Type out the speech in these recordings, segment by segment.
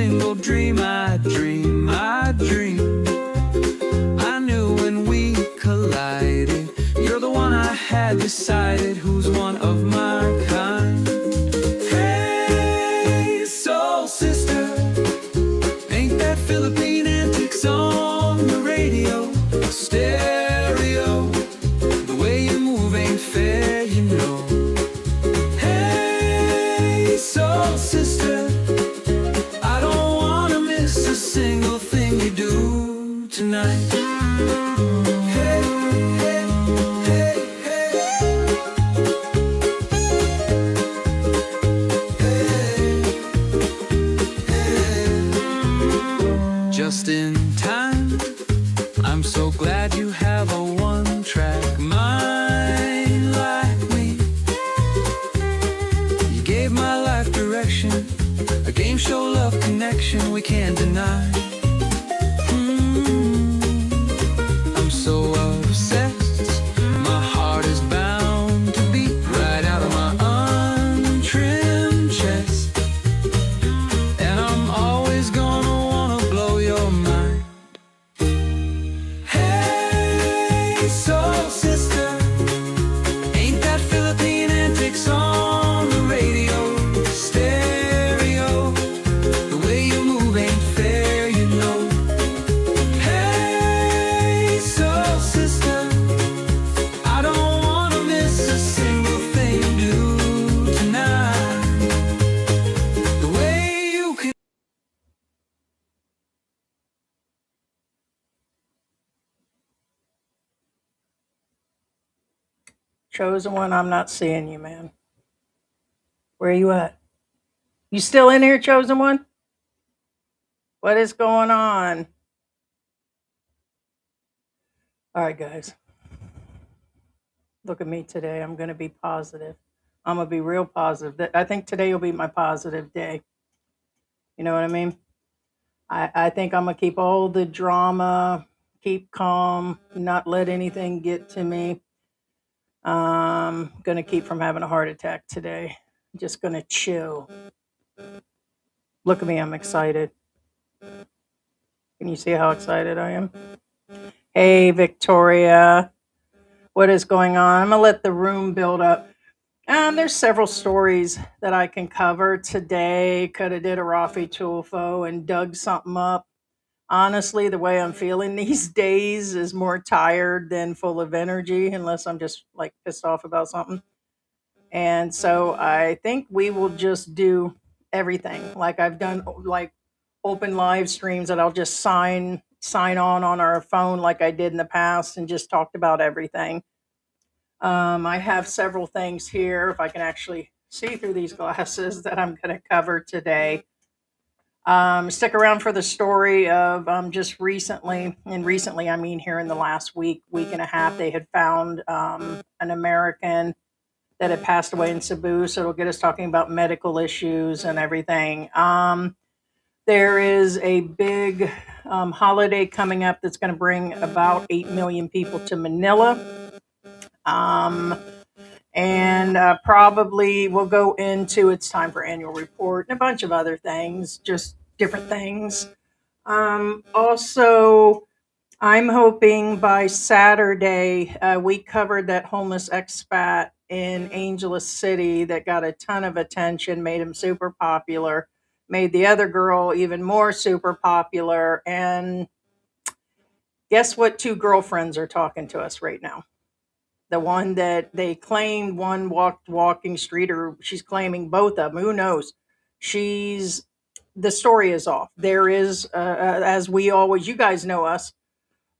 single dream I dream. I knew when we collided, you're the one I had decided who's one of my kind. Hey, soul sister, ain't that Philippine Antics on the radio? Stereo, the way you move ain't fair, you know. Hey, soul sister, I don't wanna miss a single thing you do tonight. Hey, hey, hey, hey. Just in time, I'm so glad you have a one-track mind like me. You gave my life direction, a game show love connection we can't deny. I'm so obsessed, my heart is bound to beat right out of my untrimmed chest. And I'm always gonna wanna blow your mind. Hey, soul sister, ain't that Philippine Antics on the radio? Stereo, the way you move ain't fair, you know. Hey, soul sister, I don't wanna miss a single thing you do tonight. The way you can. Chosen one, I'm not seeing you, man. Where are you at? You still in here, chosen one? What is going on? All right, guys. Look at me today. I'm going to be positive. I'm going to be real positive. I think today will be my positive day. You know what I mean? I think I'm going to keep all the drama, keep calm, not let anything get to me. Going to keep from having a heart attack today. Just going to chill. Look at me. I'm excited. Can you see how excited I am? Hey, Victoria. What is going on? I'm going to let the room build up. There's several stories that I can cover today. Could have did a Rafi Tulfo and dug something up. Honestly, the way I'm feeling these days is more tired than full of energy, unless I'm just like pissed off about something. And so I think we will just do everything like I've done, like open live streams that I'll just sign on our phone like I did in the past and just talked about everything. I have several things here, if I can actually see through these glasses, that I'm going to cover today. Stick around for the story of just recently, and recently I mean here in the last week and a half, they had found an American that had passed away in Cebu, so it'll get us talking about medical issues and everything. There is a big holiday coming up that's going to bring about 8 million people to Manila. And probably we'll go into it's time for annual report and a bunch of other things, just different things. Also, I'm hoping by Saturday, we covered that homeless expat in Angeles City that got a ton of attention, made him super popular, made the other girl even more super popular. And guess what? 2 girlfriends are talking to us right now. The one that they claimed one walked walking street, or she's claiming both of them. Who knows? The story is off. There is, as we always, you guys know us,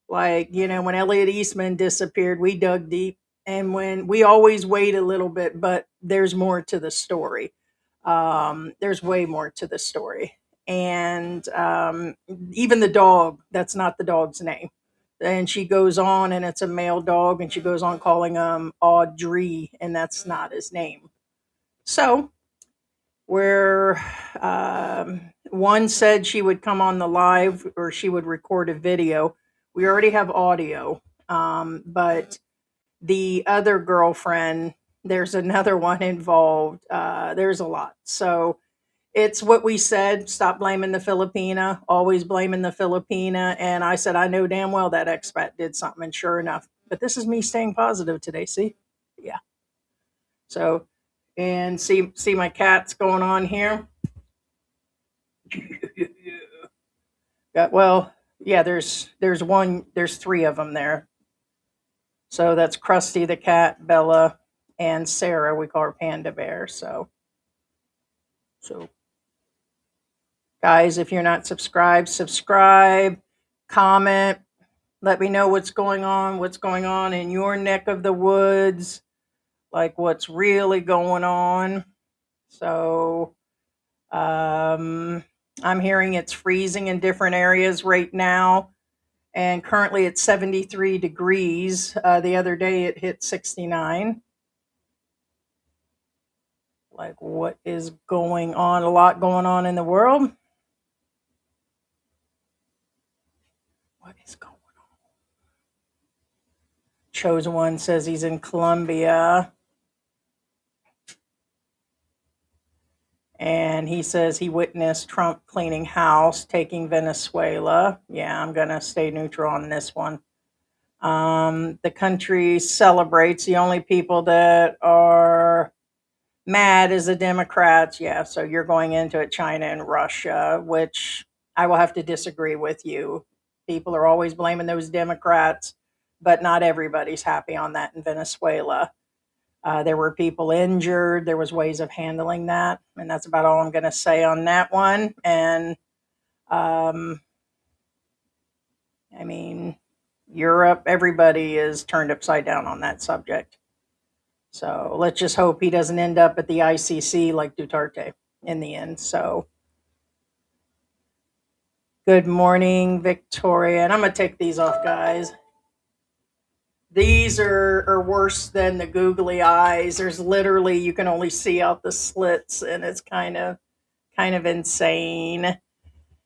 like, when Elliot Eastman disappeared, we dug deep. And when we always wait a little bit, but there's more to the story. There's way more to the story. And even the dog, that's not the dog's name. And she goes on, and it's a male dog, and she goes on calling him Audrey, and that's not his name. So, where one said she would come on the live, or she would record a video. We already have audio, but the other girlfriend, there's another one involved. There's a lot. So It's what we said. Stop blaming the Filipina. Always blaming the Filipina. And I said, I know damn well that expat did something. And sure enough. But this is me staying positive today. See? Yeah. So, and see my cats going on here. Got well. Yeah. There's three of them there. So that's Krusty the cat, Bella, and Sarah. We call her Panda Bear. So guys, if you're not subscribed, subscribe, comment, let me know what's going on in your neck of the woods, like what's really going on. So, I'm hearing it's freezing in different areas right now, and currently it's 73 degrees. The other day it hit 69. Like, what is going on? A lot going on in the world. What is going on? Chosen One says he's in Colombia. And he says he witnessed Trump cleaning house, taking Venezuela. Yeah, I'm going to stay neutral on this one. The country celebrates. The only people that are mad is the Democrats. Yeah, so you're going into it, China and Russia, which I will have to disagree with you. People are always blaming those Democrats, but not everybody's happy on that in Venezuela. There were people injured. There was ways of handling that, and that's about all I'm going to say on that one. And I mean, Europe, everybody is turned upside down on that subject. So let's just hope he doesn't end up at the ICC like Duterte in the end. So good morning, Victoria. And I'm going to take these off, guys. These are worse than the googly eyes. There's literally, you can only see out the slits, and it's kind of insane.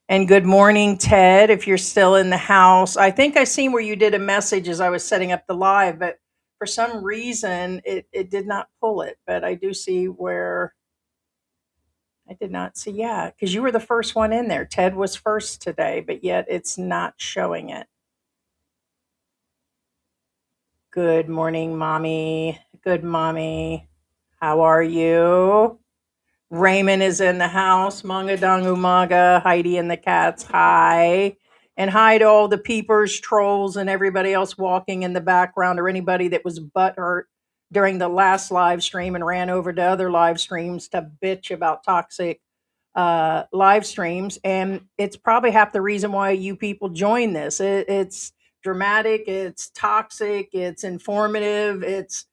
And good morning, Ted, if you're still in the house. I think I seen where you did a message as I was setting up the live, but for some reason it did not pull it. But I do see where I did not see, yeah, because you were the first one in there. Ted was first today, but yet it's not showing it. Good morning, mommy. Good mommy. How are you? Raymond is in the house. Manga Dangu Maga. Heidi and the cats. Hi. And hi to all the peepers, trolls, and everybody else walking in the background, or anybody that was butthurt during the last live stream and ran over to other live streams to bitch about toxic live streams. And it's probably half the reason why you people join this. It's dramatic, it's toxic, it's informative, it's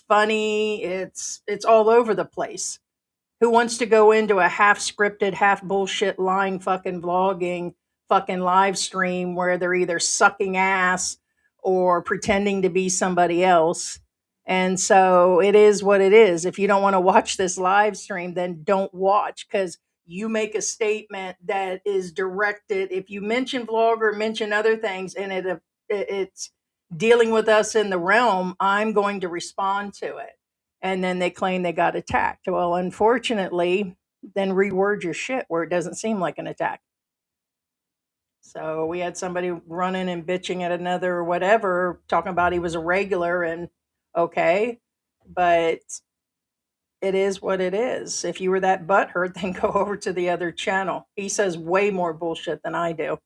funny, it's all over the place. Who wants to go into a half scripted, half bullshit, lying fucking vlogging fucking live stream where they're either sucking ass or pretending to be somebody else? And so it is what it is. If you don't want to watch this live stream, then don't watch, because you make a statement that is directed. If you mention vlogger, mention other things, and it's dealing with us in the realm, I'm going to respond to it. And then they claim they got attacked. Well, unfortunately, then reword your shit where it doesn't seem like an attack. So we had somebody running and bitching at another whatever, talking about he was a regular, and okay, but it is what it is. If you were that butthurt, then go over to the other channel. He says way more bullshit than I do.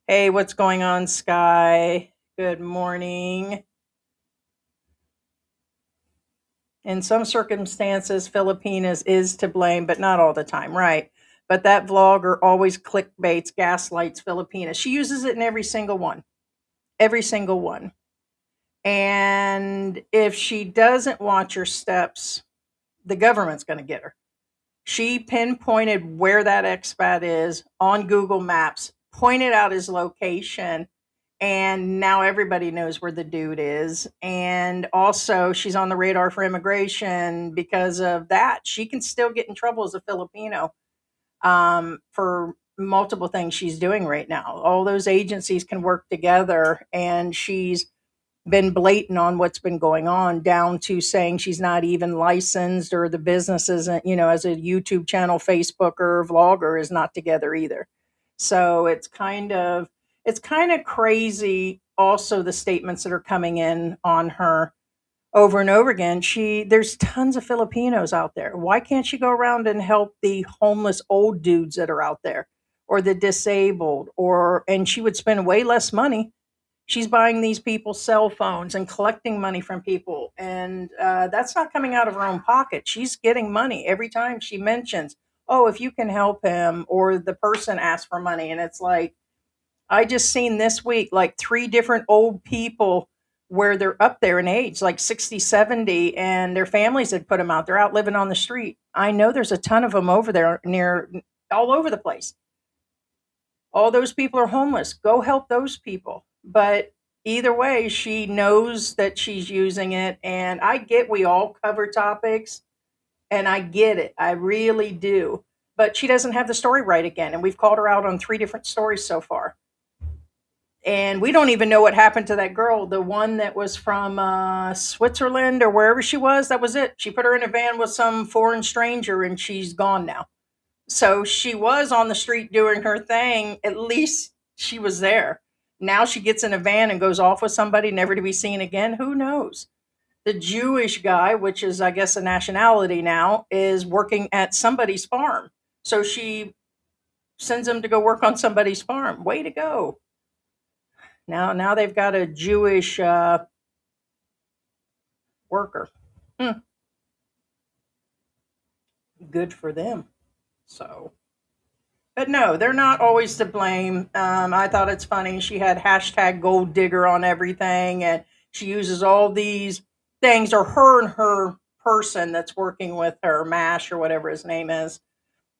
Hey, what's going on, Sky? Good morning. In some circumstances, Filipinas is to blame, but not all the time, right? But that vlogger always clickbaits, gaslights Filipinas. She uses it in every single one. Every single one. And if she doesn't watch her steps, the government's going to get her. She pinpointed where that expat is on Google Maps, pointed out his location, and now everybody knows where the dude is. And also, she's on the radar for immigration because of that. She can still get in trouble as a Filipino for multiple things she's doing right now. All those agencies can work together, and she's been blatant on what's been going on, down to saying she's not even licensed, or the business isn't, as a YouTube channel, Facebooker, vlogger is not together either. So it's kind of crazy also, the statements that are coming in on her over and over again. There's tons of Filipinos out there. Why can't she go around and help the homeless old dudes that are out there, or the disabled, and she would spend way less money. She's buying these people's cell phones and collecting money from people, and that's not coming out of her own pocket. She's getting money every time she mentions, oh, if you can help him, or the person asks for money. And it's like, I just seen this week like three different old people where they're up there in age, like 60, 70, and their families had put them out. They're out living on the street. I know there's a ton of them over there, near all over the place. All those people are homeless. Go help those people. But either way, she knows that she's using it. And I get, we all cover topics, and I get it. I really do. But she doesn't have the story right again. And we've called her out on 3 different stories so far. And we don't even know what happened to that girl, the one that was from Switzerland or wherever she was. That was it. She put her in a van with some foreign stranger, and she's gone now. So she was on the street doing her thing. At least she was there. Now she gets in a van and goes off with somebody, never to be seen again. Who knows? The Jewish guy, which is, I guess, a nationality now, is working at somebody's farm. So she sends him to go work on somebody's farm. Way to go. Now they've got a Jewish worker. Good for them. So, but no, they're not always to blame. I thought it's funny. She had hashtag gold digger on everything, and she uses all these things, or her and her person that's working with her, Mash or whatever his name is.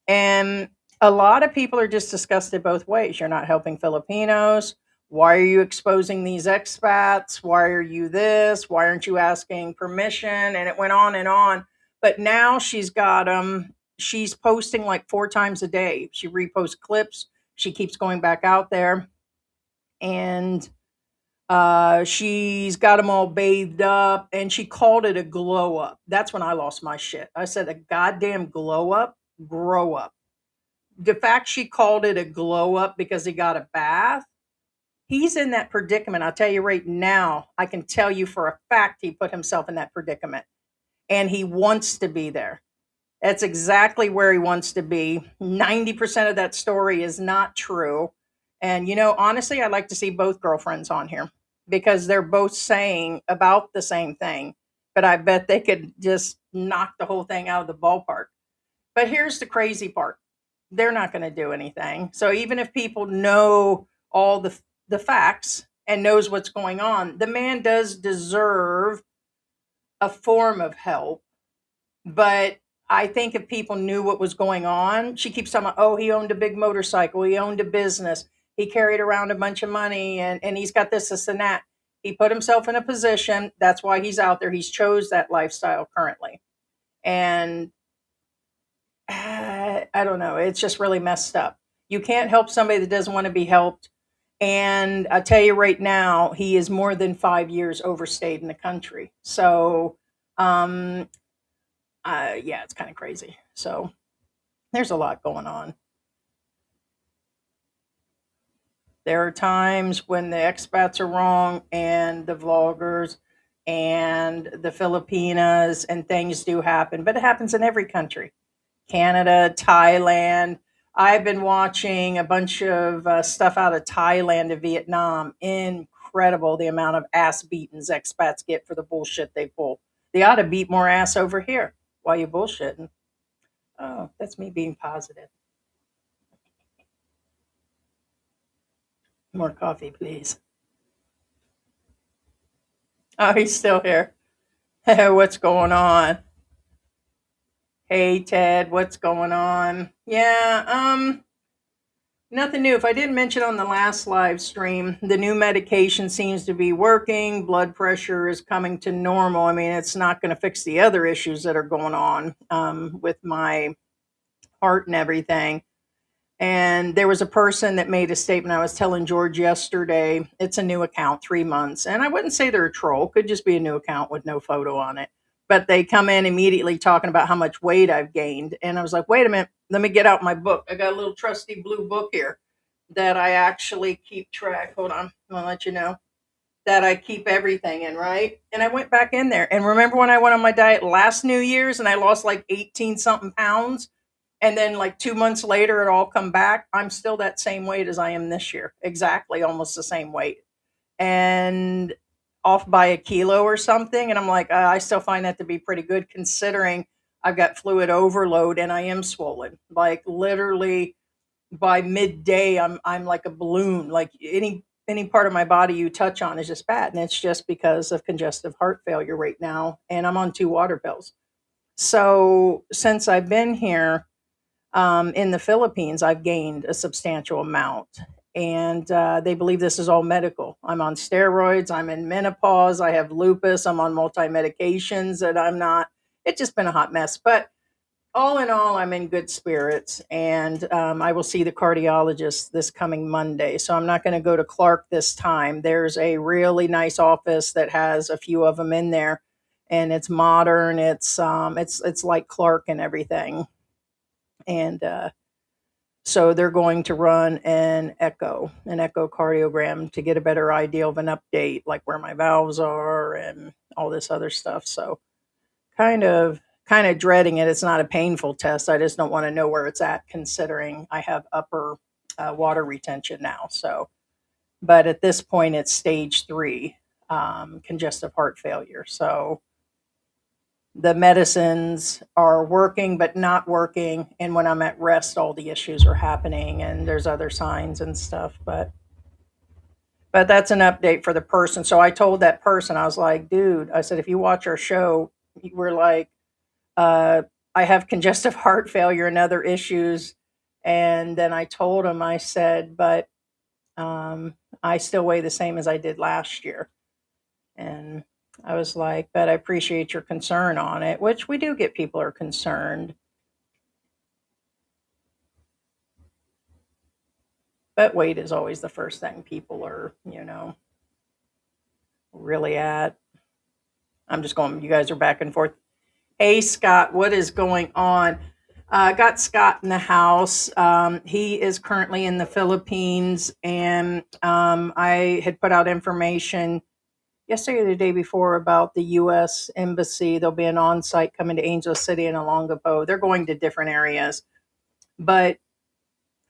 And a lot of people are just disgusted both ways. You're not helping Filipinos. Why are you exposing these expats? Why are you this? Why aren't you asking permission? And it went on and on. But now she's got she's posting like 4 times a day. She reposts clips. She keeps going back out there. And she's got them all bathed up, and she called it a glow up. That's when I lost my shit. I said, a goddamn glow up? Grow up. The fact she called it a glow up because he got a bath, he's in that predicament. I'll tell you right now, I can tell you for a fact he put himself in that predicament, and he wants to be there. That's exactly where he wants to be. 90% of that story is not true. And, honestly, I'd like to see both girlfriends on here, because they're both saying about the same thing. But I bet they could just knock the whole thing out of the ballpark. But here's the crazy part. They're not going to do anything. So even if people know all the facts and knows what's going on, the man does deserve a form of help. But I think if people knew what was going on, she keeps talking about, oh, he owned a big motorcycle, he owned a business, he carried around a bunch of money, and he's got this, and that. He put himself in a position. That's why he's out there. He's chose that lifestyle currently. And I don't know. It's just really messed up. You can't help somebody that doesn't want to be helped. And I tell you right now, he is more than 5 years overstayed in the country. So, yeah, it's kind of crazy. So there's a lot going on. There are times when the expats are wrong, and the vloggers, and the Filipinas, and things do happen, but it happens in every country. Canada, Thailand. I've been watching a bunch of stuff out of Thailand and Vietnam. Incredible the amount of ass beatings expats get for the bullshit they pull. They ought to beat more ass over here while you're bullshitting. Oh, that's me being positive. More coffee, please. Oh, he's still here. What's going on? Hey, Ted, what's going on? Yeah, nothing new. If I didn't mention on the last live stream, the new medication seems to be working. Blood pressure is coming to normal. I mean, it's not going to fix the other issues that are going on with my heart and everything. And And there was a person that made a statement. I was telling George yesterday, it's a new account, 3 months. And I wouldn't say they're a troll, could just be a new account with no photo on it. But they come in immediately talking about how much weight I've gained. And I was like, wait a minute, let me get out my book. I got a little trusty blue book here that I actually keep track. Hold on, I'll let you know that I keep everything in, right? And I went back in there. And remember when I went on my diet last New Year's and I lost like 18 something pounds? And then like 2 months later, it all come back. I'm still that same weight as I am this year. Exactly, almost the same weight. And off by a kilo or something. And I'm like, I still find that to be pretty good considering I've got fluid overload and I am swollen. Like literally by midday, I'm like a balloon. Like any part of my body you touch on is just bad. And it's just because of congestive heart failure right now. And I'm on 2 water pills. So since I've been here, in the Philippines, I've gained a substantial amount. And they believe this is all medical. I'm on steroids. I'm in menopause. I have lupus. I'm on multi medications that I'm not. It's just been a hot mess. But all in all, I'm in good spirits. And I will see the cardiologist this coming Monday. So I'm not going to go to Clark this time. There's a really nice office that has a few of them in there. And it's modern. It's like Clark and everything. And so they're going to run an echocardiogram to get a better idea of an update, like where my valves are and all this other stuff. So kind of dreading it. It's not a painful test. I just don't want to know where it's at, considering I have upper water retention now. So, but at this point, it's stage 3 congestive heart failure. So the medicines are working but not working, and when I'm at rest all the issues are happening and there's other signs and stuff. But that's an update for the person. So I told that person, I was like, dude, I said, if you watch our show, we're like, I have congestive heart failure and other issues. And then I told him, I said, but I still weigh the same as I did last year. And I was like, but I appreciate your concern on it, which we do get people are concerned. But weight is always the first thing people are, really at. I'm just going, you guys are back and forth. Hey, Scott, what is going on? Got Scott in the house. He is currently in the Philippines, and I had put out information yesterday or the day before about the U.S. Embassy. There'll be an on-site coming to Angel City and Olongapo. They're going to different areas. But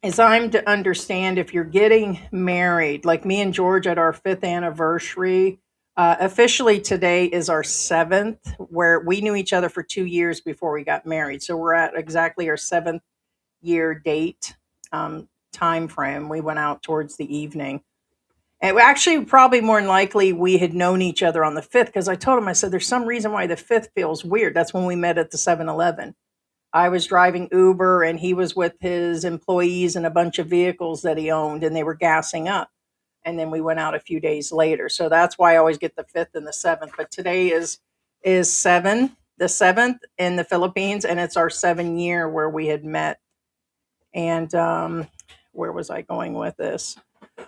as I'm to understand, if you're getting married, like me and George at our 5th anniversary, officially today is our 7th, where we knew each other for 2 years before we got married. So we're at exactly our 7th year date time frame. We went out towards the evening. And actually, probably more than likely, we had known each other on the 5th, because I told him, I said, there's some reason why the 5th feels weird. That's when we met at the 7-Eleven. I was driving Uber and he was with his employees and a bunch of vehicles that he owned, and they were gassing up. And then we went out a few days later. So that's why I always get the 5th and the 7th. But today is the 7th in the Philippines, and it's our 7 year where we had met. And where was I going with this?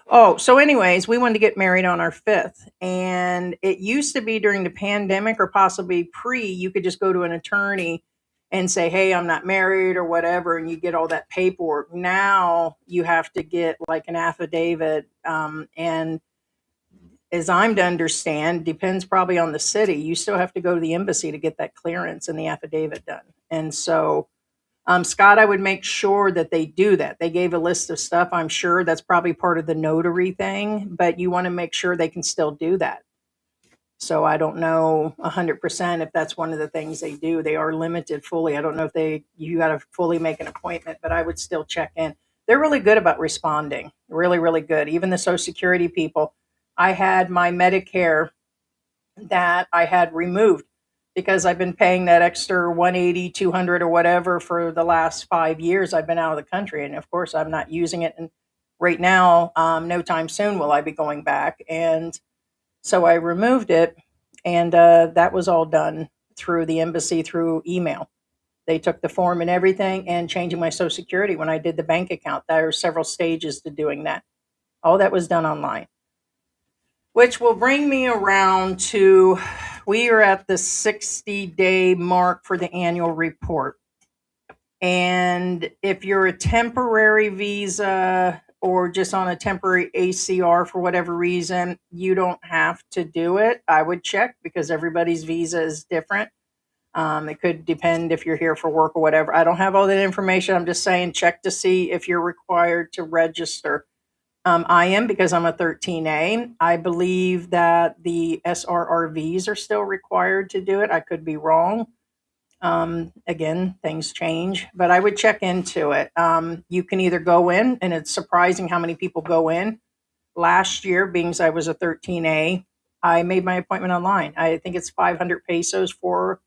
Oh, so anyways, we wanted to get married on our 5th. And it used to be during the pandemic or possibly you could just go to an attorney and say, hey, I'm not married or whatever, and you get all that paperwork. Now you have to get like an affidavit. And as I'm to understand, depends probably on the city, you still have to go to the embassy to get that clearance and the affidavit done. And so Scott, I would make sure that they do that. They gave a list of stuff. I'm sure that's probably part of the notary thing, but you want to make sure they can still do that. So I don't know 100% if that's one of the things they do. They are limited fully. I don't know if you got to fully make an appointment, but I would still check in. They're really good about responding. Really, really good. Even the Social Security people. I had my Medicare that I had removed because I've been paying that extra 180, 200 or whatever for the last 5 years I've been out of the country. And of course, I'm not using it. And right now, no time soon will I be going back. And so I removed it, and that was all done through the embassy through email. They took the form and everything and changing my social security when I did the bank account. There are several stages to doing that. All that was done online, which will bring me around to we are at the 60-day mark for the annual report. And if you're a temporary visa or just on a temporary ACR for whatever reason, you don't have to do it. I would check because everybody's visa is different. It could depend if you're here for work or whatever. I don't have all that information. I'm just saying check to see if you're required to register. I am because I'm a 13A. I believe that the SRRVs are still required to do it. I could be wrong. Again, things change, but I would check into it. You can either go in, and it's surprising how many people go in. Last year, being as I was a 13A, I made my appointment online. I think it's 500 pesos for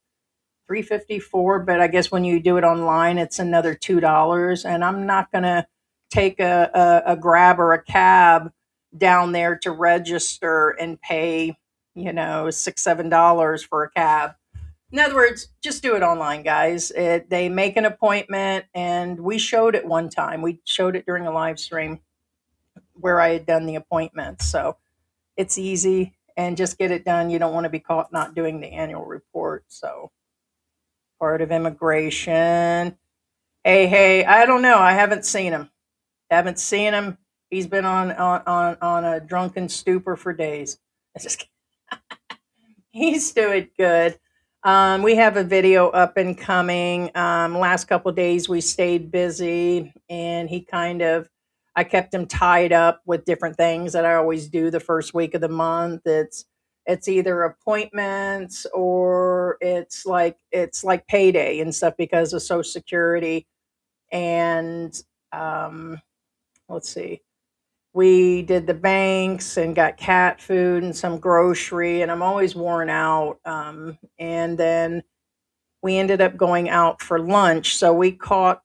354, but I guess when you do it online, it's another $2. And I'm not going to take a grab or a cab down there to register and pay, $6, $7 for a cab. In other words, just do it online, guys. They make an appointment, and we showed it one time. We showed it during a live stream where I had done the appointment. So it's easy, and just get it done. You don't want to be caught not doing the annual report. So part of immigration. Hey, I don't know. I haven't seen him. Haven't seen him. He's been on a drunken stupor for days. Just He's doing good. We have a video up and coming. Last couple of days we stayed busy, and I kept him tied up with different things that I always do the first week of the month. It's either appointments or it's like payday and stuff because of Social Security. And let's see, we did the banks and got cat food and some grocery, and I'm always worn out. And then we ended up going out for lunch, so we got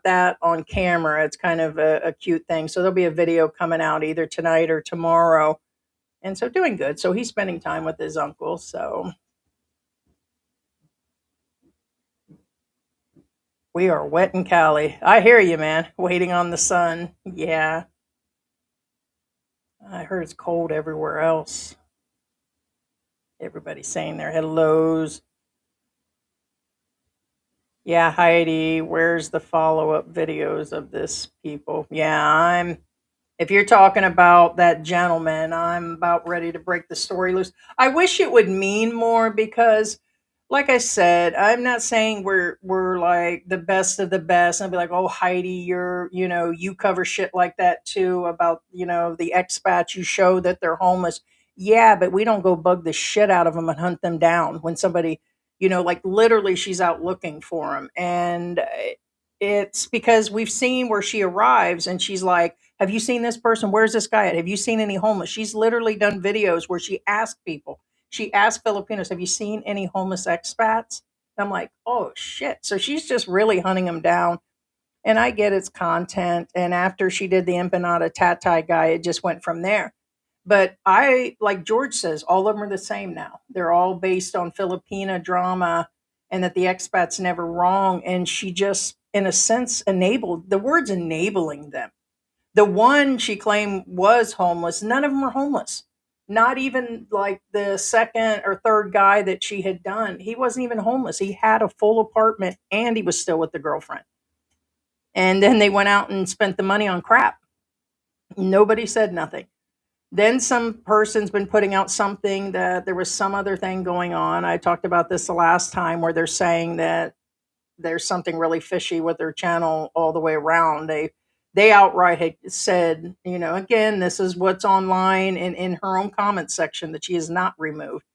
that on camera. It's kind of a cute thing, so there'll be a video coming out either tonight or tomorrow. And so doing good. So he's spending time with his uncle. So we are wet in Cali. I hear you, man. Waiting on the sun. Yeah, I heard it's cold everywhere else. Everybody's saying their hellos. Yeah, Heidi, where's the follow-up videos of this people? Yeah, if you're talking about that gentleman, I'm about ready to break the story loose. I wish it would mean more because, like I said, I'm not saying we're like the best of the best. I'd be like, oh, Heidi, you cover shit like that too about, the expats. You show that they're homeless. Yeah, but we don't go bug the shit out of them and hunt them down when somebody, like literally she's out looking for them. And it's because we've seen where she arrives and she's like, have you seen this person? Where's this guy at? Have you seen any homeless? She's literally done videos where she asked people. She asked Filipinos, have you seen any homeless expats? And I'm like, oh shit. So she's just really hunting them down. And I get its content. And after she did the empanada Tatay guy, it just went from there. But like George says, all of them are the same now. They're all based on Filipina drama and that the expat's never wrong. And she just, in a sense, the word's enabling them. The one she claimed was homeless, none of them were homeless. Not even like the second or third guy that she had done. He wasn't even homeless. He had a full apartment and he was still with the girlfriend. And then they went out and spent the money on crap. Nobody said nothing. Then some person's been putting out something that there was some other thing going on. I talked about this the last time where they're saying that there's something really fishy with their channel all the way around. They outright had said, again, this is what's online and in her own comment section that she has not removed,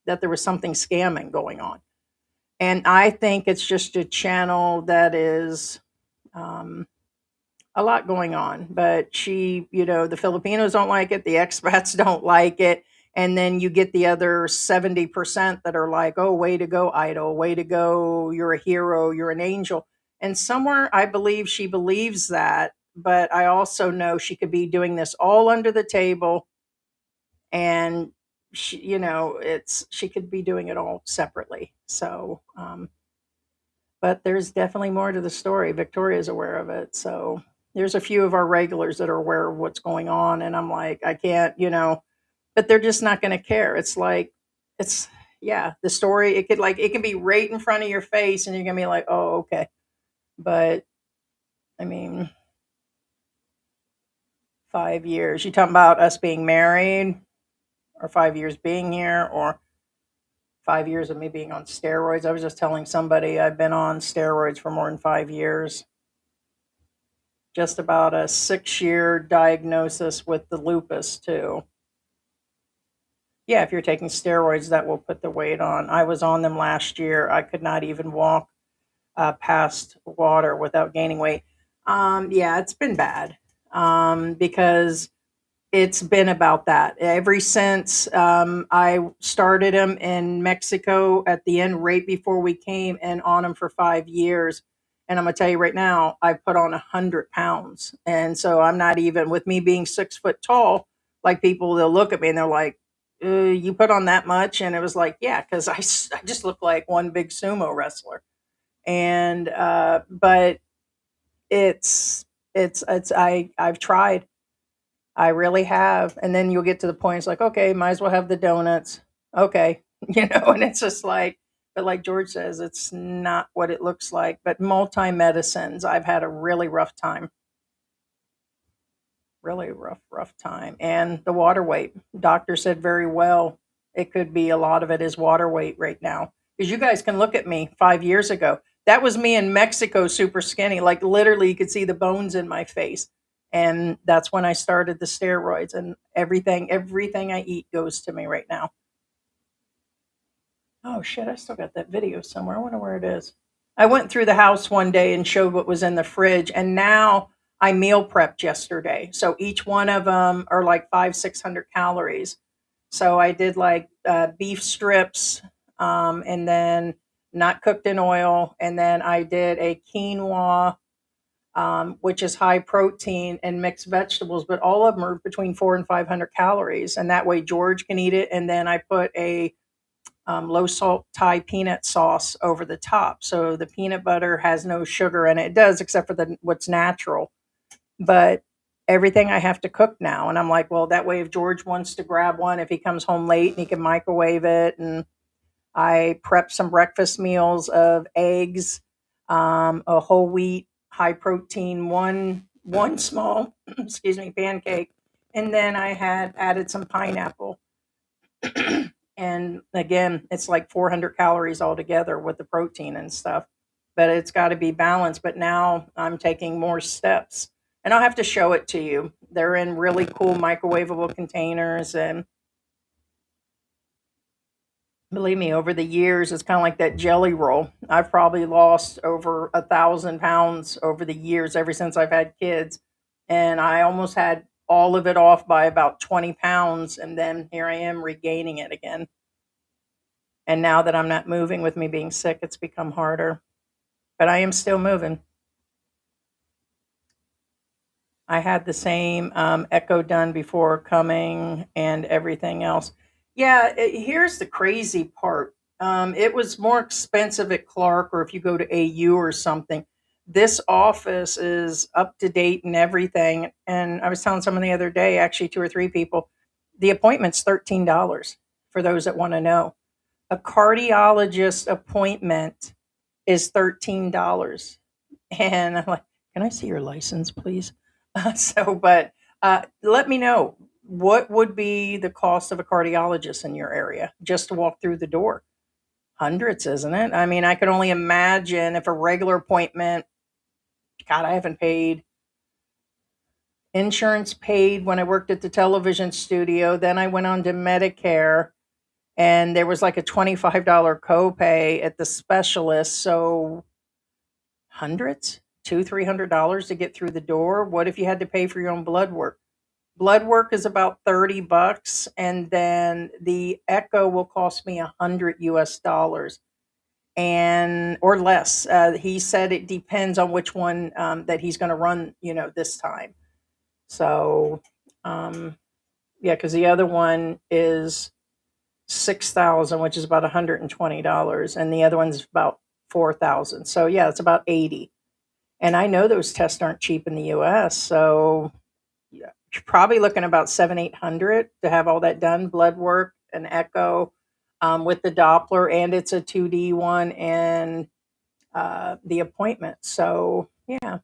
that there was something scamming going on. And I think it's just a channel that is a lot going on. But the Filipinos don't like it, the expats don't like it. And then you get the other 70% that are like, oh, way to go, idol, way to go, you're a hero, you're an angel. And somewhere I believe she believes that, but I also know she could be doing this all under the table, and she could be doing it all separately. So But there's definitely more to the story. Victoria's aware of it. So there's a few of our regulars that are aware of what's going on. And I'm like, I can't, but they're just not going to care. It's like, it's, yeah, the story, it can be right in front of your face and you're going to be like, oh, okay. But I mean, 5 years. You talking about us being married or 5 years being here or 5 years of me being on steroids? I was just telling somebody I've been on steroids for more than 5 years. Just about a 6 year diagnosis with the lupus, too. Yeah, if you're taking steroids, that will put the weight on. I was on them last year. I could not even walk past water without gaining weight. Yeah, it's been bad because it's been about that ever since I started him in Mexico at the end, right before we came, and on him for 5 years. And I'm gonna tell you right now, I put on 100 pounds, and so I'm not even with me being 6 foot tall. Like people, they'll look at me and they're like, "You put on that much?" And it was like, "Yeah," because I just look like one big sumo wrestler. And but I've tried. I really have. And then you'll get to the point, it's like, okay, might as well have the donuts. Okay. And it's just like, but like George says, it's not what it looks like. But multi medicines, I've had a really rough time. Really rough time. And the water weight. Doctor said very well, it could be a lot of it is water weight right now. Because you guys can look at me 5 years ago. That was me in Mexico, super skinny. Like literally, you could see the bones in my face. And that's when I started the steroids, and everything I eat goes to me right now. Oh shit, I still got that video somewhere. I wonder where it is. I went through the house one day and showed what was in the fridge, and now I meal prepped yesterday. So each one of them are like 600 calories. So I did like beef strips, and then not cooked in oil, and then I did a quinoa, which is high protein, and mixed vegetables, but all of them are between 400 and 500 calories, and that way George can eat it. And then I put a low salt Thai peanut sauce over the top. So the peanut butter has no sugar in it. It does, except for the what's natural. But everything I have to cook now. And I'm like, well, that way if George wants to grab one, if he comes home late and he can microwave it. And I prep some breakfast meals of eggs, a whole wheat, high protein, one small, excuse me, pancake. And then I had added some pineapple. And again, it's like 400 calories altogether with the protein and stuff. But it's got to be balanced. But now I'm taking more steps. And I'll have to show it to you. They're in really cool microwavable containers. And believe me, over the years, it's kind of like that jelly roll. I've probably lost over 1,000 pounds over the years, ever since I've had kids. And I almost had all of it off by about 20 pounds. And then here I am regaining it again. And now that I'm not moving with me being sick, it's become harder. But I am still moving. I had the same echo done before coming and everything else. Yeah, here's the crazy part. It was more expensive at Clark, or if you go to AU or something. This office is up to date and everything. And I was telling someone the other day, actually two or three people, the appointment's $13 for those that want to know. A cardiologist appointment is $13. And I'm like, can I see your license, please? But let me know, what would be the cost of a cardiologist in your area just to walk through the door? Hundreds, isn't it? I mean, I could only imagine if a regular appointment, God, I haven't paid insurance paid when I worked at the television studio. Then I went on to Medicare, and there was like a $25 copay at the specialist. So hundreds, $200-300 to get through the door. What if you had to pay for your own blood work? Blood work is about $30, and then the echo will cost me $100 and or less. He said it depends on which one that he's going to run, this time. So, yeah, because the other one is 6,000, which is about $120, and the other one's about 4,000. So yeah, it's about 80. And I know those tests aren't cheap in the US. So yeah, you're probably looking about 700-800 to have all that done, blood work, an echo, with the Doppler, and it's a 2D one, and the appointment. So yeah,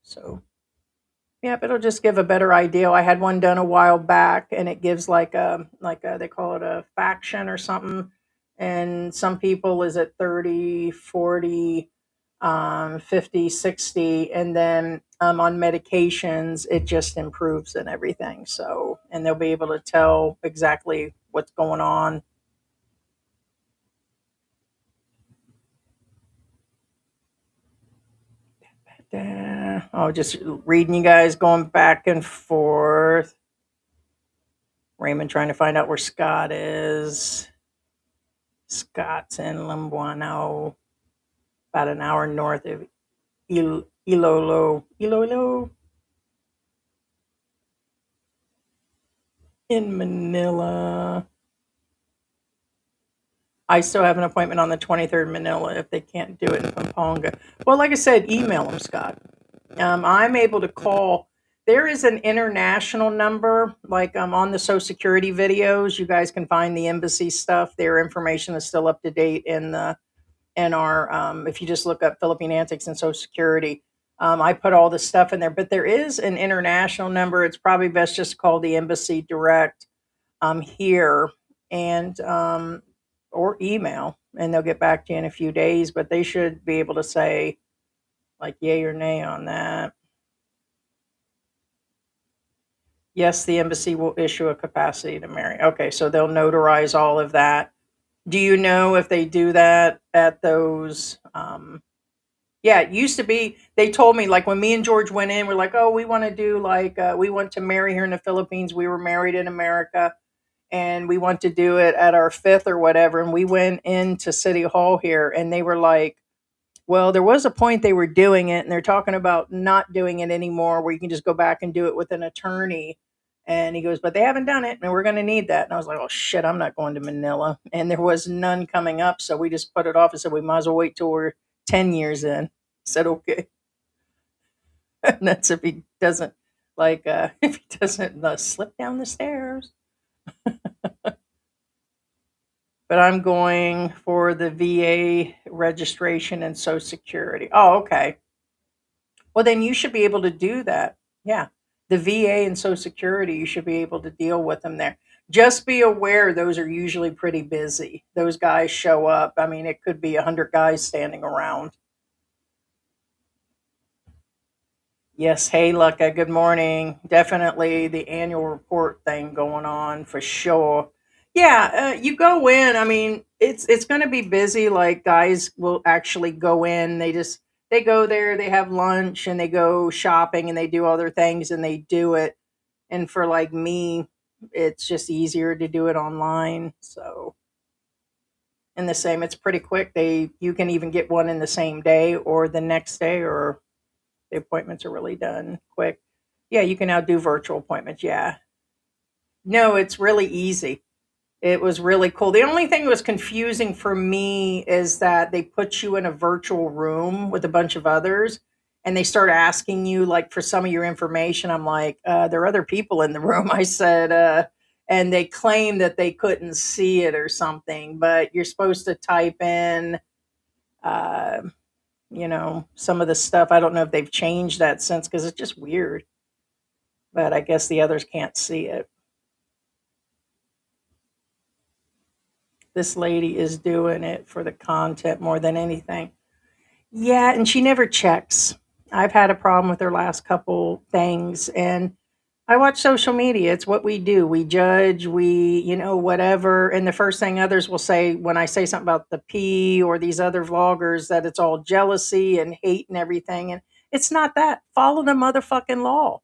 so yeah, it'll just give a better idea. I had one done a while back, and it gives like a they call it a faction or something, and some people is at 30, 40, 50, 60, and then on medications it just improves and everything. So, and they'll be able to tell exactly what's going on. Oh, just reading you guys going back and forth. Raymond trying to find out where Scott is. Scott's in Limbuano, about an hour north of Iloilo in Manila. I still have an appointment on the 23rd in Manila if they can't do it in Pampanga. Well, like I said, email them, Scott. I'm able to call. There is an international number, like on the Social Security videos. You guys can find the embassy stuff. Their information is still up to date in our. If you just look up Philippine Antics and Social Security, I put all the stuff in there. But there is an international number. It's probably best just to call the embassy direct here, and or email, and they'll get back to you in a few days. But they should be able to say like yay or nay on that. Yes, the embassy will issue a capacity to marry. Okay, so they'll notarize all of that. Do you know if they do that at those? Yeah, it used to be. They told me like when me and George went in, we're like, oh, we want to do like we want to marry here in the Philippines. We were married in America, and we want to do it at our fifth or whatever. And we went into City Hall here, and they were like, well, there was a point they were doing it, and they're talking about not doing it anymore, where you can just go back and do it with an attorney. And he goes, but they haven't done it, and we're going to need that. And I was like, oh shit, I'm not going to Manila. And there was none coming up, so we just put it off and said we might as well wait till we're 10 years in. I said okay, and that's if he doesn't if he doesn't slip down the stairs. But I'm going for the VA registration and Social Security. Oh, okay. Well, then you should be able to do that. Yeah. The VA and Social Security, you should be able to deal with them there. Just be aware those are usually pretty busy. Those guys show up. I mean, it could be 100 guys standing around. Yes, hey, Lucka, good morning. Definitely the annual report thing going on for sure. Yeah, you go in. I mean, it's going to be busy. Like guys will actually go in. They go there, they have lunch, and they go shopping, and they do other things, and they do it. And for like me, it's just easier to do it online. So, and the same, it's pretty quick. You can even get one in the same day or the next day, or the appointments are really done quick. Yeah, you can now do virtual appointments. Yeah. No, it's really easy. It was really cool. The only thing that was confusing for me is that they put you in a virtual room with a bunch of others, and they start asking you like for some of your information. I'm like, there are other people in the room. I said, and they claim that they couldn't see it or something, but you're supposed to type in, uh, some of the stuff. I don't know if they've changed that since because it's just weird, but I guess the others can't see it. This lady is doing it for the content more than anything. Yeah, and she never checks. I've had a problem with her last couple things, and I watch social media. It's what we do. We judge, whatever. And the first thing others will say when I say something about the P or these other vloggers that it's all jealousy and hate and everything. And it's not that. Follow the motherfucking law.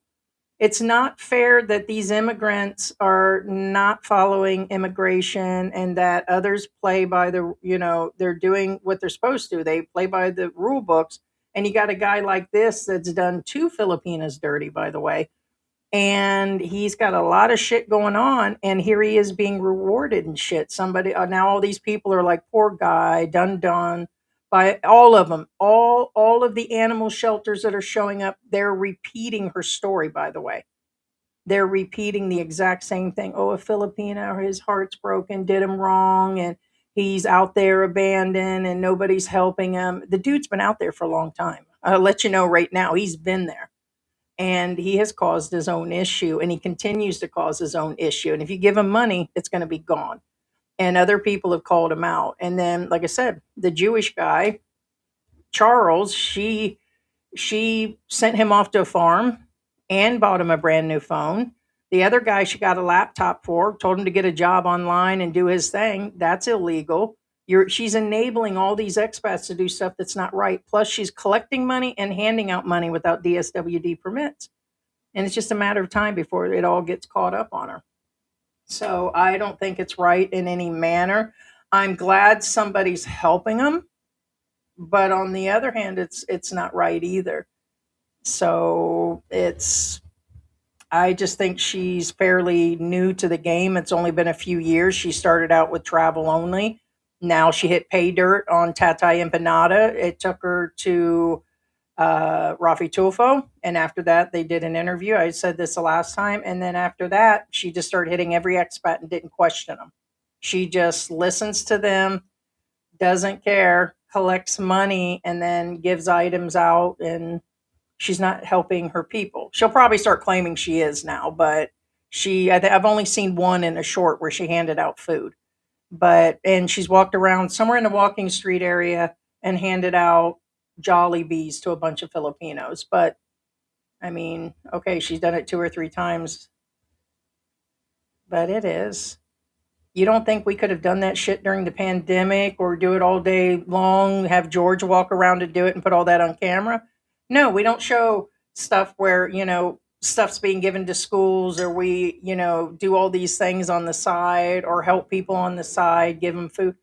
It's not fair that these immigrants are not following immigration and that others play by they're doing what they're supposed to. They play by the rule books. And you got a guy like this that's done two Filipinas dirty, by the way. And he's got a lot of shit going on. And here he is being rewarded and shit. Somebody, now all these people are like, poor guy, done. by all of them, all of the animal shelters that are showing up, they're repeating her story, by the way. They're repeating the exact same thing. Oh, a Filipino, his heart's broken, did him wrong, and he's out there abandoned and nobody's helping him. The dude's been out there for a long time. I'll let you know right now, he's been there. And he has caused his own issue, and he continues to cause his own issue. And if you give him money, it's going to be gone. And other people have called him out. And then, like I said, the Jewish guy, Charles, she sent him off to a farm and bought him a brand new phone. The other guy she got a laptop for, told him to get a job online and do his thing. That's illegal. She's enabling all these expats to do stuff that's not right. Plus, she's collecting money and handing out money without DSWD permits. And it's just a matter of time before it all gets caught up on her. So I don't think it's right in any manner. I'm glad somebody's helping them, but on the other hand, it's not right either. So I just think she's fairly new to the game. It's only been a few years. She started out with travel only. Now she hit pay dirt on Tatay Empanada. It took her to Rafi Tulfo. And after that, they did an interview. I said this the last time. And then after that, she just started hitting every expat and didn't question them. She just listens to them, doesn't care, collects money, and then gives items out. And she's not helping her people. She'll probably start claiming she is now, but I've only seen one in a short where she handed out food. And she's walked around somewhere in the walking street area and handed out Jollibees to a bunch of Filipinos. But I mean, okay, she's done it 2 or 3 times, but it is. You don't think we could have done that shit during the pandemic or do it all day long, have George walk around and do it and put all that on camera? No, we don't show stuff where, stuff's being given to schools, or we, do all these things on the side or help people on the side, give them food.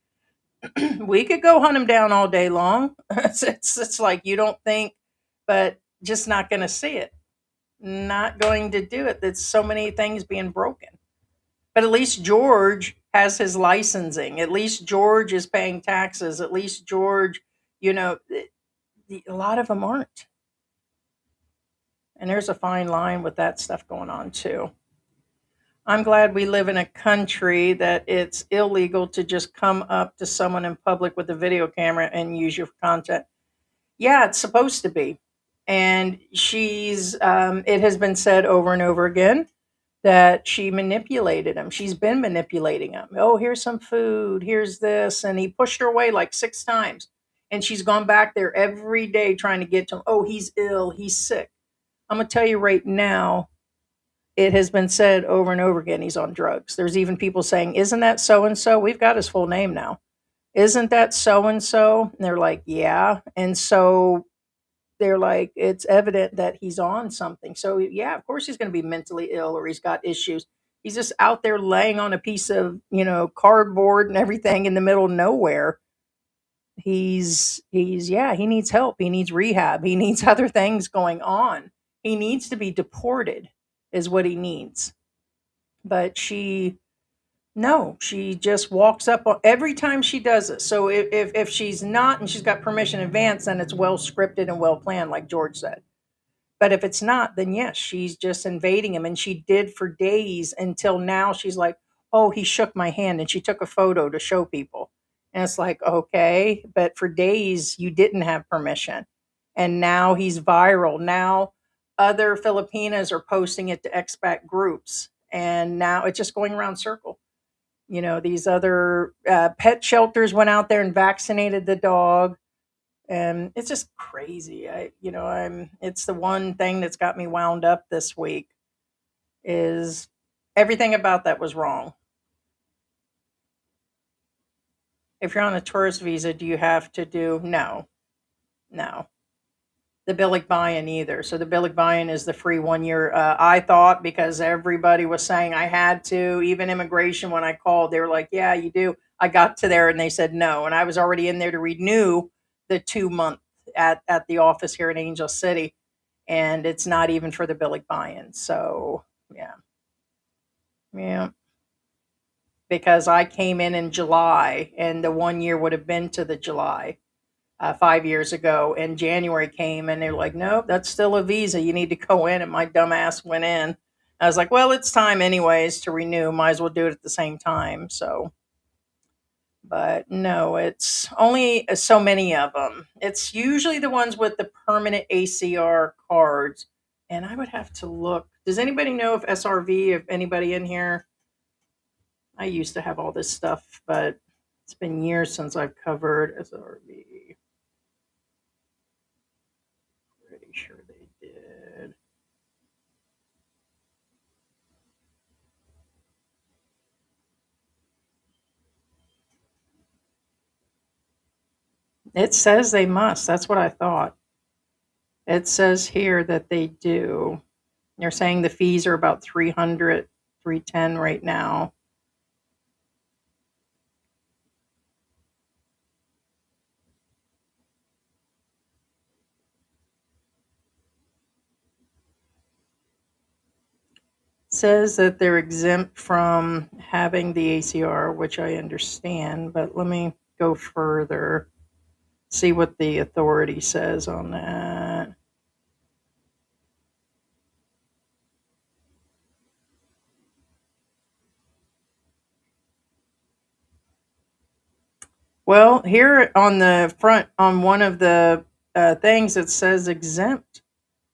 We could go hunt them down all day long. It's like you don't think, but just not going to see it. Not going to do it. There's so many things being broken. But at least George has his licensing. At least George is paying taxes. At least George, a lot of them aren't. And there's a fine line with that stuff going on too. I'm glad we live in a country that it's illegal to just come up to someone in public with a video camera and use your content. Yeah, it's supposed to be. And it has been said over and over again that she manipulated him. She's been manipulating him. Oh, here's some food. Here's this. And he pushed her away like 6 times. And she's gone back there every day trying to get to him. Oh, he's ill. He's sick. I'm going to tell you right now, it has been said over and over again, he's on drugs. There's even people saying, isn't that so-and-so? We've got his full name now. Isn't that so-and-so? And they're like, yeah. And so they're like, it's evident that he's on something. So yeah, of course he's going to be mentally ill or he's got issues. He's just out there laying on a piece of, cardboard and everything in the middle of nowhere. Yeah, he needs help. He needs rehab. He needs other things going on. He needs to be deported is what he needs. But no, she just walks up every time she does it. So if she's not and she's got permission in advance, then it's well scripted and well planned, like George said. But if it's not, then yes, she's just invading him. And she did for days until now she's like, oh, he shook my hand. And she took a photo to show people. And it's like, okay, but for days you didn't have permission. And now he's viral. Now other Filipinas are posting it to expat groups. And now it's just going around circle. These other pet shelters went out there and vaccinated the dog. And it's just crazy. It's the one thing that's got me wound up this week is everything about that was wrong. If you're on a tourist visa, do you have to do? No. The Billig buy-in either. So the Billig buy-in is the free 1 year. I thought because everybody was saying I had to, even immigration, when I called, they were like, yeah, you do. I got to there and they said no. And I was already in there to renew the 2 month at the office here in Angel City. And it's not even for the Billig buy-in. So, yeah. Yeah. Because I came in July and the 1 year would have been to the July. 5 years ago, and January came, and they're like, "Nope, that's still a visa. You need to go in." And my dumb ass went in. I was like, "Well, it's time anyways to renew. Might as well do it at the same time." So, but no, it's only so many of them. It's usually the ones with the permanent ACR cards, and I would have to look. Does anybody know if SRV? If anybody in here, I used to have all this stuff, but it's been years since I've covered SRV. Pretty sure they did. It says they must. That's what I thought. It says here that they do. They're saying the fees are about 300, 310 right now. It says that they're exempt from having the ACR, which I understand, but let me go further, see what the authority says on that. Well, here on the front, on one of the things, it says exempt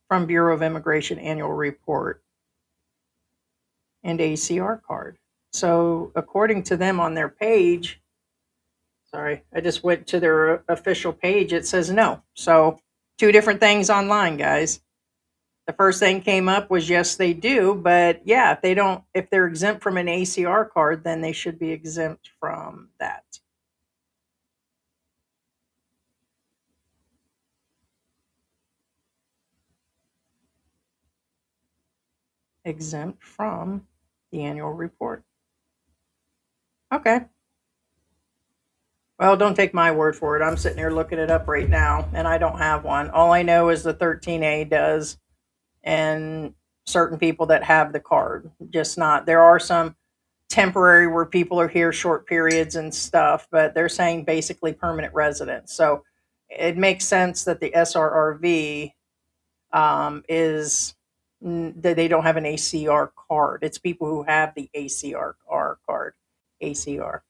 from Bureau of Immigration annual report and ACR card. So, according to them on their page, sorry, I just went to their official page, it says no. So, two different things online, guys. The first thing came up was yes, they do, but yeah, if they don't, if they're exempt from an ACR card, then they should be exempt from that. Exempt from the annual report. Okay. Well, don't take my word for it. I'm sitting here looking it up right now, and I don't have one. All I know is the 13A does, and certain people that have the card. Just not. There are some temporary where people are here short periods and stuff, but they're saying basically permanent residents. So it makes sense that the SRRV is that they don't have an ACR card. It's people who have the ACR card. ACR.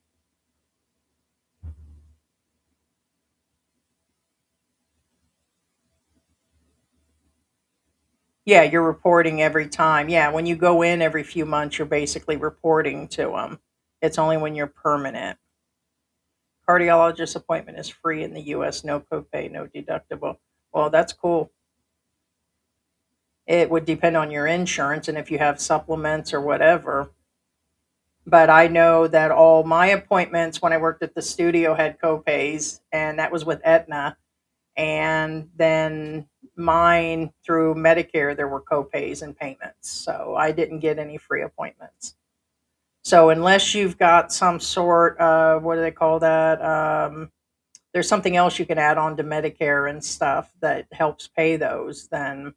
Yeah, you're reporting every time. Yeah, when you go in every few months, you're basically reporting to them. It's only when you're permanent. Cardiologist appointment is free in the US, no copay, no deductible. Well, that's cool. It would depend on your insurance and if you have supplements or whatever. But I know that all my appointments when I worked at the studio had copays, and that was with Aetna. And then mine through Medicare, there were copays and payments. So I didn't get any free appointments. So unless you've got some sort of, what do they call that? There's something else you can add on to Medicare and stuff that helps pay those, then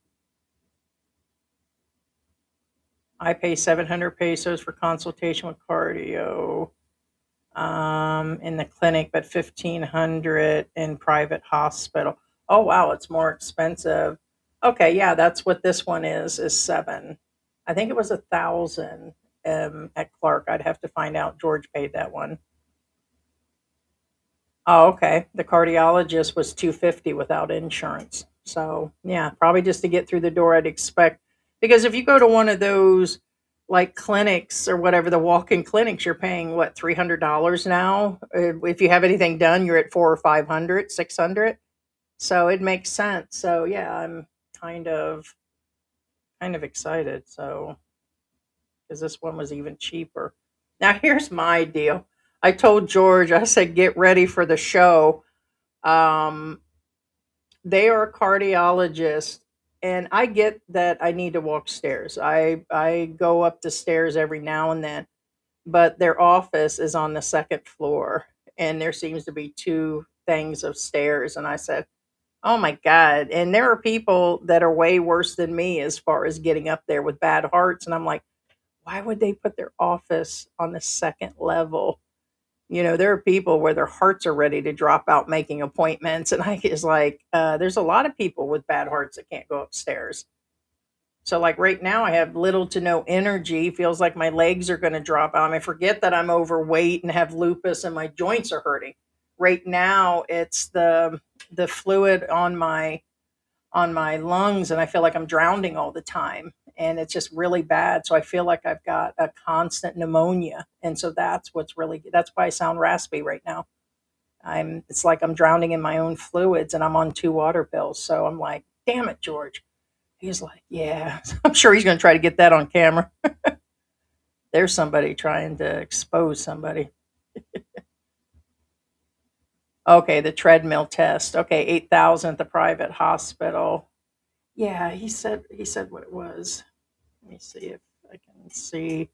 I pay 700 pesos for consultation with cardio in the clinic, but 1,500 in private hospital. Oh wow, it's more expensive. Okay, yeah, that's what this one is seven. I think it was 1,000 at Clark. I'd have to find out. George paid that one. Oh, okay. The cardiologist was 250 without insurance. So, yeah, probably just to get through the door, I'd expect. Because if you go to one of those like clinics or whatever, the walk-in clinics, you're paying what, $300 now. If you have anything done, you're at 400 or 500, 600. So it makes sense. So yeah, I'm kind of kind of excited. So because this one was even cheaper. Now here's my deal. I told George, I said, get ready for the show. Um, they are a cardiologist, and I get that I need to walk stairs. I go up the stairs every now and then, but their office is on the second floor, and there seems to be two things of stairs. And I said, "Oh my god!" And there are people that are way worse than me as far as getting up there with bad hearts, and I'm like, why would they put their office on the second level? There are people where their hearts are ready to drop out making appointments, and I is like, there's a lot of people with bad hearts that can't go upstairs. So, like right now, I have little to no energy. Feels like my legs are going to drop out. I forget that I'm overweight and have lupus, and my joints are hurting. Right now, it's the fluid on my lungs, and I feel like I'm drowning all the time, and it's just really bad. So I feel like I've got a constant pneumonia, and so that's why I sound raspy right now. It's like I'm drowning in my own fluids, and I'm on 2 water pills. So I'm like, damn it, George. He's like, yeah. I'm sure he's going to try to get that on camera. There's somebody trying to expose somebody. Okay, the treadmill test. Okay, 8,000 at the private hospital. Yeah, he said what it was. Let me see if I can see.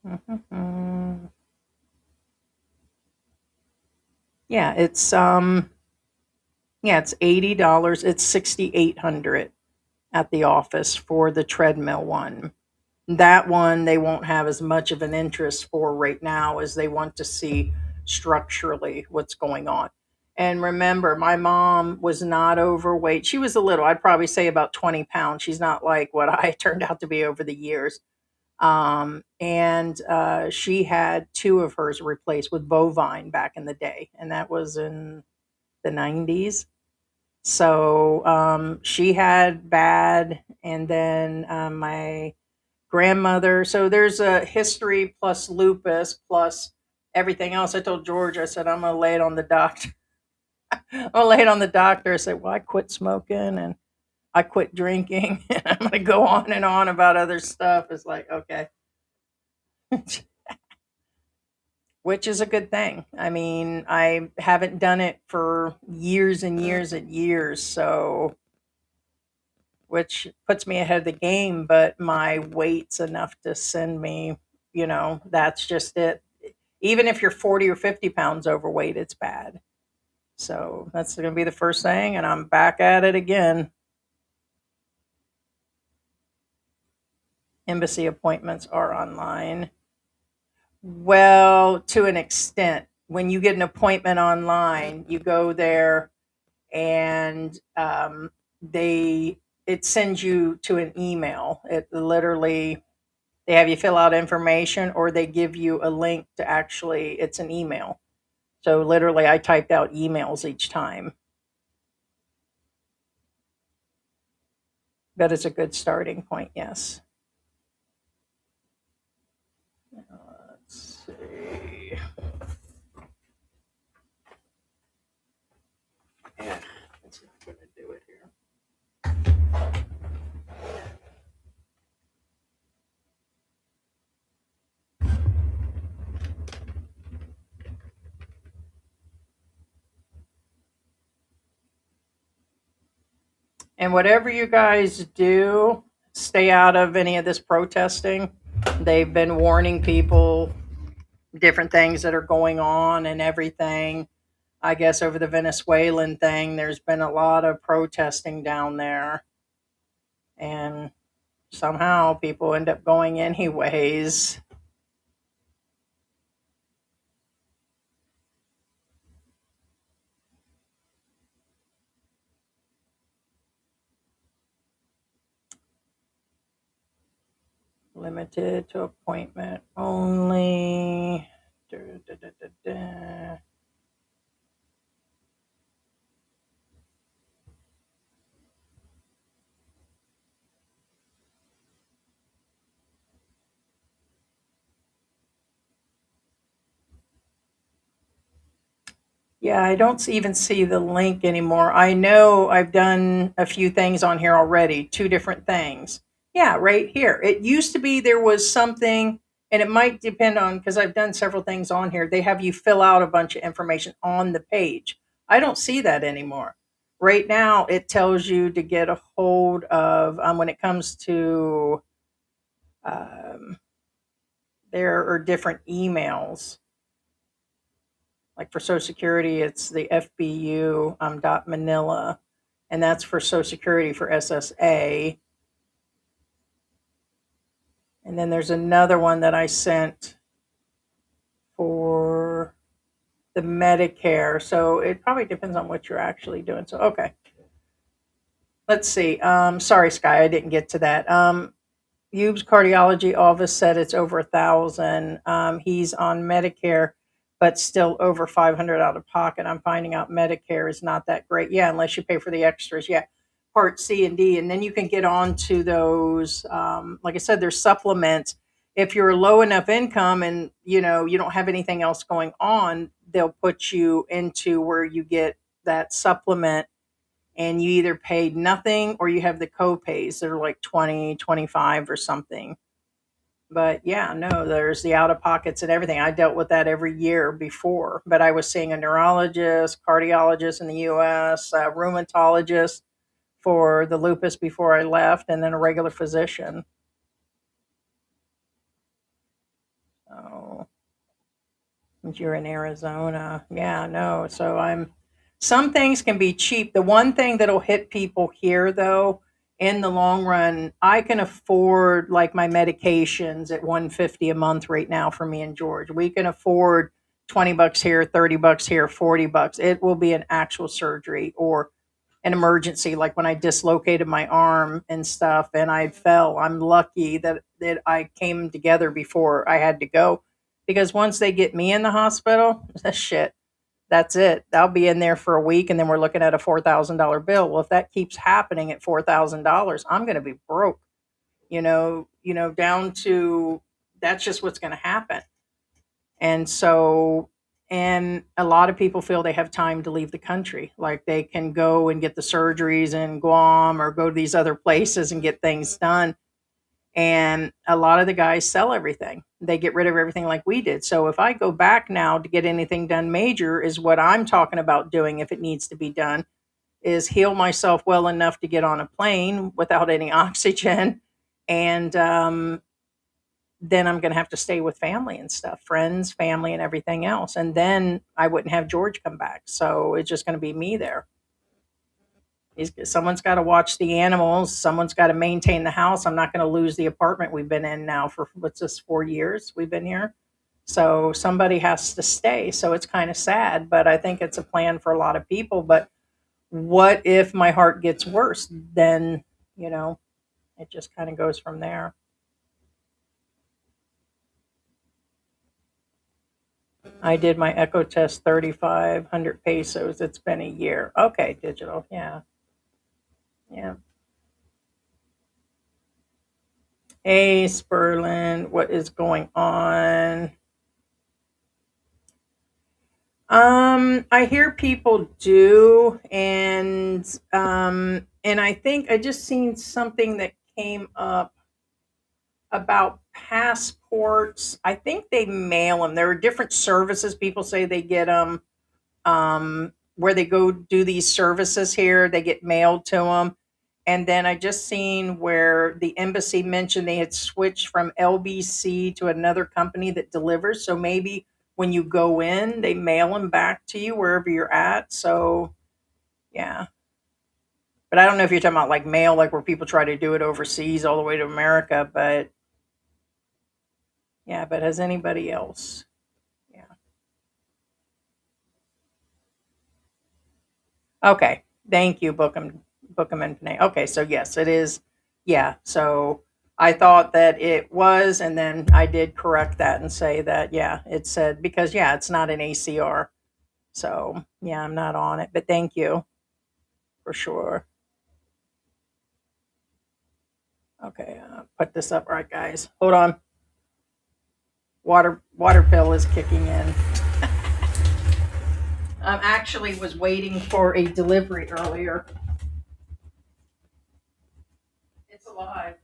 Mhm. Yeah, it's $80. It's 6,800 at the office for the treadmill one. That one they won't have as much of an interest for right now as they want to see structurally what's going on. And remember, my mom was not overweight. She was a little, I'd probably say about 20 pounds. She's not like what I turned out to be over the years. And she had two of hers replaced with bovine back in the day, and that was in the 90s. So she had bad, and then my grandmother. So there's a history plus lupus plus everything else. I told George, I said, I'm going to lay it on the doctor. I'm going to lay it on the doctor. I said, well, I quit smoking and I quit drinking. And I'm going to go on and on about other stuff. It's like, okay. Which is a good thing. I mean, I haven't done it for years and years and years, so which puts me ahead of the game, but my weight's enough to send me, that's just it. Even if you're 40 or 50 pounds overweight, it's bad. So that's going to be the first thing, and I'm back at it again. Embassy appointments are online. Well, to an extent. When you get an appointment online, you go there and they it sends you to an email. It literally they have you fill out information or they give you a link to actually it's an email. So literally I typed out emails each time. But it's a good starting point, yes. Let's see. Yeah, it's not going to do it here. And whatever you guys do, stay out of any of this protesting. They've been warning people different things that are going on and everything. I guess over the Venezuelan thing, there's been a lot of protesting down there, and somehow people end up going anyways. Limited to appointment only. Da, da, da, da, da. Yeah, I don't even see the link anymore. I know I've done a few things on here already, two different things. Yeah, right here. It used to be there was something, and it might depend on because I've done several things on here. They have you fill out a bunch of information on the page. I don't see that anymore. Right now, it tells you to get a hold of when it comes to um, there are different emails like for Social Security, it's the FBU dot Manila. and that's for Social Security for SSA. And then there's another one that I sent for the Medicare. So it probably depends on what you're actually doing. So, okay. Let's see. Sorry, Sky, I didn't get to that. Yube's cardiology office said it's over 1,000. He's on Medicare, but still over 500 out of pocket. I'm finding out Medicare is not that great. Yeah, unless you pay for the extras. Yeah, Part C and D, and then you can get on to those. Like I said, there's supplements. If you're a low enough income and you don't have anything else going on, they'll put you into where you get that supplement and you either paid nothing or you have the co-pays that are like 20, 25 or something. But yeah, no, there's the out of pockets and everything. I dealt with that every year before, but I was seeing a neurologist, cardiologist in the US, a rheumatologist for the lupus before I left, and then a regular physician. So you're in Arizona. Yeah, no. So some things can be cheap. The one thing that'll hit people here, though, in the long run, I can afford like my medications at 150 a month right now for me and George. We can afford $20 here, $30 here, $40. It will be an actual surgery or an emergency, like when I dislocated my arm and stuff and I fell. I'm lucky that I came together before I had to go, because once they get me in the hospital, shit, that's it. I'll be in there for a week and then we're looking at a $4,000 bill. Well, if that keeps happening at $4,000, I'm going to be broke. Down to that's just what's going to happen. And so, and a lot of people feel they have time to leave the country. Like they can go and get the surgeries in Guam or go to these other places and get things done. And a lot of the guys sell everything. They get rid of everything like we did. So if I go back now to get anything done major, is what I'm talking about doing if it needs to be done, is heal myself well enough to get on a plane without any oxygen. And then I'm going to have to stay with family and stuff, friends, family, and everything else. And then I wouldn't have George come back. So it's just going to be me there. Someone's got to watch the animals. Someone's got to maintain the house. I'm not going to lose the apartment we've been in now for what's this, 4 years we've been here. So somebody has to stay. So it's kind of sad, but I think it's a plan for a lot of people. But what if my heart gets worse? Then, it just kind of goes from there. I did my echo test, 3,500 pesos. It's been a year. Okay, digital. Yeah. Yeah. Hey, Sperlin, what is going on? I hear people do, and I think I just seen something that came up about passports. I think they mail them. There are different services. People say they get them, where they go do these services here. They get mailed to them. And then I just seen where the embassy mentioned they had switched from LBC to another company that delivers. So maybe when you go in, they mail them back to you wherever you're at. So yeah. But I don't know if you're talking about like mail, like where people try to do it overseas all the way to America. But yeah, but has anybody else? Yeah. Okay. Thank you, Bookham and Panay. Okay, so yes, it is. Yeah. So I thought that it was, and then I did correct that and say that, yeah, it said, because yeah, it's not an ACR. So yeah, I'm not on it. But thank you for sure. Okay, put this up right, guys. Hold on. Water pill is kicking in. Actually was waiting for a delivery earlier. It's alive.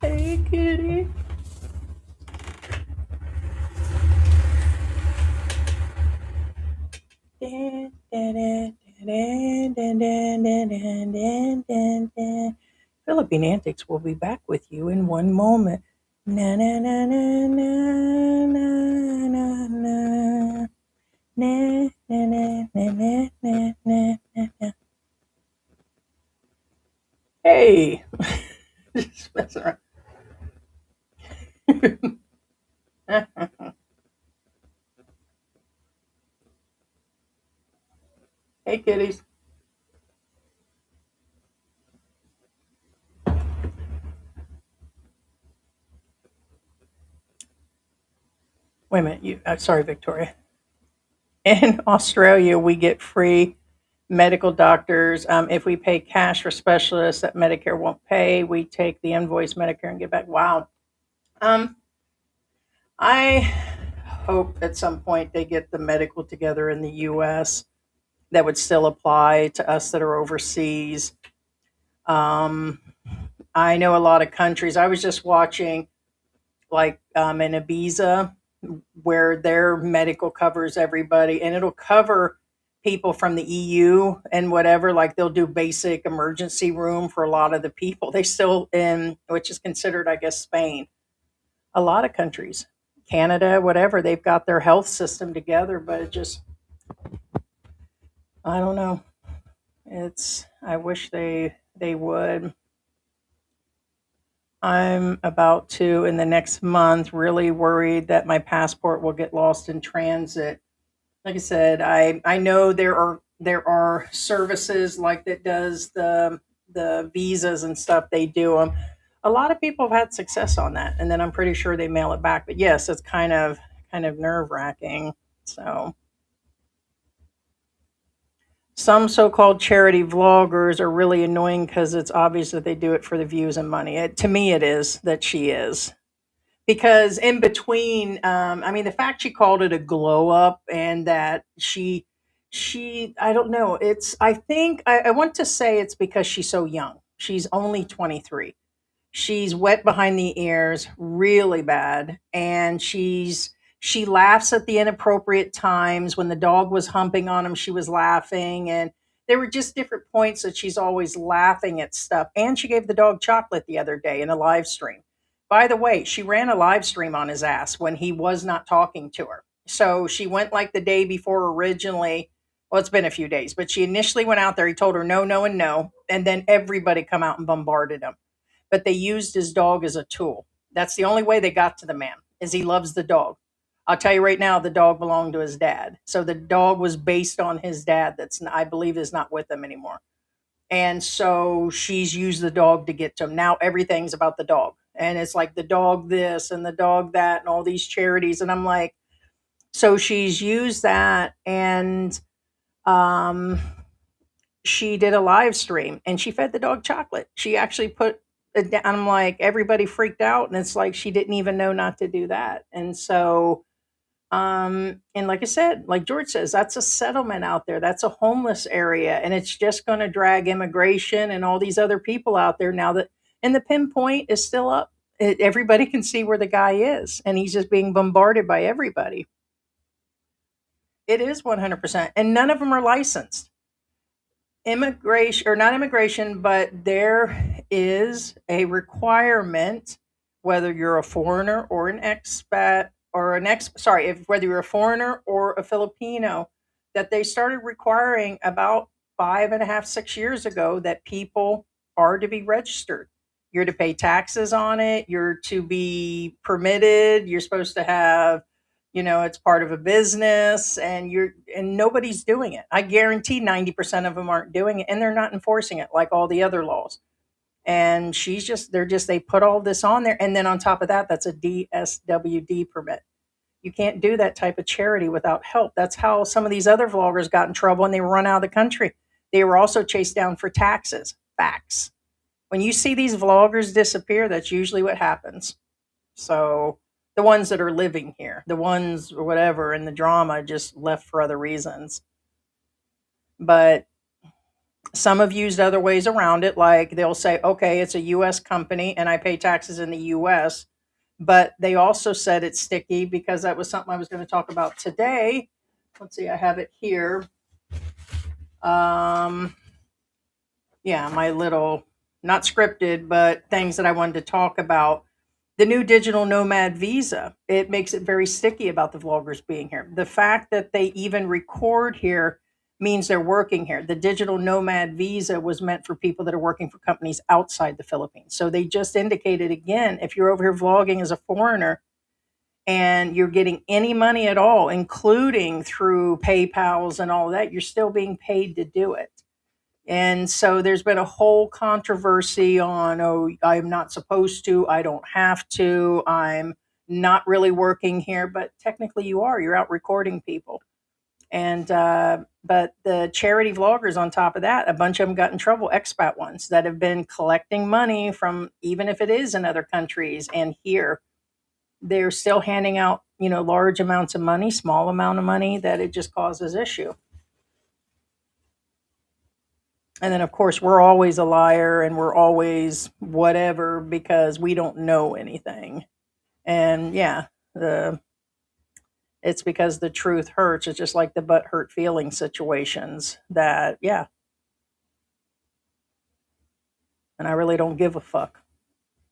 Hey, kitty. Dun, dun, dun, dun, dun, dun, dun, dun, dun, dun, dun. Philippine Antics will be back with you in one moment. Na na na na na na na na. Na, na, na, na, na, na, na, na, na. Hey, just messing around. Hey, kitties. Wait a minute. Sorry, Victoria. In Australia, we get free medical doctors. If we pay cash for specialists that Medicare won't pay, we take the invoice Medicare and get back. Wow. Um, I hope at some point they get the medical together in the U.S. that would still apply to us that are overseas. Um, I know a lot of countries. I was just watching, like, in Ibiza, where their medical covers everybody, and it'll cover people from the EU and whatever. Like, they'll do basic emergency room for a lot of the people. They still in, which is considered, I guess, Spain. A lot of countries, Canada, whatever, they've got their health system together, but it just, I don't know. It's, I wish they would. I'm about to, in the next month, really worried that my passport will get lost in transit. Like I said, I know there are services like that does the visas and stuff. They do them. A lot of people have had success on that, and then I'm pretty sure they mail it back. But yes, it's kind of nerve wracking. So some so-called charity vloggers are really annoying because it's obvious that they do it for the views and money. To me, it is that she is, because in between, I mean, the fact she called it a glow up, and that she I don't know, it's, I think, I want to say it's because she's so young. She's only 23. She's wet behind the ears really bad, and she laughs at the inappropriate times. When the dog was humping on him, she was laughing, and there were just different points that she's always laughing at stuff. And she gave the dog chocolate the other day in a live stream. By the way, she ran a live stream on his ass when he was not talking to her. So she went like the day before originally. Well, it's been a few days, but she initially went out there. He told her no, no, and no, and then everybody come out and bombarded him. But they used his dog as a tool. That's the only way they got to the man, is he loves the dog. I'll tell you right now, the dog belonged to his dad. So the dog was based on his dad, that's, I believe, is not with him anymore. And so she's used the dog to get to him. Now everything's about the dog. And it's like the dog this and the dog that and all these charities. And I'm like, so she's used that, and um she did a live stream and she fed the dog chocolate. She actually put it down. I'm like, everybody freaked out, and it's like she didn't even know not to do that. And so, and like I said, like George says, that's a settlement out there. That's a homeless area, and it's just going to drag immigration and all these other people out there now that, and the pinpoint is still up. Everybody can see where the guy is, and he's just being bombarded by everybody. It is 100%, and none of them are licensed. Immigration, or not immigration, but there is a requirement, whether you're a foreigner or an expat, or sorry, if whether you're a foreigner or a Filipino, that they started requiring about 5.5, 6 years ago, that people are to be registered. You're to pay taxes on it. You're to be permitted. You're supposed to have, it's part of a business, and nobody's doing it. I guarantee 90% of them aren't doing it, and they're not enforcing it like all the other laws. And they put all this on there, and then on top of that, that's a DSWD permit. You can't do that type of charity without help. That's how some of these other vloggers got in trouble, and they were run out of the country. They were also chased down for taxes. Facts. When you see these vloggers disappear, that's usually what happens. So the ones that are living here, the ones or whatever in the drama, just left for other reasons. But Some have used other ways around it, like they'll say, okay, it's a US company and I pay taxes in the US. But they also said it's sticky because that was something I was going to talk about today. Let's see, I have it here. Um, yeah, my little, not scripted, but things that I wanted to talk about. The new digital nomad visa, it makes it very sticky about the vloggers being here. The fact that they even record here means they're working here. The digital nomad visa was meant for people that are working for companies outside the Philippines. So they just indicated again, if you're over here vlogging as a foreigner and you're getting any money at all, including through PayPals and all that, you're still being paid to do it. And so there's been a whole controversy on, oh, I'm not supposed to, I don't have to, I'm not really working here, but technically you are. You're out recording people. And but the charity vloggers on top of that, a bunch of them got in trouble, expat ones that have been collecting money from, even if it is in other countries and here, they're still handing out, large amounts of money, small amount of money, that it just causes issue. And then, of course, we're always a liar and we're always whatever because we don't know anything. And yeah, it's because the truth hurts. It's just like the butt hurt feeling situations that, yeah. And I really don't give a fuck.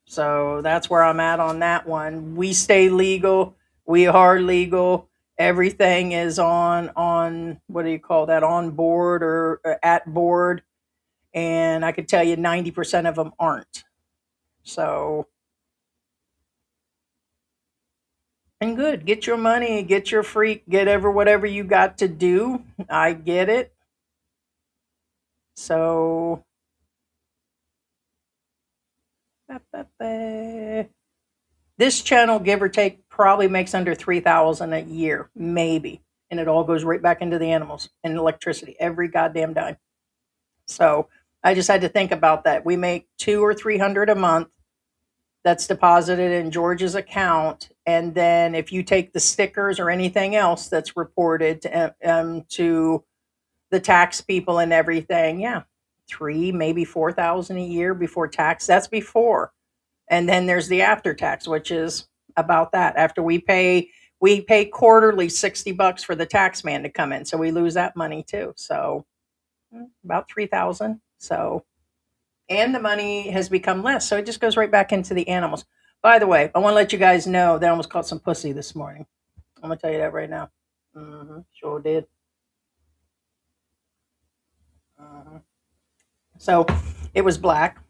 So that's where I'm at on that one. We stay legal. We are legal. Everything is on what do you call that? On board or at board. And I could tell you 90% of them aren't. So, and good. Get your money, get your freak, get whatever you got to do. I get it. So, this channel, give or take, probably makes under 3,000 a year, maybe. And it all goes right back into the animals and electricity, every goddamn dime. So I just had to think about that. We make 200 or 300 a month that's deposited in George's account. And then if you take the stickers or anything else that's reported to the tax people and everything, yeah, 3, maybe 4,000 a year before tax. That's before. And then there's the after tax, which is about that. After we pay quarterly $60 for the tax man to come in. So we lose that money too. So about 3,000. So, and the money has become less. So it just goes right back into the animals. By the way, I want to let you guys know that I almost caught some pussy this morning. I'm going to tell you that right now. Sure did. Uh-huh. So it was black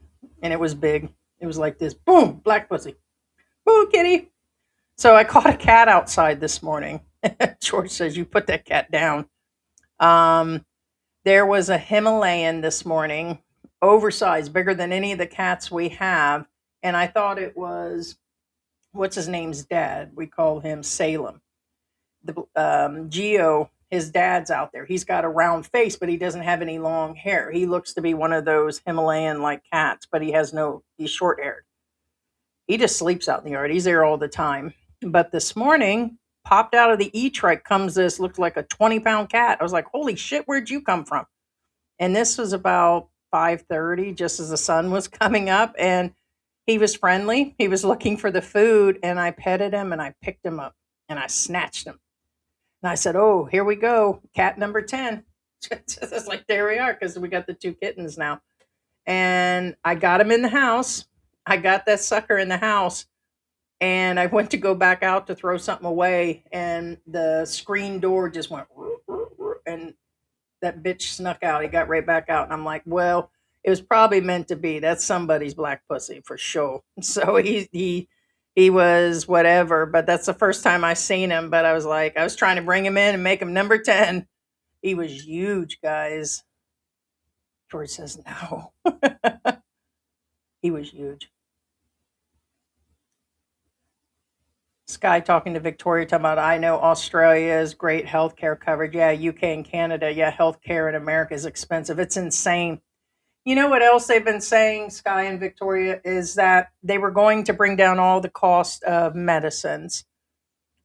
and it was big. It was like this, boom, black pussy. Boo, kitty. So I caught a cat outside this morning. George says, you put that cat down. Um, there was a Himalayan this morning, oversized, bigger than any of the cats we have. And I thought it was, what's his name's dad? We call him Salem. Geo, his dad's out there. He's got a round face, but he doesn't have any long hair. He looks to be one of those Himalayan like cats, but he's short haired. He just sleeps out in the yard. He's there all the time. But this morning, popped out of the e-trike comes this, looked like a 20-pound cat. I was like, holy shit, where'd you come from? And this was about 5:30, just as the sun was coming up. And he was friendly. He was looking for the food. And I petted him and I picked him up and I snatched him. And I said, oh, here we go. Cat number 10. It's like, there we are, because we got the 2 kittens now. And I got him in the house. I got that sucker in the house. And I went to go back out to throw something away. And the screen door just went, and that bitch snuck out. He got right back out. And I'm like, well, it was probably meant to be. That's somebody's black pussy for sure. So he was whatever, but that's the first time I seen him. But I was trying to bring him in and make him number 10. He was huge, guys. George says no. He was huge. Sky talking to Victoria, talking about, I know Australia's great healthcare coverage. Yeah, UK and Canada. Yeah, healthcare in America is expensive. It's insane. You know what else they've been saying, Sky and Victoria, is that they were going to bring down all the cost of medicines.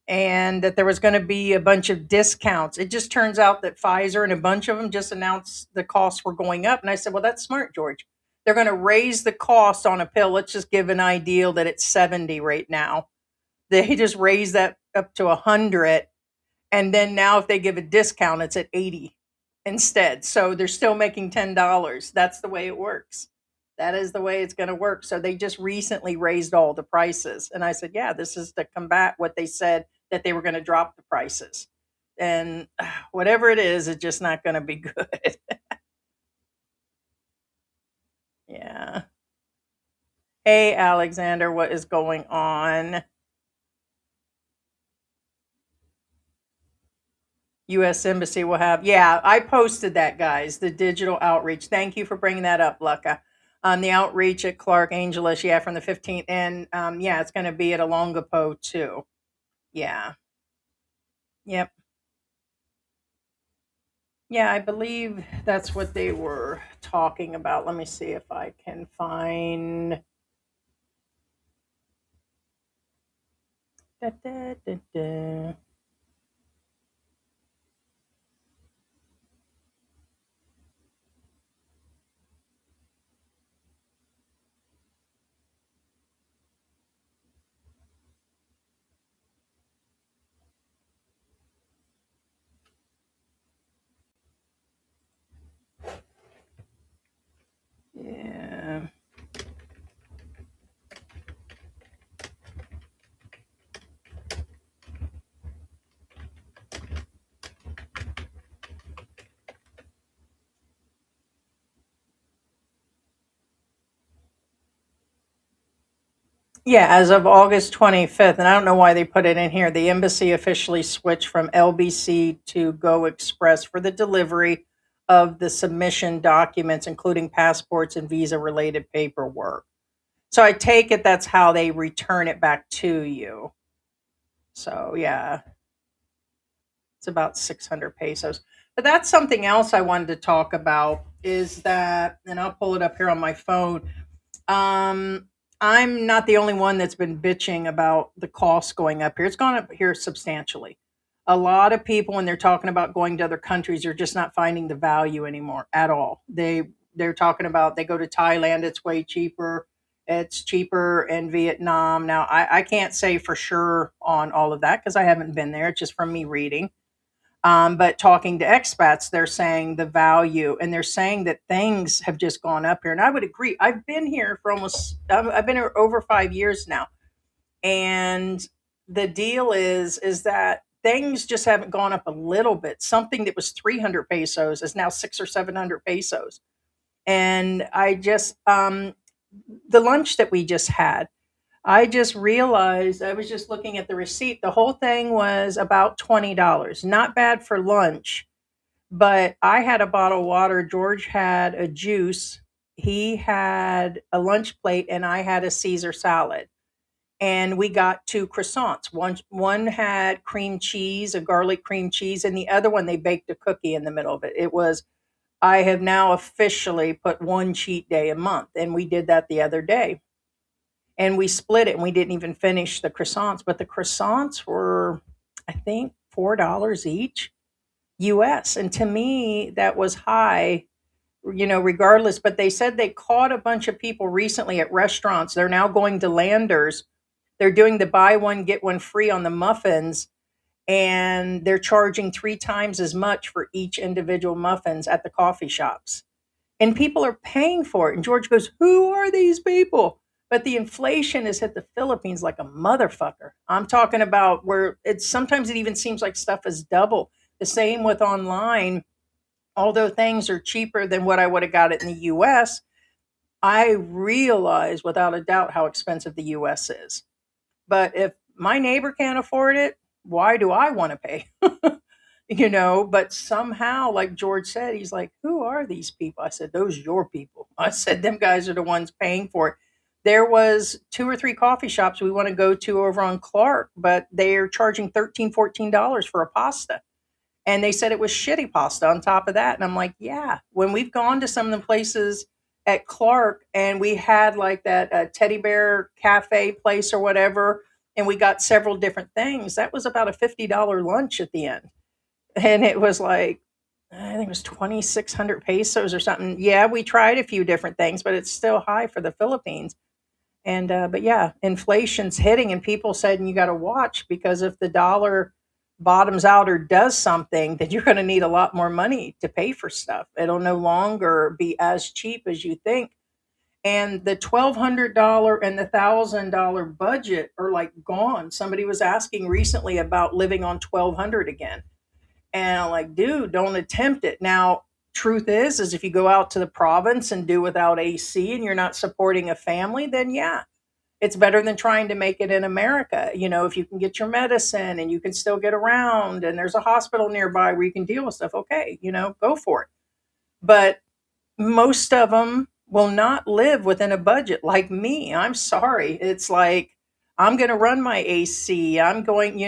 and that there was going to be a bunch of discounts. It just turns out that Pfizer and a bunch of them just announced the costs were going up. And I said, well, that's smart, George. They're going to raise the cost on a pill. Let's just give an ideal that it's 70 right now. They just raised that up to 100. And then now if they give a discount, it's at 80 instead. So they're still making $10. That's the way it works. That is the way it's going to work. So they just recently raised all the prices. And I said, yeah, this is to combat what they said that they were going to drop the prices. And whatever it is, it's just not going to be good. Yeah. Hey, Alexander, what is going on? U.S. Embassy will have, yeah, I posted that, guys, the digital outreach. Thank you for bringing that up, Lucca. The outreach at Clark Angeles, yeah, from the 15th. And yeah, it's going to be at Olongapo too. Yeah. Yep. Yeah, I believe that's what they were talking about. Let me see if I can find. Da, da, da, da. Yeah. Yeah, as of August 25th, and I don't know why they put it in here, the embassy officially switched from LBC to Go Express for the delivery of the submission documents, including passports and visa related paperwork. So I take it that's how they return it back to you. So yeah, it's about 600 pesos. But that's something else I wanted to talk about is that, and I'll pull it up here on my phone. Um, I'm not the only one that's been bitching about the cost going up here. It's gone up here substantially. A lot of people, when they're talking about going to other countries, are just not finding the value anymore at all. They're talking about they go to Thailand, it's way cheaper. It's cheaper in Vietnam. Now, I can't say for sure on all of that because I haven't been there. It's just from me reading. But talking to expats, they're saying the value and they're saying that things have just gone up here. And I would agree. I've been here for I've been here over 5 years now. And the deal is that things just haven't gone up a little bit. Something that was 300 pesos is now 600 or 700 pesos. And the lunch that we just had, I just realized I was just looking at the receipt. The whole thing was about $20. Not bad for lunch, but I had a bottle of water. George had a juice. He had a lunch plate, and I had a Caesar salad. And we got two croissants. One had cream cheese, a garlic cream cheese, and the other one they baked a cookie in the middle of it. It was I have now officially put one cheat day a month, and we did that the other day. And we split it, and we didn't even finish the croissants, but the croissants were, I think, $4 each US. And to me, that was high, regardless. But they said they caught a bunch of people recently at restaurants. They're now going to Landers. They're doing the buy one, get one free on the muffins. And they're charging 3 times as much for each individual muffins at the coffee shops. And people are paying for it. And George goes, who are these people? But the inflation has hit the Philippines like a motherfucker. I'm talking about where it's sometimes it even seems like stuff is double. The same with online. Although things are cheaper than what I would have got it in the US, I realize without a doubt how expensive the US is. But if my neighbor can't afford it, why do I want to pay? But somehow, like George said, he's like, who are these people? I said, those are your people. I said, them guys are the ones paying for it. There was 2 or 3 coffee shops we want to go to over on Clark, but they're charging $13, $14 for a pasta. And they said it was shitty pasta on top of that. And I'm like, yeah, when we've gone to some of the places at Clark and we had like that teddy bear cafe place or whatever, and we got several different things. That was about a $50 lunch at the end. And it was like, I think it was 2,600 pesos or something. Yeah, we tried a few different things, but it's still high for the Philippines. And but yeah, inflation's hitting, and people said, and you got to watch, because if the dollar bottoms out or does something, then you're going to need a lot more money to pay for stuff. It'll no longer be as cheap as you think. And the $1,200 and the $1,000 budget are like gone. Somebody was asking recently about living on 1,200 again, and I'm like, dude, don't attempt it. Now, truth is if you go out to the province and do without AC and you're not supporting a family, then yeah, it's better than trying to make it in America. If you can get your medicine and you can still get around and there's a hospital nearby where you can deal with stuff, okay, go for it. But most of them will not live within a budget like me. I'm sorry. It's like, I'm going to run my AC. I'm going,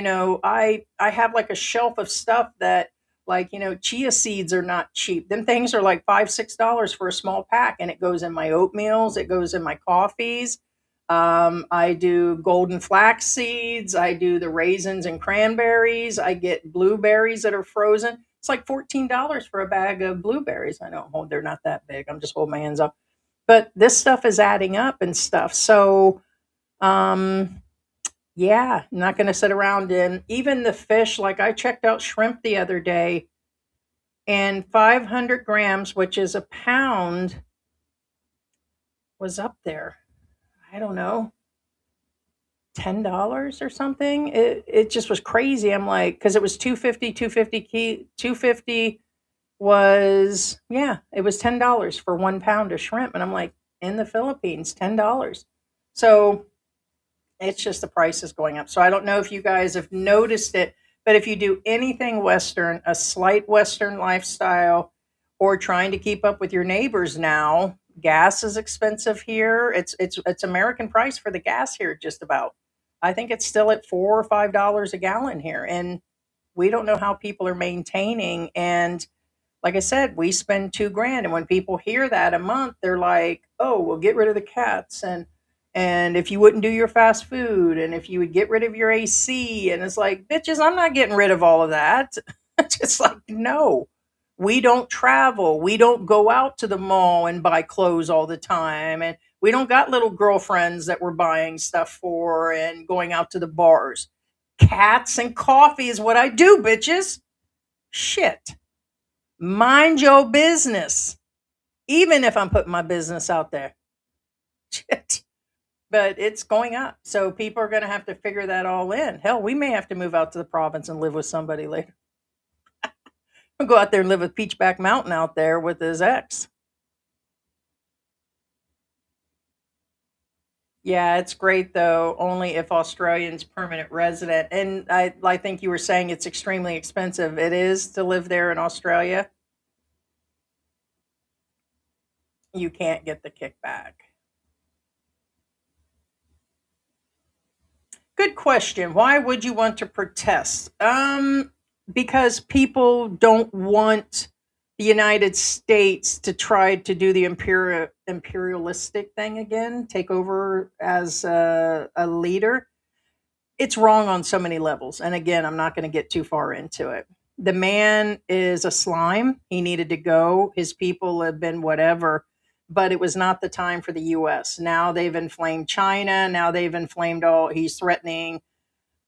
I have like a shelf of stuff that, like, chia seeds are not cheap. Them things are like $5, $6 for a small pack, and it goes in my oatmeals, it goes in my coffees. I do golden flax seeds. I do the raisins and cranberries. I get blueberries that are frozen. It's like $14 for a bag of blueberries. I know, they're not that big. I'm just holding my hands up. But this stuff is adding up and stuff. So, yeah, not going to sit around. And even the fish, like I checked out shrimp the other day, and 500 grams, which is a pound, was up there. I don't know, $10 or something. It just was crazy. I'm like, because it was 250, 250 was, yeah, it was $10 for 1 pound of shrimp. And I'm like, in the Philippines, $10. So it's just the price is going up. So I don't know if you guys have noticed it, but if you do anything Western, a slight Western lifestyle, or trying to keep up with your neighbors now, gas is expensive here. It's American price for the gas here, just about. I think it's still at $4 or $5 a gallon here, and we don't know how people are maintaining. And like I said, we spend 2 grand, and when people hear that a month, they're like, "Oh, we'll get rid of the cats, and if you wouldn't do your fast food, and if you would get rid of your AC," and it's like, bitches, I'm not getting rid of all of that. Just like, no, we don't travel, we don't go out to the mall and buy clothes all the time, and we don't got little girlfriends that we're buying stuff for and going out to the bars. Cats and coffee is what I do, bitches. Shit. Mind your business, even if I'm putting my business out there. Shit. But it's going up. So people are going to have to figure that all in. Hell, we may have to move out to the province and live with somebody later. We'll go out there and live with Peachback Mountain out there with his ex. Yeah, it's great though, only if Australians permanent resident. And I think you were saying it's extremely expensive. It is to live there in Australia. You can't get the kickback. Good question. Why would you want to protest? Because people don't want the United States to try to do the imperialistic thing again, take over as a leader. It's wrong on so many levels. And again, I'm not going to get too far into it. The man is a slime. He needed to go. His people have been whatever, but it was not the time for the US. Now they've inflamed China. Now they've inflamed he's threatening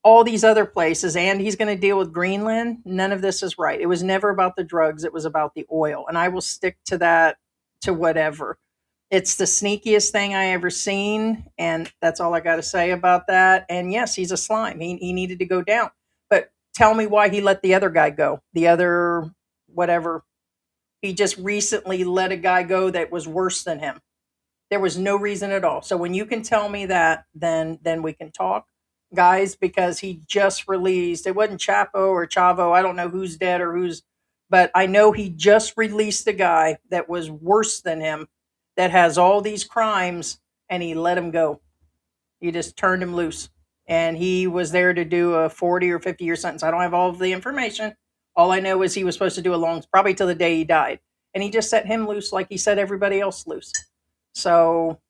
all these other places, and he's going to deal with Greenland. None of this is right. It was never about the drugs. It was about the oil. And I will stick to that, to whatever. It's the sneakiest thing I ever seen, and that's all I got to say about that. And yes, he's a slime. He needed to go down. But tell me why he let the other guy go. The other whatever. He just recently let a guy go that was worse than him. There was no reason at all. So when you can tell me that, then we can talk, guys, because he just released. It wasn't Chapo or Chavo. I don't know who's dead or who's, but I know he just released a guy that was worse than him, that has all these crimes, and he let him go. He just turned him loose. And he was there to do a 40 or 50-year sentence. I don't have all of the information. All I know is he was supposed to do a long, probably till the day he died. And he just set him loose like he set everybody else loose. So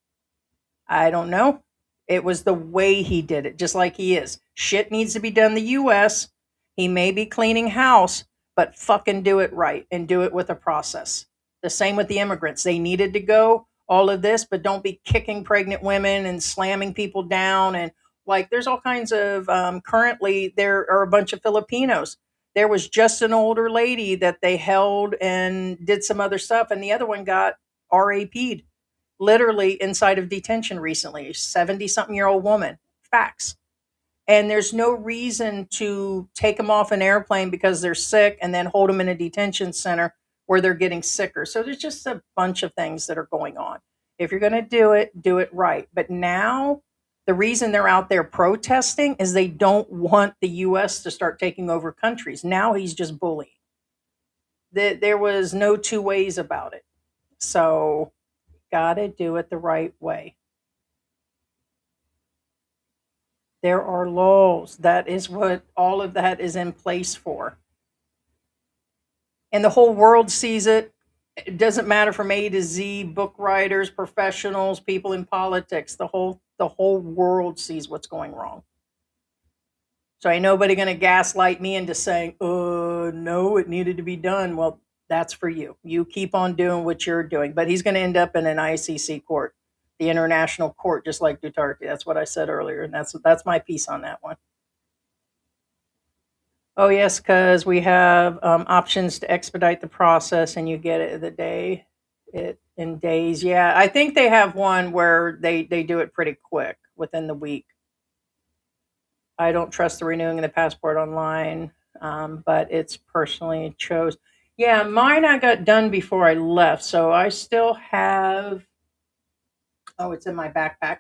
I don't know. It was the way he did it, just like he is. Shit needs to be done in the US. He may be cleaning house, but fucking do it right and do it with a process. The same with the immigrants. They needed to go, all of this, but don't be kicking pregnant women and slamming people down. And like, there's all kinds of, currently, there are a bunch of Filipinos. There was just an older lady that they held and did some other stuff, and the other one got RAP'd literally inside of detention recently. 70 something year old woman. Facts. And there's no reason to take them off an airplane because they're sick and then hold them in a detention center where they're getting sicker. So there's just a bunch of things that are going on. If you're going to do it right. But now the reason they're out there protesting is they don't want the US to start taking over countries. Now he's just bullying. There was no two ways about it. So gotta do it the right way. There are laws. That is what all of that is in place for. And the whole world sees it. It doesn't matter from A to Z, book writers, professionals, people in politics. The whole world sees what's going wrong. So ain't nobody gonna gaslight me into saying, no, it needed to be done. Well, that's for you. You keep on doing what you're doing. But he's gonna end up in an ICC court, the international court, just like Duterte. That's what I said earlier, and that's my piece on that one. Oh yes, because we have options to expedite the process, and you get it in days. Yeah, I think they have one where they do it pretty quick within the week. I don't trust the renewing of the passport online, but it's personally chose. Yeah, mine I got done before I left, so I still have. Oh, it's in my backpack.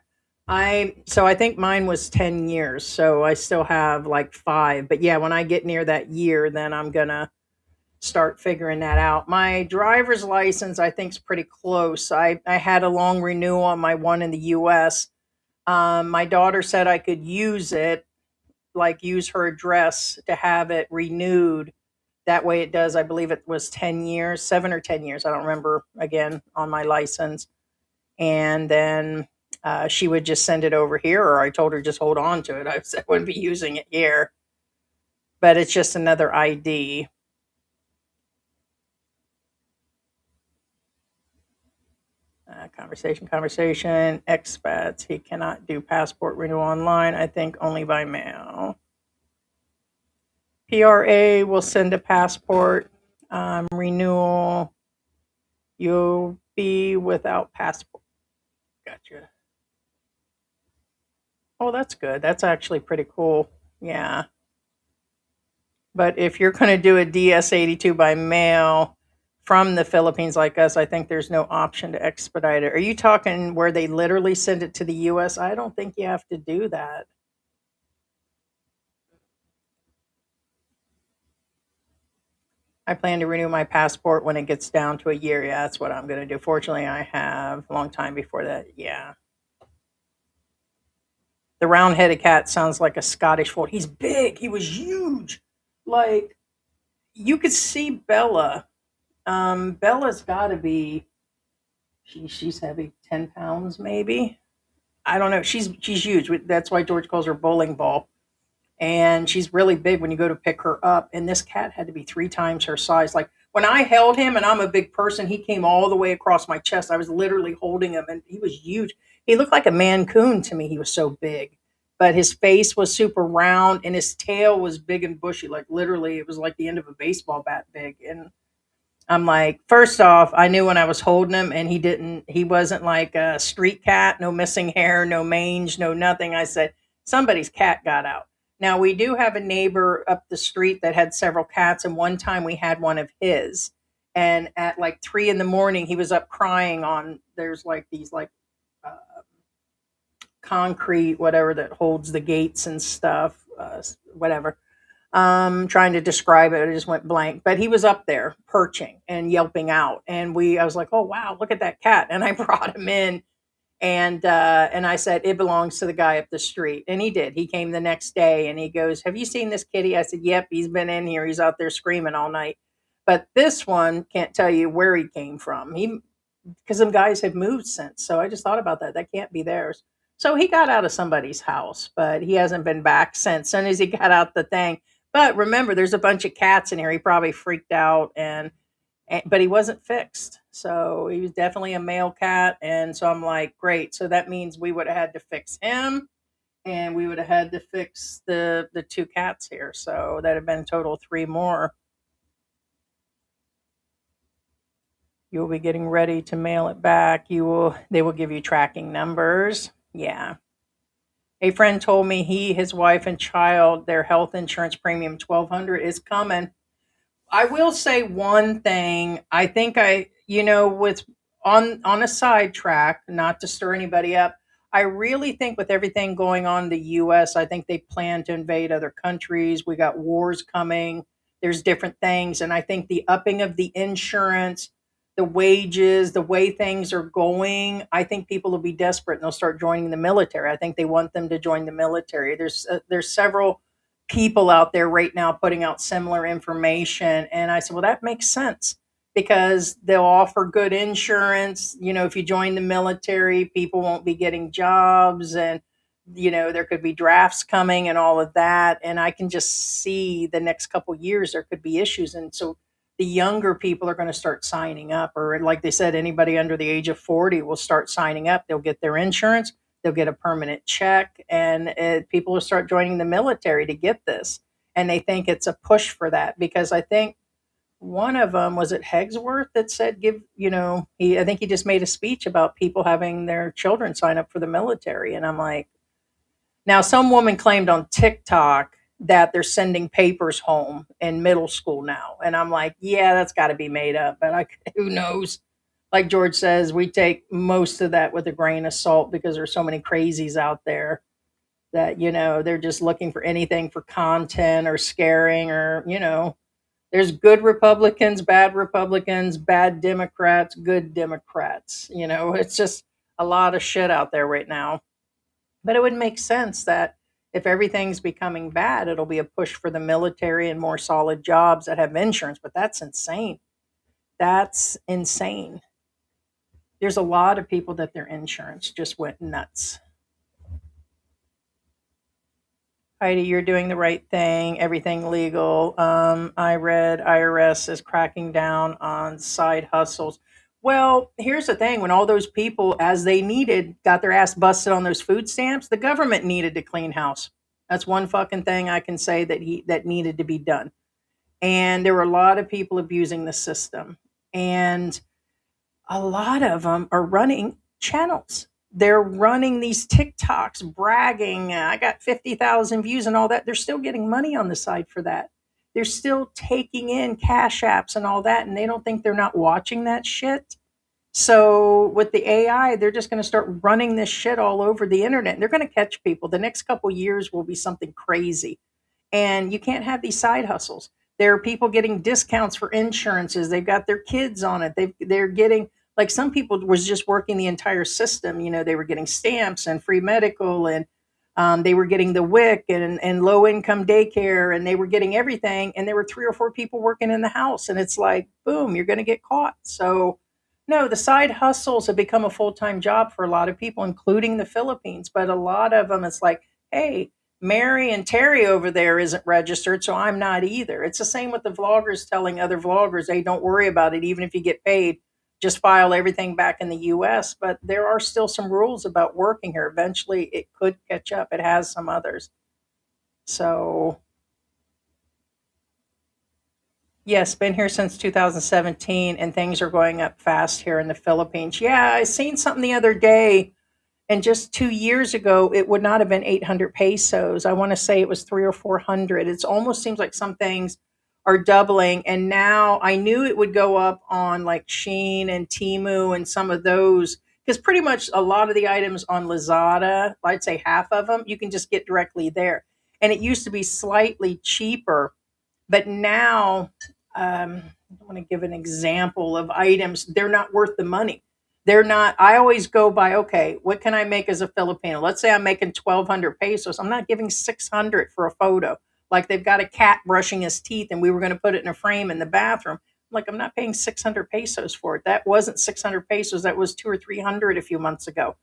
I think mine was 10 years, so I still have like 5. But yeah, when I get near that year, then I'm gonna start figuring that out. My driver's license, I think, is pretty close. I had a long renewal on my one in the U.S. My daughter said I could use it, like use her address to have it renewed. That way it does, I believe it was 10 years, 7 or 10 years. I don't remember again on my license. And then she would just send it over here, or I told her just hold on to it. I said I wouldn't be using it here, but it's just another ID. Conversation. Expats. He cannot do passport renewal online. I think only by mail. PRA will send a passport renewal. You'll be without passport. Gotcha. Oh, that's good. That's actually pretty cool. Yeah. But if you're going to do a DS-82 by mail from the Philippines like us, I think there's no option to expedite it. Are you talking where they literally send it to the US? I don't think you have to do that. I plan to renew my passport when it gets down to a year. Yeah, that's what I'm going to do. Fortunately, I have a long time before that. Yeah. The round-headed cat sounds like a Scottish fold. He's big. He was huge. Like, you could see Bella. Bella's got to be, she's heavy, 10 pounds maybe. I don't know. She's huge. That's why George calls her bowling ball. And she's really big when you go to pick her up. And this cat had to be 3 times her size. Like when I held him, and I'm a big person, he came all the way across my chest. I was literally holding him, and he was huge. He looked like a Mancoon to me. He was so big, but his face was super round, and his tail was big and bushy. Like literally, it was like the end of a baseball bat big. And I'm like, first off, I knew when I was holding him, and he wasn't like a street cat, no missing hair, no mange, no nothing. I said, somebody's cat got out. Now, we do have a neighbor up the street that had several cats, and one time we had one of his. And at like 3 in the morning, he was up crying there's like these like uh, concrete, whatever, that holds the gates and stuff, whatever. Trying to describe it, I just went blank. But he was up there perching and yelping out, and I was like, "Oh wow, look at that cat!" And I brought him in, and I said, "It belongs to the guy up the street," and he did. He came the next day, and he goes, "Have you seen this kitty?" I said, "Yep, he's been in here. He's out there screaming all night." But this one can't tell you where he came from. Because them guys have moved since. So I just thought about that. That can't be theirs. So he got out of somebody's house, but he hasn't been back since. Soon as he got out the thing. But remember, there's a bunch of cats in here. He probably freaked out, but he wasn't fixed. So he was definitely a male cat. And so I'm like, great. So that means we would have had to fix him, and we would have had to fix the two cats here. So that'd have been total three more. You'll be getting ready to mail it back. They will give you tracking numbers. Yeah. A friend told me his wife and child, their health insurance premium 1200 is coming. I will say one thing. I think with on a sidetrack, not to stir anybody up. I really think with everything going on in the US, I think they plan to invade other countries. We got wars coming. There's different things, and I think the upping of the insurance, the wages, the way things are going, I think people will be desperate and they'll start joining the military. I think they want them to join the military. There's several people out there right now putting out similar information. And I said, well, that makes sense because they'll offer good insurance. If you join the military, people won't be getting jobs, and, there could be drafts coming and all of that. And I can just see the next couple of years there could be issues. And so the younger people are going to start signing up, or like they said, anybody under the age of 40 will start signing up. They'll get their insurance, they'll get a permanent check, and people will start joining the military to get this. And they think it's a push for that because I think one of them was it Hegsworth that said, I think he just made a speech about people having their children sign up for the military. And I'm like, now some woman claimed on TikTok that they're sending papers home in middle school now. And I'm like, yeah, that's got to be made up. But who knows? Like George says, we take most of that with a grain of salt because there's so many crazies out there that, they're just looking for anything for content or scaring or, there's good Republicans, bad Democrats, good Democrats. It's just a lot of shit out there right now. But it would make sense that if everything's becoming bad, it'll be a push for the military and more solid jobs that have insurance. But that's insane. That's insane. There's a lot of people that their insurance just went nuts. Heidi, you're doing the right thing, everything legal. I read IRS is cracking down on side hustles. Well, here's the thing, when all those people, as they needed, got their ass busted on those food stamps, the government needed to clean house. That's one fucking thing I can say that needed to be done. And there were a lot of people abusing the system. And a lot of them are running channels. They're running these TikToks bragging, I got 50,000 views and all that. They're still getting money on the side for that. They're still taking in cash apps and all that, and they don't think they're not watching that shit. So with the AI, they're just going to start running this shit all over the internet. They're going to catch people. The next couple years will be something crazy. And you can't have these side hustles. There are people getting discounts for insurances. They've got their kids on it. They're getting, like, some people was just working the entire system. They were getting stamps and free medical, and they were getting the WIC and low income daycare, and they were getting everything. And there were 3 or 4 people working in the house, and it's like, boom, you're going to get caught. So no, the side hustles have become a full time job for a lot of people, including the Philippines. But a lot of them, it's like, hey, Mary and Terry over there isn't registered, so I'm not either. It's the same with the vloggers telling other vloggers, hey, don't worry about it. Even if you get paid, just file everything back in the US. But there are still some rules about working here. Eventually, it could catch up. It has some others. So, yes, been here since 2017, and things are going up fast here in the Philippines. Yeah, I seen something the other day, and just 2 years ago, it would not have been 800 pesos. I want to say it was 300 or 400. It almost seems like some things are doubling. And now I knew it would go up on like Shein and Temu and some of those, because pretty much a lot of the items on Lazada, I'd say half of them, you can just get directly there. And it used to be slightly cheaper, but now I want to give an example of items. They're not worth the money. They're not. I always go by, okay, what can I make as a Filipino? Let's say I'm making 1,200 pesos. I'm not giving 600 for a photo. Like they've got a cat brushing his teeth and we were going to put it in a frame in the bathroom. Like, I'm not paying 600 pesos for it. That wasn't 600 pesos. That was 200 or 300 a few months ago.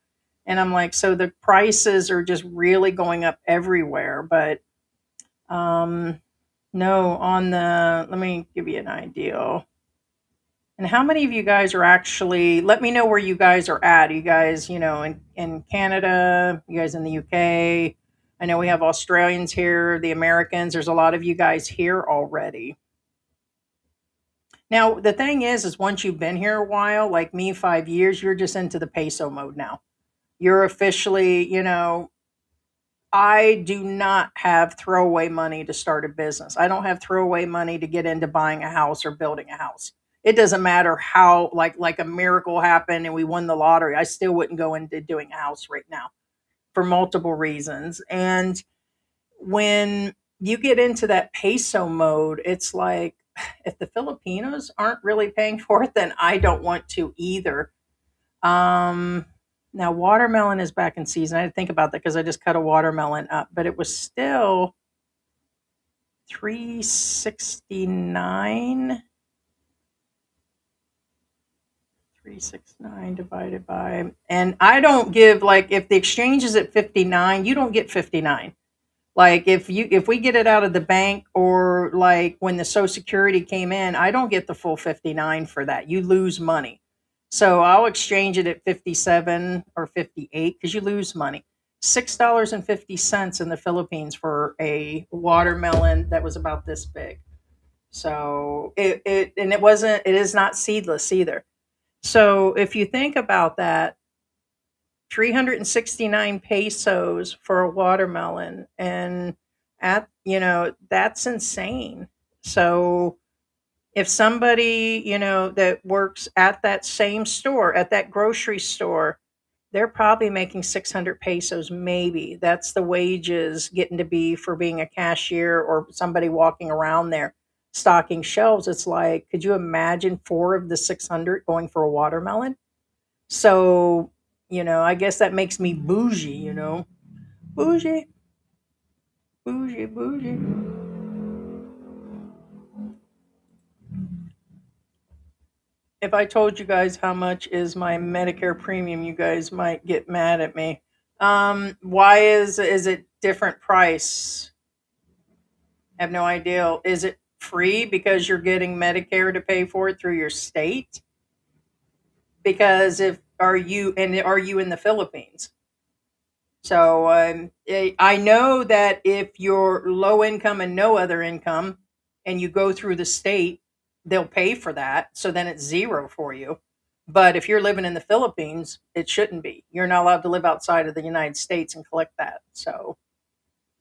And I'm like, so the prices are just really going up everywhere. But no, on the, let me give you an idea. And how many of you guys are actually, let me know where you guys are at. You guys, in Canada, you guys in the UK. I know we have Australians here, the Americans. There's a lot of you guys here already. Now, the thing is once you've been here a while, like me, 5 years, you're just into the peso mode now. You're officially, I do not have throwaway money to start a business. I don't have throwaway money to get into buying a house or building a house. It doesn't matter how like a miracle happened and we won the lottery. I still wouldn't go into doing a house right now for multiple reasons. And when you get into that peso mode, it's like if the Filipinos aren't really paying for it, then I don't want to either. Um, Now watermelon is back in season. I had to think about that because I just cut a watermelon up, but it was still 369. 369 divided by, and I don't give, like, if the exchange is at 59, you don't get 59. Like if we get it out of the bank, or like when the Social Security came in, I don't get the full 59 for that. You lose money. So I'll exchange it at 57 or 58 because you lose money. $6.50 in the Philippines for a watermelon that was about this big. So it is not seedless either. So if you think about that, 369 pesos for a watermelon, and that's insane. So if somebody that works at that same store, at that grocery store, they're probably making 600 pesos, maybe. That's the wages getting to be for being a cashier or somebody walking around there stocking shelves. It's like, could you imagine four of the 600 going for a watermelon? So, I guess that makes me bougie. Bougie, bougie, bougie. If I told you guys how much is my Medicare premium, you guys might get mad at me. Why is it different price? I have no idea. Is it free because you're getting Medicare to pay for it through your state? Because if are you in the Philippines? So I know that if you're low income and no other income, and you go through the state, they'll pay for that. So then it's zero for you. But if you're living in the Philippines, it shouldn't be. You're not allowed to live outside of the United States and collect that. So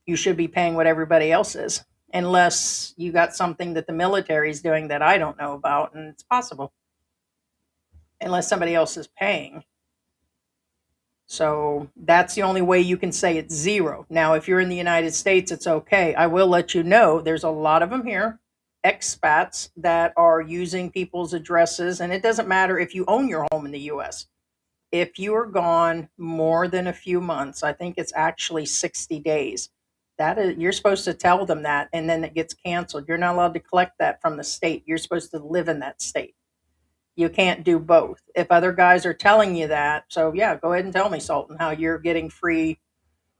you should be paying what everybody else is, unless you got something that the military is doing that I don't know about, and it's possible, unless somebody else is paying. So that's the only way you can say it's zero. Now, if you're in the United States, it's okay. I will let you know there's a lot of them here, expats that are using people's addresses. And it doesn't matter if you own your home in the US. If you are gone more than a few months, I think it's actually 60 days. That is, you're supposed to tell them that, and then it gets canceled. You're not allowed to collect that from the state. You're supposed to live in that state. You can't do both. If other guys are telling you that, so yeah, go ahead and tell me, Sultan, how you're getting free.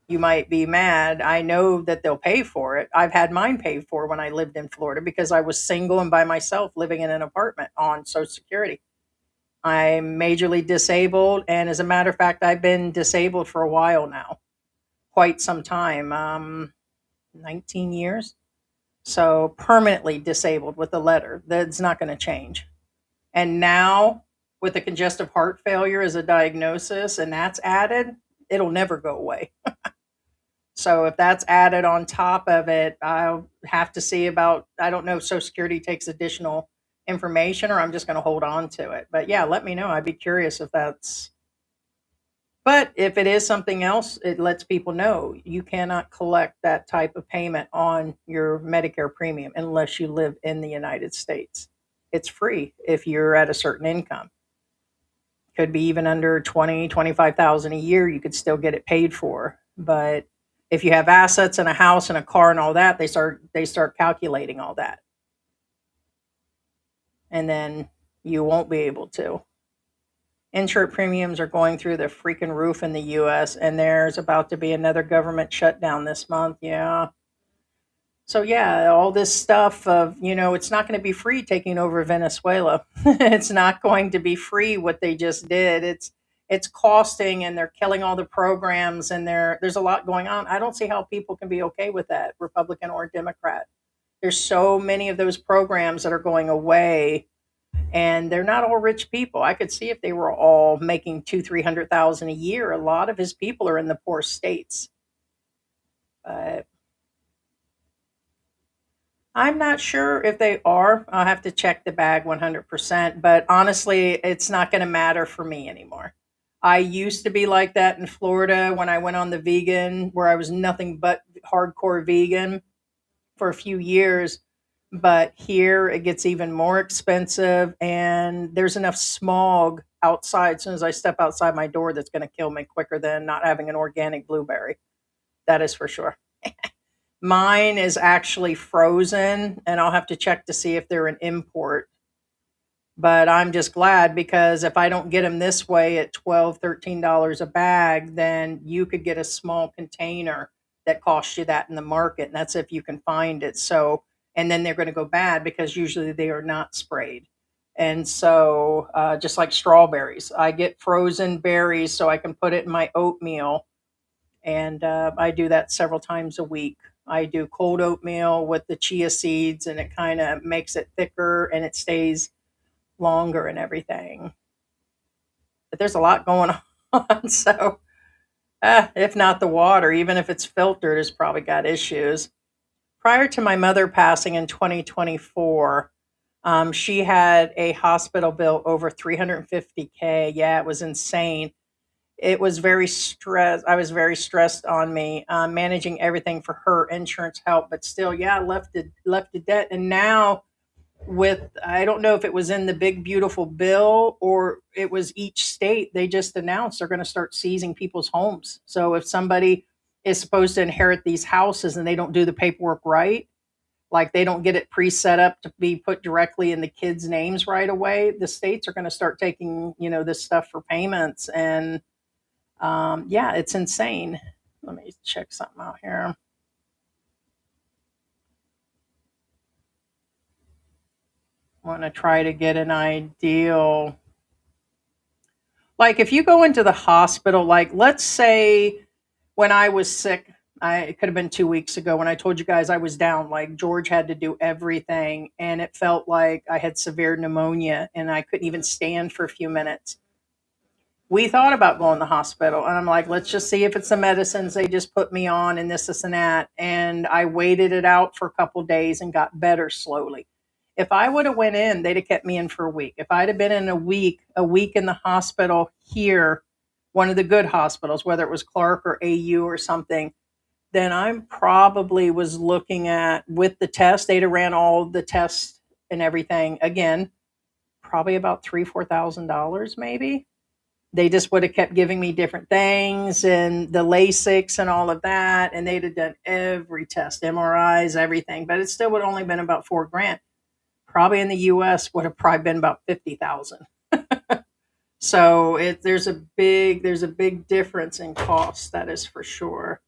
You might be mad. I know that they'll pay for it. I've had mine paid for when I lived in Florida because I was single and by myself living in an apartment on Social Security. I'm majorly disabled, and as a matter of fact, I've been disabled for a while now, quite some time, 19 years. So permanently disabled with a letter. That's not going to change. And now, with a congestive heart failure as a diagnosis, and that's added, it'll never go away. So if that's added on top of it, I'll have to see about, I don't know if Social Security takes additional information, or I'm just going to hold on to it. But yeah, let me know. I'd be curious if that's, but if it is something else, it lets people know you cannot collect that type of payment on your Medicare premium unless you live in the United States. It's free if you're at a certain income. Could be even under 20, 25,000 a year, you could still get it paid for. But if you have assets and a house and a car and all that, they start calculating all that. And then you won't be able to. Insured premiums are going through the freaking roof in the US, and there's about to be another government shutdown this month. Yeah. So yeah, all this stuff of, it's not going to be free taking over Venezuela. It's not going to be free what they just did. It's costing, and they're killing all the programs, and there's a lot going on. I don't see how people can be okay with that, Republican or Democrat. There's so many of those programs that are going away, and they're not all rich people. I could see if they were all making 200,000-300,000 a year. A lot of his people are in the poor states. But I'm not sure if they are. I'll have to check the bag 100%. But honestly, it's not going to matter for me anymore. I used to be like that in Florida when I went on the vegan, where I was nothing but hardcore vegan for a few years. But here it gets even more expensive, and there's enough smog outside as soon as I step outside my door that's going to kill me quicker than not having an organic blueberry. That is for sure. Mine is actually frozen, and I'll have to check to see if they're an import. But I'm just glad, because if I don't get them this way at $12, $13 a bag, then you could get a small container that costs you that in the market. And that's if you can find it. So, and then they're going to go bad because usually they are not sprayed. And so, just like strawberries, I get frozen berries so I can put it in my oatmeal. And I do that several times a week. I do cold oatmeal with the chia seeds, and it kind of makes it thicker and it stays longer and everything. But there's a lot going on. So, if not the water, even if it's filtered, it's probably got issues. Prior to my mother passing in 2024, she had a hospital bill over 350K. Yeah, it was insane. It was very stressed. I was very stressed on me, managing everything for her insurance help, but still, yeah, left the debt. And now, with, I don't know if it was in the big beautiful bill or it was each state, they just announced they're going to start seizing people's homes. So if somebody is supposed to inherit these houses and they don't do the paperwork right, like they don't get it pre-set up to be put directly in the kids' names right away, the states are going to start taking, this stuff for payments. And yeah, it's insane. Let me check something out here. I want to try to get an ideal. Like if you go into the hospital, like let's say when I was sick, it could have been 2 weeks ago when I told you guys I was down, like George had to do everything, and it felt like I had severe pneumonia and I couldn't even stand for a few minutes. We thought about going to the hospital, and I'm like, let's just see if it's the medicines they just put me on and this and that. And I waited it out for a couple of days and got better slowly. If I would have went in, they'd have kept me in for a week. If I'd have been in a week in the hospital here, one of the good hospitals, whether it was Clark or AU or something, then I'm probably was looking at, with the test, they'd have ran all the tests and everything again, probably about $3,000-4,000 maybe. They just would have kept giving me different things and the Lasix and all of that. And they'd have done every test, MRIs, everything, but it still would have only been about $4,000. Probably in the US would have probably been about 50,000. So there's a big difference in cost. That is for sure.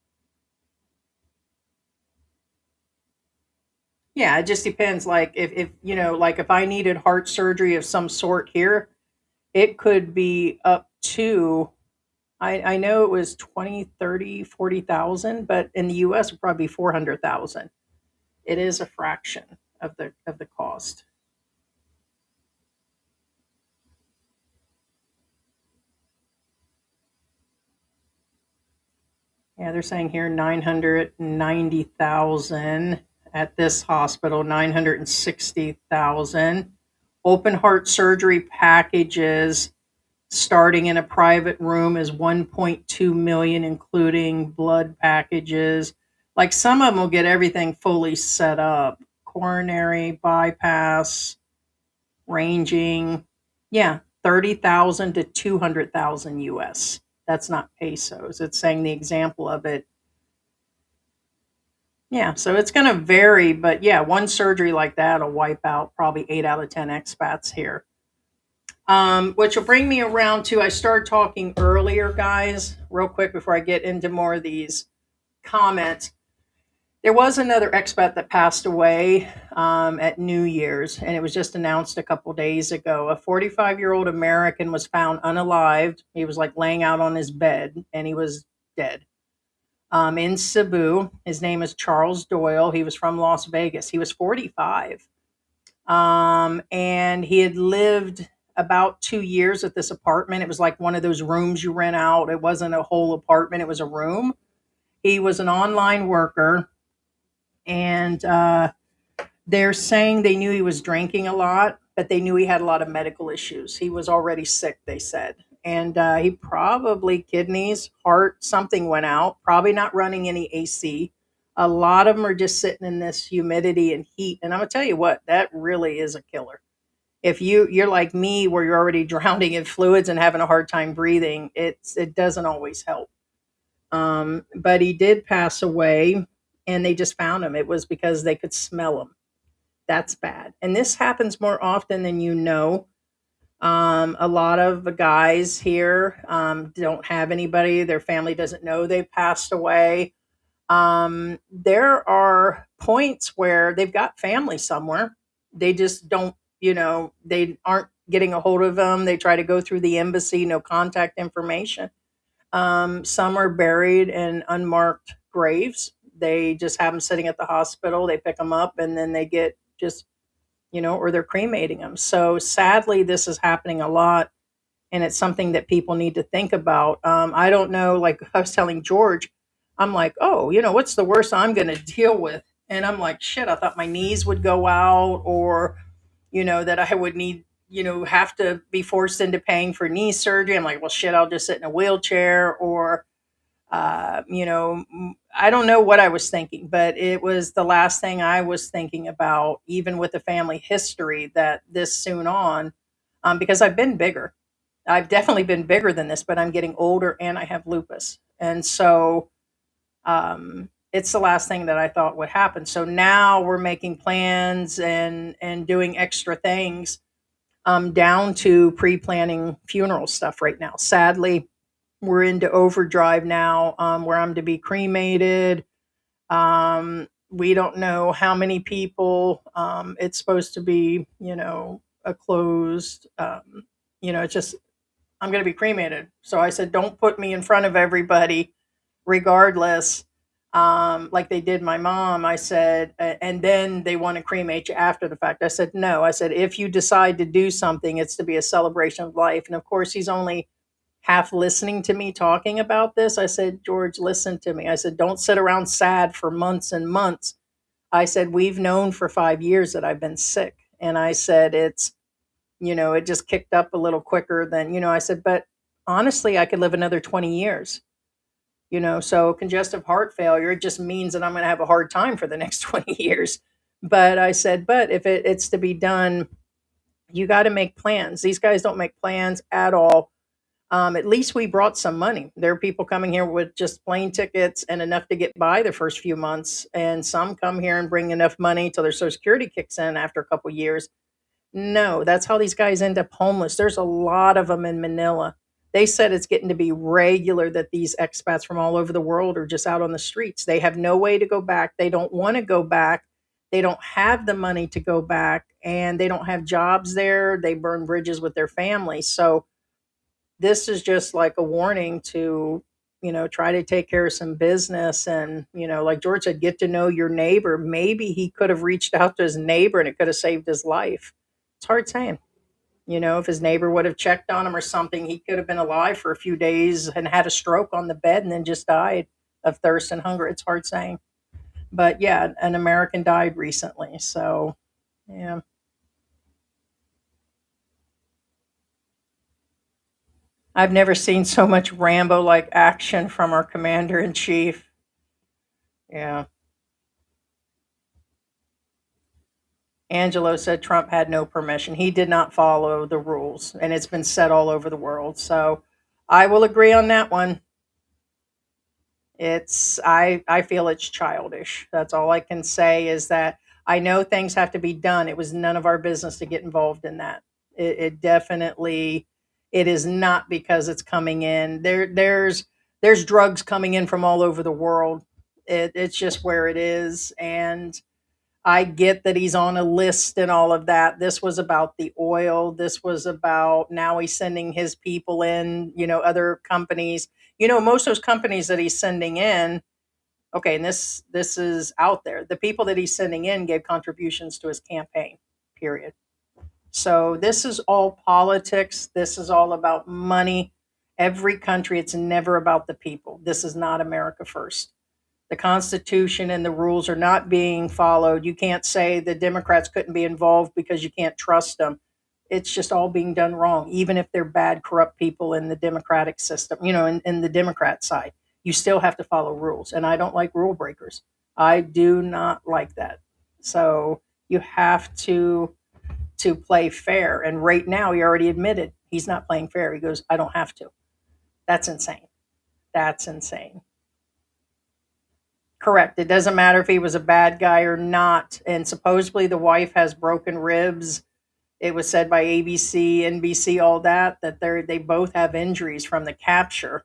Yeah, it just depends. Like if like if I needed heart surgery of some sort here, it could be up to, I know it was 20, 30, 40,000, but in the US it would probably be 400,000. It is a fraction of the cost. Yeah, they're saying here 990,000 at this hospital, 960,000. Open heart surgery packages starting in a private room is 1.2 million, including blood packages. Like some of them will get everything fully set up. Coronary bypass ranging, yeah, 30,000 to 200,000 US. That's not pesos. It's saying the example of it. Yeah, so it's going to vary, but yeah, one surgery like that will wipe out probably 8 out of 10 expats here. Which will bring me around to I started talking earlier, guys, real quick before I get into more of these comments. There was another expat that passed away at New Year's, and it was just announced a couple days ago. A 45-year-old American was found unalived. He was like laying out on his bed, and he was dead. In Cebu, his name is Charles Doyle. He was from Las Vegas. He was 45, and he had lived about 2 years at this apartment. It was like one of those rooms you rent out. It wasn't a whole apartment; it was a room. He was an online worker, and they're saying they knew he was drinking a lot, but they knew he had a lot of medical issues. He was already sick, they said. And he probably kidneys, heart, something went out, probably not running any AC. A lot of them are just sitting in this humidity and heat. And I'm going to tell you what, that really is a killer. If you're like me, where you're already drowning in fluids and having a hard time breathing, it doesn't always help. But he did pass away, and they just found him. It was because they could smell him. That's bad. And this happens more often than you know. A lot of the guys here don't have anybody. Their family doesn't know they've passed away. There are points where they've got family somewhere. They just don't, they aren't getting a hold of them. They try to go through the embassy, no contact information. Some are buried in unmarked graves. They just have them sitting at the hospital. They pick them up and then they get just, or they're cremating them. So sadly, this is happening a lot. And it's something that people need to think about. I don't know, like I was telling George, I'm like, oh, what's the worst I'm going to deal with? And I'm like, shit, I thought my knees would go out or, that I would need, have to be forced into paying for knee surgery. I'm like, well, shit, I'll just sit in a wheelchair or, I don't know what I was thinking, but it was the last thing I was thinking about, even with the family history that this soon on, because I've been bigger. I've definitely been bigger than this, but I'm getting older and I have lupus. And so it's the last thing that I thought would happen. So now we're making plans and doing extra things down to pre-planning funeral stuff right now. Sadly, we're into overdrive now, where I'm to be cremated. We don't know how many people. It's supposed to be, a closed. It's just I'm going to be cremated. So I said, don't put me in front of everybody, regardless. Like they did my mom. I said, and then they want to cremate you after the fact. I said, no. I said, if you decide to do something, it's to be a celebration of life. And of course, he's only half listening to me talking about this. I said, George, listen to me. I said, don't sit around sad for months and months. I said, we've known for 5 years that I've been sick. And I said, it just kicked up a little quicker than, I said, but honestly, I could live another 20 years, so congestive heart failure, it just means that I'm going to have a hard time for the next 20 years. But I said, but if it's to be done, you got to make plans. These guys don't make plans at all. At least we brought some money. There are people coming here with just plane tickets and enough to get by the first few months. And some come here and bring enough money till their Social Security kicks in after a couple years. No, that's how these guys end up homeless. There's a lot of them in Manila. They said it's getting to be regular that these expats from all over the world are just out on the streets. They have no way to go back. They don't want to go back. They don't have the money to go back, and they don't have jobs there. They burn bridges with their families. So this is just like a warning to, try to take care of some business. And, like George said, get to know your neighbor. Maybe he could have reached out to his neighbor and it could have saved his life. It's hard saying. If his neighbor would have checked on him or something, he could have been alive for a few days and had a stroke on the bed and then just died of thirst and hunger. It's hard saying. But yeah, an American died recently. So, yeah. I've never seen so much Rambo like action from our commander in chief. Yeah. Angelo said Trump had no permission. He did not follow the rules, and it's been said all over the world. So I will agree on that one. I feel it's childish. That's all I can say is that I know things have to be done. It was none of our business to get involved in that. It definitely, it is not because it's coming in. There's drugs coming in from all over the world. It's just where it is, and I get that he's on a list and all of that. This was about the oil. This was about now he's sending his people in, other companies. Most of those companies that he's sending in, okay, and this is out there. The people that he's sending in gave contributions to his campaign, period. So this is all politics. This is all about money. Every country, it's never about the people. This is not America first. The Constitution and the rules are not being followed. You can't say the Democrats couldn't be involved because you can't trust them. It's just all being done wrong, even if they're bad, corrupt people in the Democratic system, in the Democrat side. You still have to follow rules. And I don't like rule breakers. I do not like that. So you have to play fair. And right now, he already admitted he's not playing fair. He goes, I don't have to. That's insane. That's insane. Correct. It doesn't matter if he was a bad guy or not. And supposedly the wife has broken ribs. It was said by ABC, NBC, all that they both have injuries from the capture.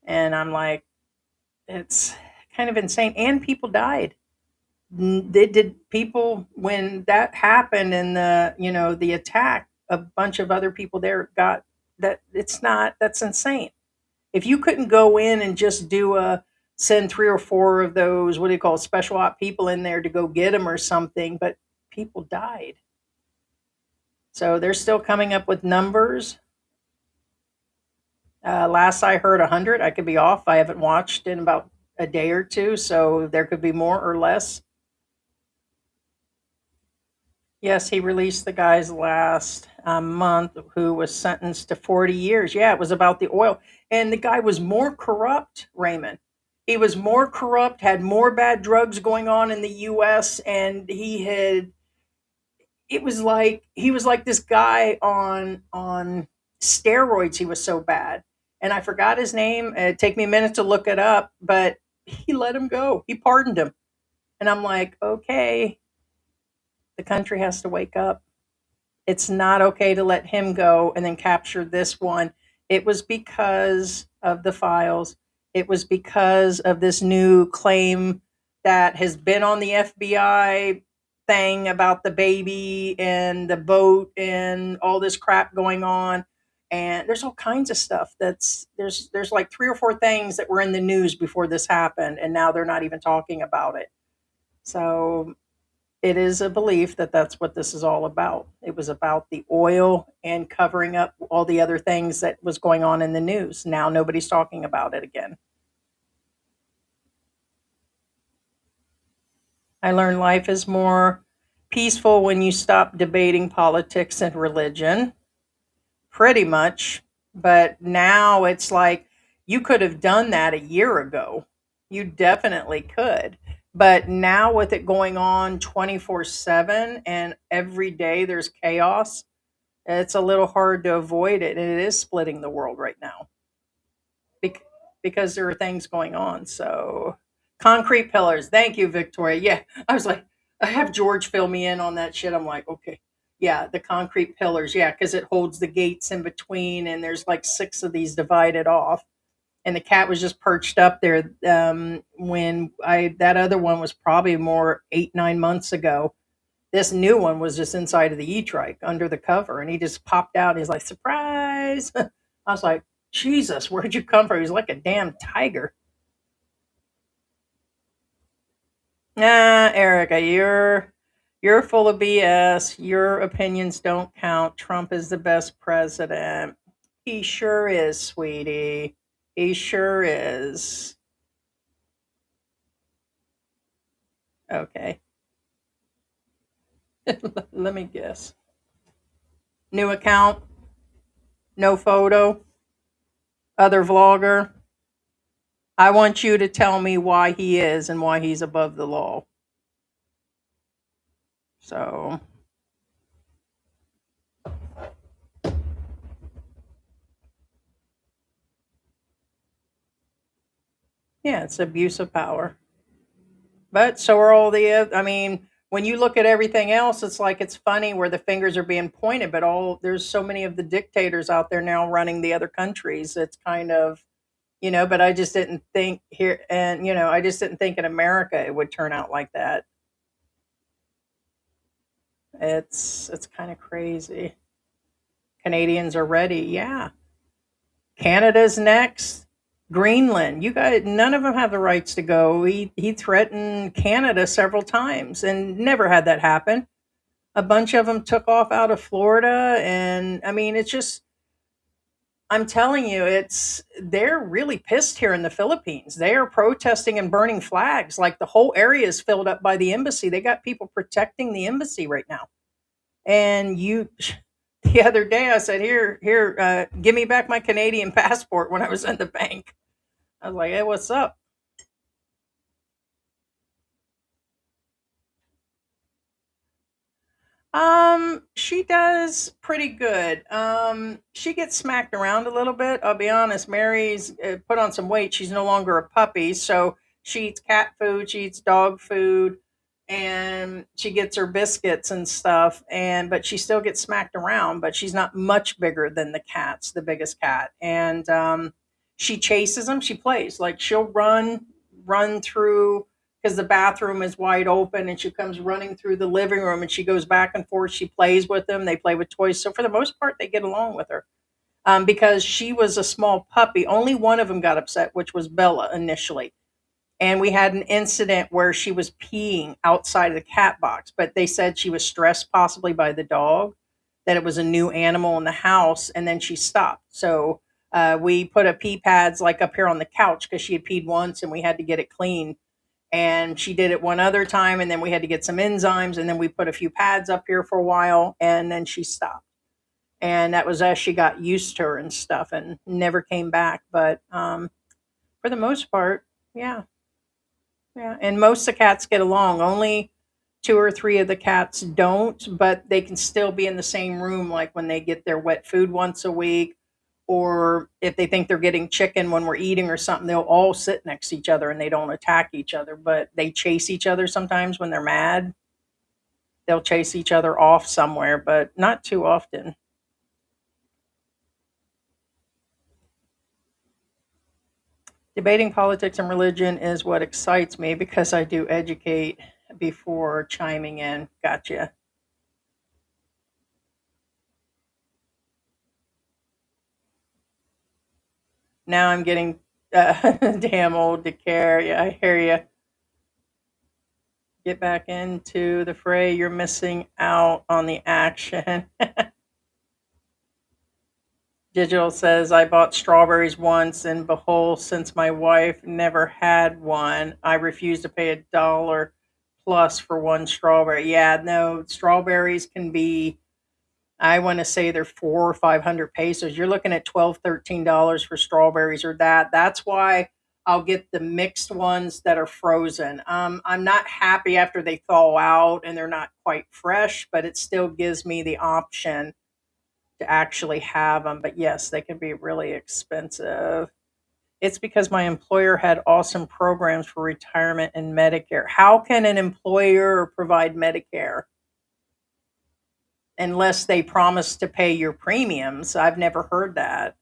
And I'm like, it's kind of insane. And people died. They did people when that happened and the attack, a bunch of other people there got that. It's not, that's insane. If you couldn't go in and just send 3 or 4 of those, what do you call it, special op people in there to go get them or something, but people died. So they're still coming up with numbers. Last I heard, 100. I could be off. I haven't watched in about a day or two, so there could be more or less. Yes, he released the guys last month who was sentenced to 40 years. Yeah, it was about the oil. And the guy was more corrupt, Raymond. He was more corrupt, had more bad drugs going on in the US, and it was like he was like this guy on steroids. He was so bad. And I forgot his name. It'd take me a minute to look it up, but he let him go. He pardoned him. And I'm like, okay, the country has to wake up. It's not okay to let him go and then capture this one. It was because of the files. It was because of this new claim that has been on the FBI thing about the baby and the boat and all this crap going on. And there's all kinds of stuff there's like 3 or 4 things that were in the news before this happened, and now they're not even talking about it. So it is a belief that that's what this is all about. It was about the oil and covering up all the other things that was going on in the news. Now nobody's talking about it again. I learned life is more peaceful when you stop debating politics and religion, pretty much. But now it's like you could have done that a year ago. You definitely could. But now with it going on 24/7 and every day there's chaos, it's a little hard to avoid it. And it is splitting the world right now bec- because there are things going on. So, concrete pillars. Thank you, Victoria. Yeah, I was like, I have George fill me in on that shit. I'm like, okay. Yeah, the concrete pillars. Yeah, because it holds the gates in between, and there's like 6 of these divided off. And the cat was just perched up there when I that other one was probably more 8 9 months ago. This new one was just inside of the e-trike under the cover, and he just popped out. And he's like, surprise! I was like, Jesus, where'd you come from? He's like a damn tiger. Nah, Erica, you're full of BS. Your opinions don't count. Trump is the best president. He sure is, sweetie. He sure is. Okay. Let me guess. New account, no photo, other vlogger. I want you to tell me why he is and why he's above the law. So, yeah, it's abuse of power. But so are all the I mean, when you look at everything else, it's like it's funny where the fingers are being pointed, but there's so many of the dictators out there now running the other countries. It's kind of, but I just didn't think here, and I just didn't think in America it would turn out like that. It's kind of crazy. Canadians are ready. Yeah. Canada's next. Greenland. You guys, none of them have the rights to go. He threatened Canada several times and never had that happen. A bunch of them took off out of Florida, and I mean, it's just, I'm telling you, they're really pissed here in the Philippines. They are protesting and burning flags. Like the whole area is filled up by the embassy. They got people protecting the embassy right now. And the other day I said, here, give me back my Canadian passport when I was in the bank. I was like, hey, what's up? She does pretty good. She gets smacked around a little bit. I'll be honest. Mary's put on some weight. She's no longer a puppy, so she eats cat food, she eats dog food, and she gets her biscuits and stuff. And but she still gets smacked around. But she's not much bigger than the cats, the biggest cat. And she chases them. She plays like she'll run through because the bathroom is wide open and she comes running through the living room and she goes back and forth. She plays with them. They play with toys. So for the most part, they get along with her. Because she was a small puppy. Only one of them got upset, which was Bella initially. And we had an incident where she was peeing outside of the cat box, but they said she was stressed possibly by the dog, that it was a new animal in the house, and then she stopped. So we put a pee pads like up here on the couch because she had peed once and we had to get it cleaned, and she did it one other time, and then we had to get some enzymes, and then we put a few pads up here for a while, and then she stopped. And that was as she got used to her and stuff and never came back. But for the most part, yeah. Yeah, and most of the cats get along. Only two or three of the cats don't, but they can still be in the same room, like when they get their wet food once a week, or if they think they're getting chicken when we're eating or something, they'll all sit next to each other and they don't attack each other, but they chase each other sometimes when they're mad. They'll chase each other off somewhere, but not too often. Debating politics and religion is what excites me because I do educate before chiming in. Gotcha. Now I'm getting damn old to care. Yeah, I hear you. Get back into the fray. You're missing out on the action. Digital says, I bought strawberries once, and behold, since my wife never had one, I refuse to pay $1 plus for one strawberry. Yeah, no, strawberries can be, I want to say they're 400 or 500 pesos. You're looking at 12, $13 for strawberries or that. That's why I'll get the mixed ones that are frozen. I'm not happy after they thaw out and they're not quite fresh, but it still gives me the option to actually have them. But yes, they can be really expensive. It's because my employer had awesome programs for retirement and Medicare. How can an employer provide Medicare unless they promise to pay your premiums? I've never heard that.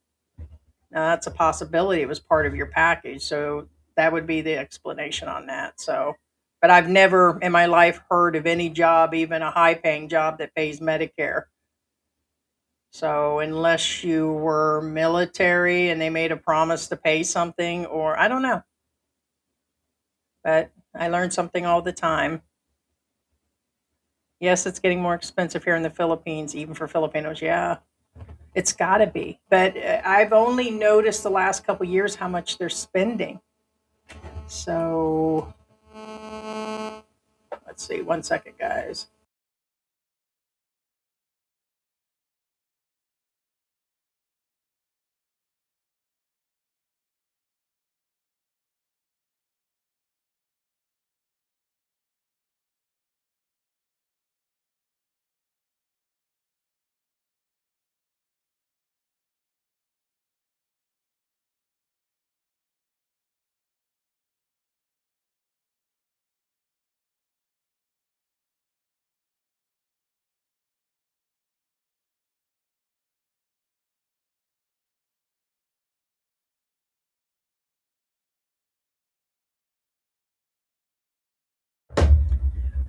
Now, that's a possibility. It was part of your package. So that would be the explanation on that. So, but I've never in my life heard of any job, even a high paying job, that pays Medicare. So unless you were military and they made a promise to pay something, or I don't know, but I learn something all the time. Yes, it's getting more expensive here in the Philippines, even for Filipinos. Yeah, it's got to be. But I've only noticed the last couple years how much they're spending. So let's see. One second, guys.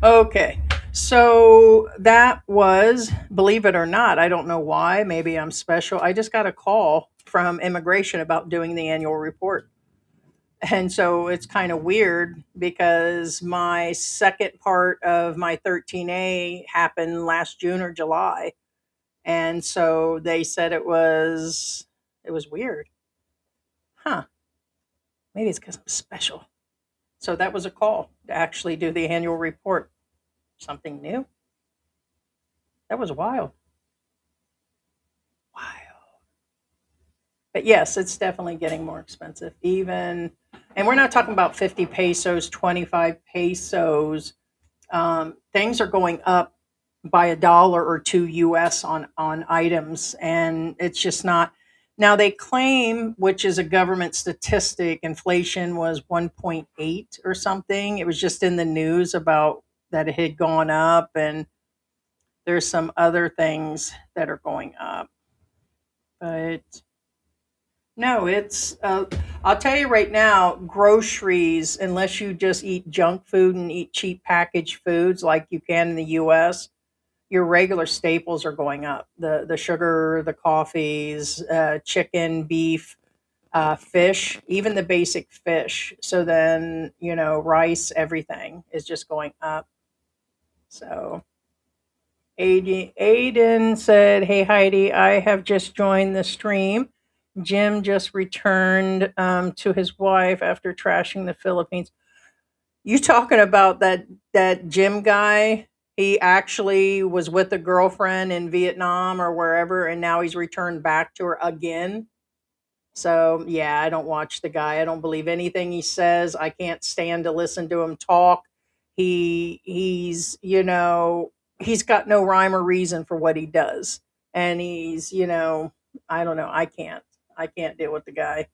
Okay. So that was, believe it or not, I don't know why. Maybe I'm special. I just got a call from immigration about doing the annual report. And so it's kind of weird because my second part of my 13A happened last June or July. And so they said it was weird. Huh. Maybe it's because I'm special. So that was a call to actually do the annual report. Something new. That was wild. Wild. But yes, it's definitely getting more expensive. Even, and we're not talking about 50 pesos, 25 pesos. Things are going up by a dollar or two US on items, and it's just not. Now they claim, which is a government statistic, inflation was 1.8 or something. It was just in the news about that it had gone up, and there's some other things that are going up. But no, I'll tell you right now, groceries, unless you just eat junk food and eat cheap packaged foods like you can in the US, your regular staples are going up. The sugar, the coffees, chicken, beef, fish, even the basic fish. So then, rice, everything is just going up. So Aiden said, "Hey Heidi, I have just joined the stream. Jim just returned to his wife after trashing the Philippines." You talking about that Jim guy? He actually was with a girlfriend in Vietnam or wherever, and now he's returned back to her again. So yeah, I don't watch the guy. I don't believe anything he says. I can't stand to listen to him talk. He's got no rhyme or reason for what he does. And I don't know. I can't deal with the guy.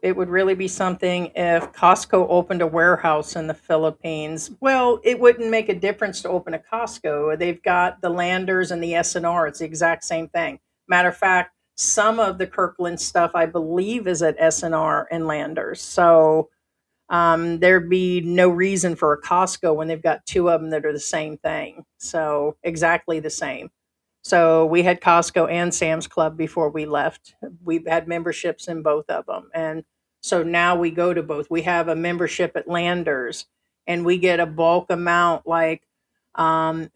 It would really be something if Costco opened a warehouse in the Philippines. Well, it wouldn't make a difference to open a Costco. They've got the Landers and the S&R. It's the exact same thing. Matter of fact, some of the Kirkland stuff I believe is at S&R and Landers. So there'd be no reason for a Costco when they've got two of them that are the same thing. So exactly the same. So we had Costco and Sam's Club before we left. We've had memberships in both of them. And so now we go to both. We have a membership at Landers and we get a bulk amount. Like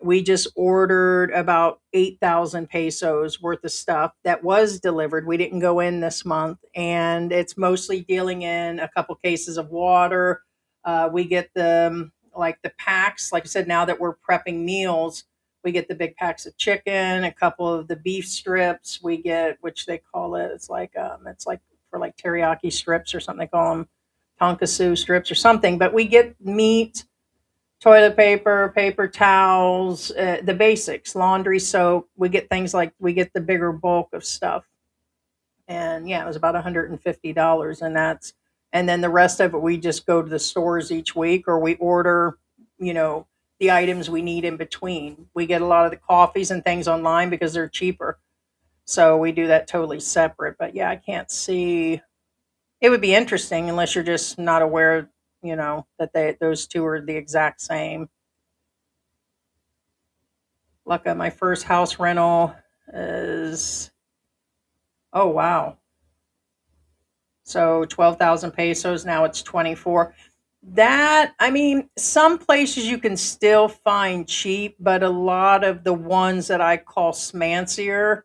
we just ordered about 8,000 pesos worth of stuff that was delivered. We didn't go in this month. And it's mostly dealing in a couple cases of water. We get like the packs. Like I said, now that we're prepping meals, we get the big packs of chicken, a couple of the beef strips. We get, which they call it, it's like for like teriyaki strips or something. They call them tonkatsu strips or something. But we get meat, toilet paper, paper towels, the basics, laundry, soap. We get the bigger bulk of stuff. And yeah, it was about $150, and then the rest of it we just go to the stores each week, or we order, you know, the items we need in between. We get a lot of the coffees and things online because they're cheaper. So we do that totally separate. But yeah, I can't see, it would be interesting unless you're just not aware, that those two are the exact same. Look at my first house rental is, oh wow, so 12,000 pesos. Now it's 24. That, I mean, some places you can still find cheap, but a lot of the ones that I call smancier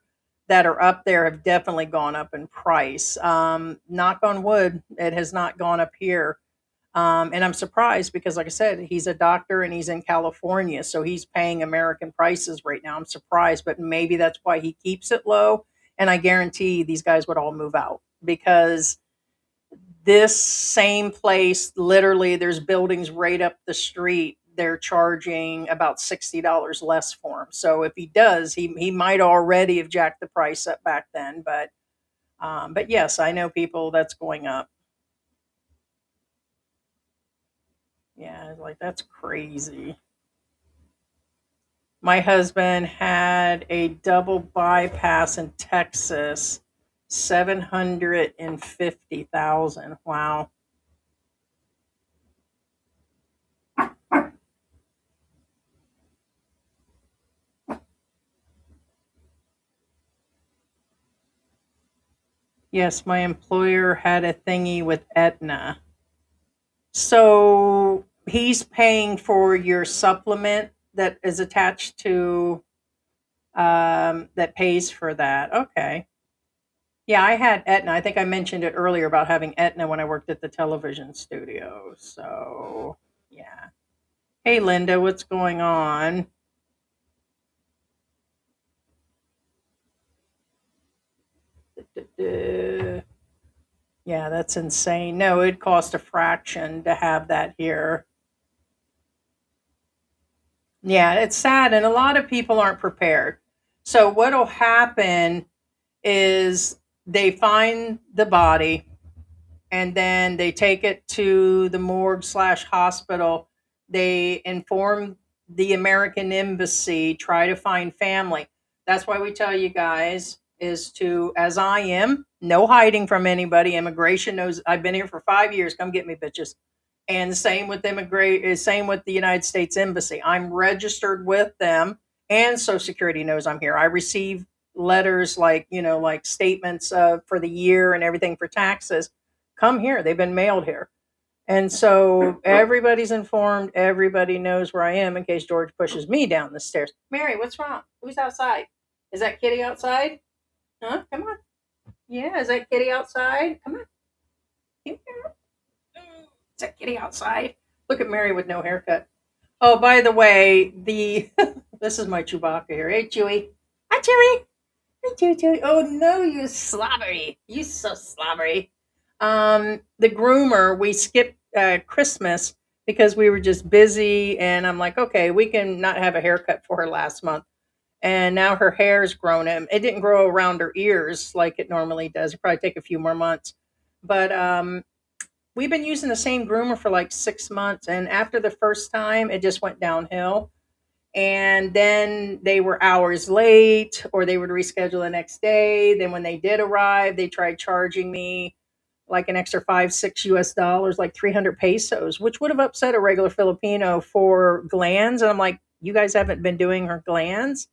that are up there have definitely gone up in price. Knock on wood, it has not gone up here. And I'm surprised because, like I said, he's a doctor and he's in California, so he's paying American prices right now. I'm surprised, but maybe that's why he keeps it low. And I guarantee these guys would all move out because this same place, literally, there's buildings right up the street. They're charging about $60 less for him. So if he does, he might already have jacked the price up back then. But yes, I know people that's going up. Yeah, like that's crazy. My husband had a double bypass in Texas, 750,000. Wow. Yes, my employer had a thingy with Aetna. So he's paying for your supplement that is attached to that pays for that. Okay. Yeah, I had Aetna. I think I mentioned it earlier about having Aetna when I worked at the television studio. So yeah. Hey Linda, what's going on? Uh, Yeah, that's insane. No, it cost a fraction to have that here. Yeah, it's sad, and a lot of people aren't prepared. So what'll happen is they find the body, and then they take it to the morgue slash hospital. They inform the American embassy, try to find family. That's why we tell you guys is to, as I am, no hiding from anybody. Immigration knows I've been here for 5 years. Come get me, bitches. And the same with same with the United States Embassy. I'm registered with them, and Social Security knows I'm here. I receive letters like like statements for the year and everything for taxes come here. They've been mailed here. And so everybody's informed. Everybody knows where I am in case George pushes me down the stairs. Mary, what's wrong? Who's outside? Is that kitty outside? Huh? Come on. Yeah, is that kitty outside? Come on. Is that kitty outside? Look at Mary with no haircut. Oh, by the way, the this is my Chewbacca here. Hey, Chewy. Hi, Chewy. Hi, Chewy, Chewy. Oh no, you slobbery. You so slobbery. The groomer, we skipped Christmas because we were just busy, and I'm like, okay, we can not have a haircut for her last month. And now her hair's grown in. It didn't grow around her ears like it normally does. It probably take a few more months. But we've been using the same groomer for like 6 months, and after the first time, it just went downhill. And then they were hours late, or they would reschedule the next day. Then when they did arrive, they tried charging me like an extra 5, 6 US dollars, like 300 pesos, which would have upset a regular Filipino for glands. And I'm like, you guys haven't been doing her glands.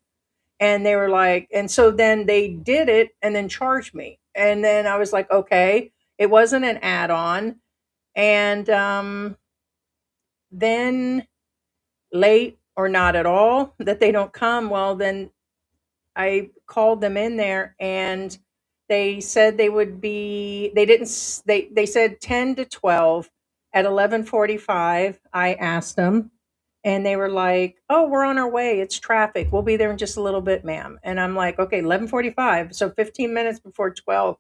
And they were like, and so then they did it and then charged me. And then I was like, okay, it wasn't an add on. And then late or not at all that they don't come. Well, then I called them in there, and they said they would be they didn't s- they said 10 to 12. At 11:45 I asked them, and they were like, "Oh, we're on our way. It's traffic. We'll be there in just a little bit, ma'am." And I'm like, "Okay, 11:45, so 15 minutes before 12."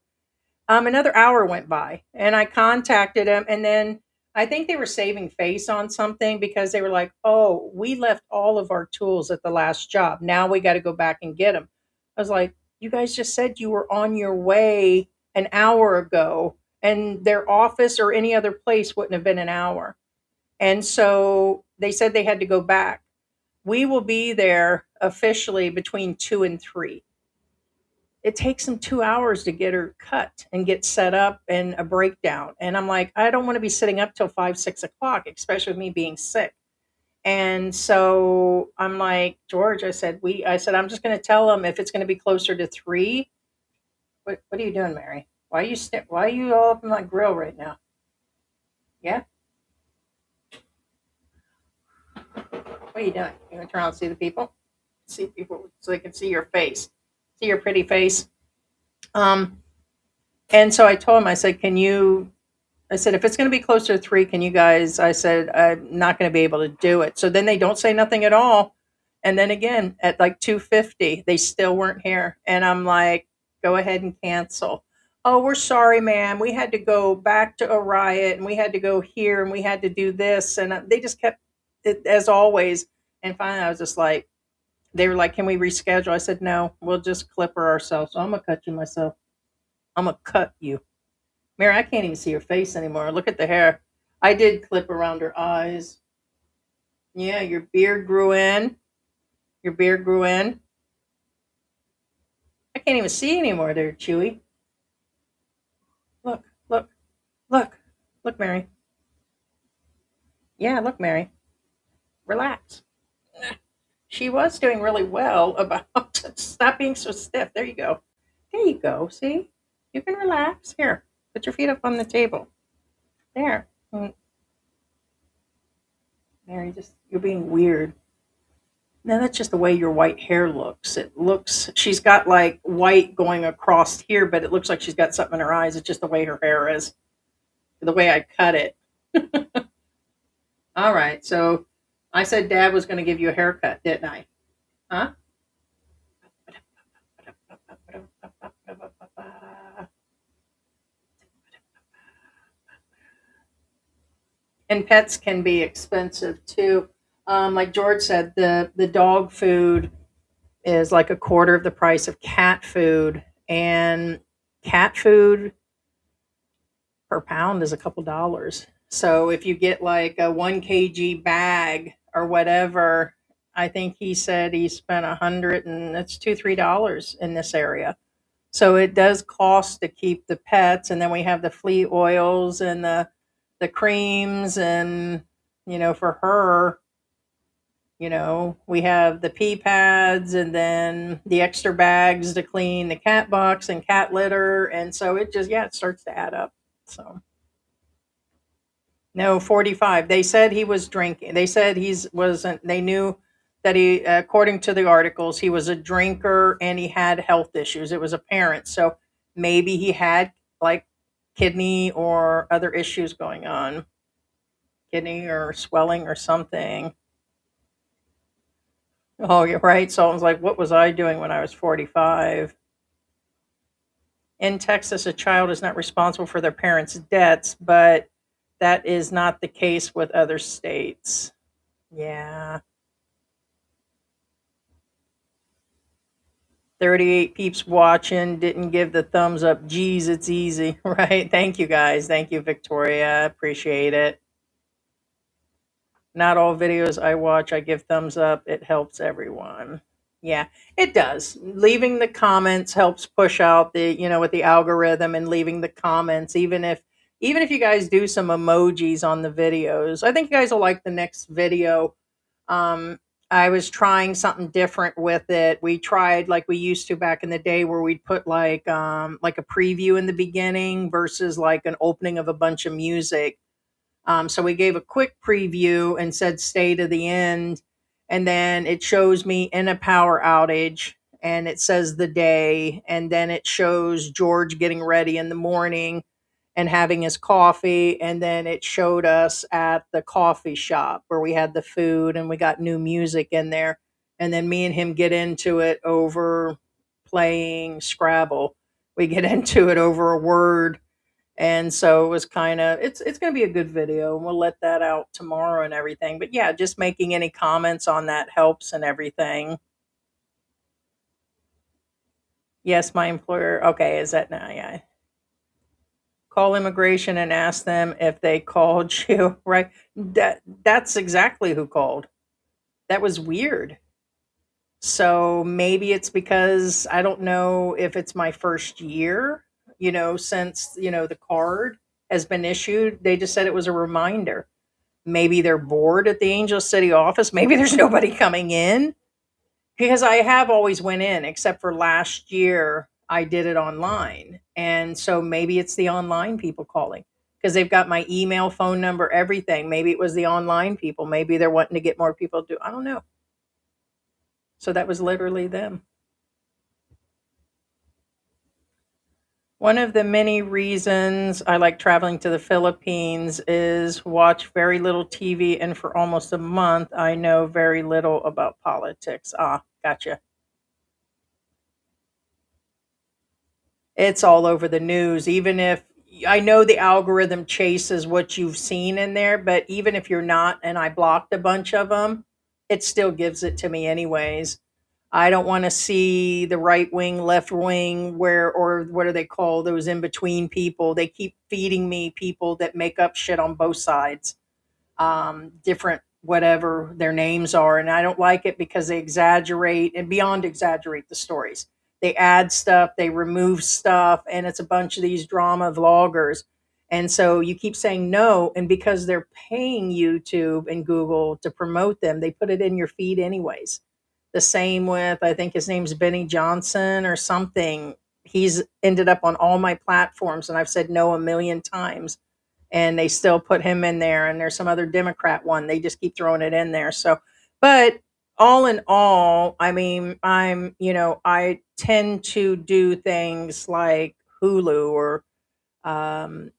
Another hour went by, and I contacted them, and then I think they were saving face on something because they were like, "Oh, we left all of our tools at the last job. Now we got to go back and get them." I was like, "You guys just said you were on your way an hour ago, and their office or any other place wouldn't have been an hour." And so they said they had to go back. We will be there officially between 2 and 3. It takes them 2 hours to get her cut and get set up and a breakdown. And I'm like, I don't want to be sitting up till 5, 6 o'clock, especially with me being sick. And so I'm like, George, I said, I'm just going to tell them if it's going to be closer to 3. What are you doing, Mary? Why are you all up in my grill right now? Yeah. What are you doing? You want to turn around and see the people? See people so they can see your face, see your pretty face. Um, and so I told him, I said, can you I said, if it's going to be closer to 3, can you guys? I said, I'm not going to be able to do it. So then they don't say nothing at all. And then again, at like 2:50, they still weren't here. And I'm like, go ahead and cancel. Oh, we're sorry, ma'am. We had to go back to a riot, and we had to go here, and we had to do this. And they just kept it as always. And finally, I was just like, they were like, can we reschedule? I said, no, we'll just clip her ourselves. So I'm going to cut you myself. I'm going to cut you. Mary, I can't even see her face anymore. Look at the hair. I did clip around her eyes. Yeah, your beard grew in. Your beard grew in. I can't even see anymore there, Chewy. Look, look, look. Look, Mary. Yeah, look, Mary. Relax. She was doing really well about stop being so stiff. There you go. There you go. See? You can relax. Here, put your feet up on the table. There. There, you're being weird. No, that's just the way your white hair looks. It looks, she's got like white going across here, but it looks like she's got something in her eyes. It's just the way her hair is, the way I cut it. All right. So I said Dad was going to give you a haircut, didn't I? Huh? And pets can be expensive too. Like George said, the dog food is like a quarter of the price of cat food, and cat food per pound is a couple dollars. So if you get like a 1 kg bag or whatever, I think he said he spent 100, and it's $2-3 in this area. So it does cost to keep the pets, and then we have the flea oils and the creams, and for her, we have the pee pads and then the extra bags to clean the cat box and cat litter. And so it just, yeah, it starts to add up. So, no, 45. They said he was drinking. They said wasn't, they knew that he, according to the articles, he was a drinker and he had health issues. It was apparent. So maybe he had like kidney or other issues going on, kidney or swelling or something. Oh, you're right. So I was like, what was I doing when I was 45? In Texas, a child is not responsible for their parents' debts, but that is not the case with other states. Yeah. 38 peeps watching, didn't give the thumbs up. Geez, it's easy, right? Thank you guys. Thank you, Victoria. Appreciate it. Not all videos I watch, I give thumbs up. It helps everyone. Yeah, it does. Leaving the comments helps push out with the algorithm, and leaving the comments, even if you guys do some emojis on the videos. I think you guys will like the next video. I was trying something different with it. We tried like we used to back in the day, where we'd put like a preview in the beginning versus like an opening of a bunch of music. So we gave a quick preview and said stay to the end. And then it shows me in a power outage, and it says the day. And then it shows George getting ready in the morning and having his coffee. And then it showed us at the coffee shop where we had the food and we got new music in there. And then me and him get into it over playing Scrabble. We get into it over a word, and so it was kind of, it's going to be a good video, and we'll let that out tomorrow and everything. But yeah, just making any comments on that helps and everything. Yes, my employer. Okay, is that now? Yeah. Call immigration and ask them if they called you, right? That's exactly who called. That was weird. So maybe it's because I don't know if it's my first year, since, the card has been issued. They just said it was a reminder. Maybe they're bored at the Angel City office. Maybe there's nobody coming in, because I have always went in, except for last year I did it online. And so maybe it's the online people calling, because they've got my email, phone number, everything. Maybe it was the online people. Maybe they're wanting to get more people to do. I don't know. So that was literally them. One of the many reasons I like traveling to the Philippines is watch very little TV, and for almost a month, I know very little about politics. Ah, gotcha. It's all over the news. Even if I know the algorithm chases what you've seen in there, but even if you're not, and I blocked a bunch of them, it still gives it to me anyways. I don't want to see the right wing, left wing, or what do they call those in between people? They keep feeding me people that make up shit on both sides, different whatever their names are, and I don't like it because they exaggerate and beyond exaggerate the stories. They add stuff, they remove stuff, and it's a bunch of these drama vloggers. And so you keep saying no, and because they're paying YouTube and Google to promote them, they put it in your feed anyways. The same with, I think his name's Benny Johnson or something. he's ended up on all my platforms, and I've said no a million times, and they still put him in there. And there's some other Democrat one. They just keep throwing it in there. So, but all in all, I mean, I tend to do things like Hulu or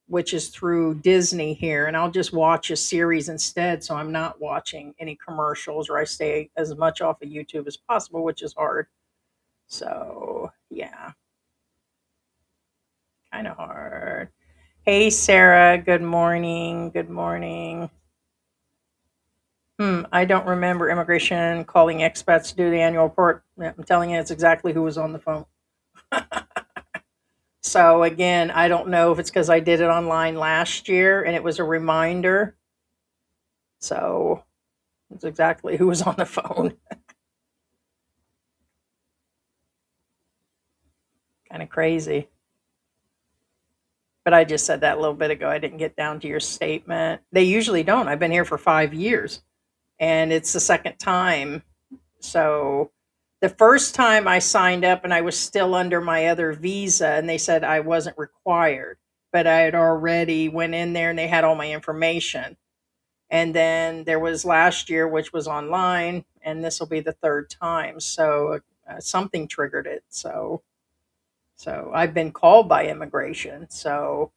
which is through Disney here, and I'll just watch a series instead. So I'm not watching any commercials, or I stay as much off of YouTube as possible, which is hard. So yeah, kind of hard. Hey Sarah, good morning. Good morning. I don't remember immigration calling expats to do the annual report. Yeah, I'm telling you, it's exactly who was on the phone. So again, I don't know if it's because I did it online last year and it was a reminder. So it's exactly who was on the phone. Kind of crazy. But I just said that a little bit ago. I didn't get down to your statement. They usually don't. I've been here for 5 years and it's the second time. So the first time I signed up and I was still under my other visa and they said I wasn't required, but I had already went in there and they had all my information. And then there was last year, which was online, and this will be the third time. So something triggered it. So I've been called by immigration. So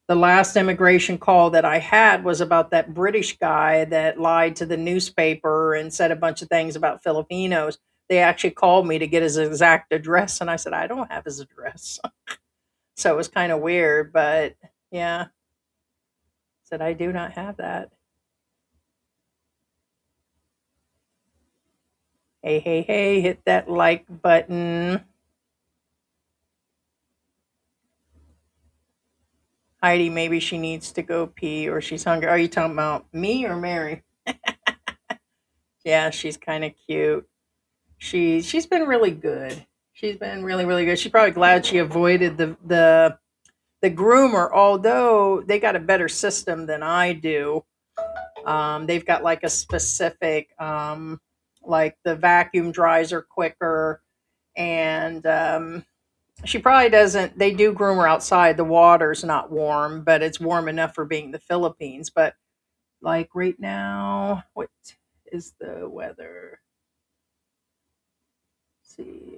the last immigration call that I had was about that British guy that lied to the newspaper and said a bunch of things about Filipinos. They actually called me to get his exact address, and I said I don't have his address. So it was kind of weird, but yeah, said I do not have that. Hey, hey, hey, hit that like button. Heidi, maybe she needs to go pee or she's hungry. Are you talking about me or Mary? Yeah, she's kind of cute. She's been really good. She's been really really good. She's probably glad she avoided the groomer, although they got a better system than I do. They've got like a specific like the vacuum dries are quicker, and she probably doesn't. They do groom her outside. The water's not warm, but it's warm enough for being the Philippines. But like right now, what is the weather? See,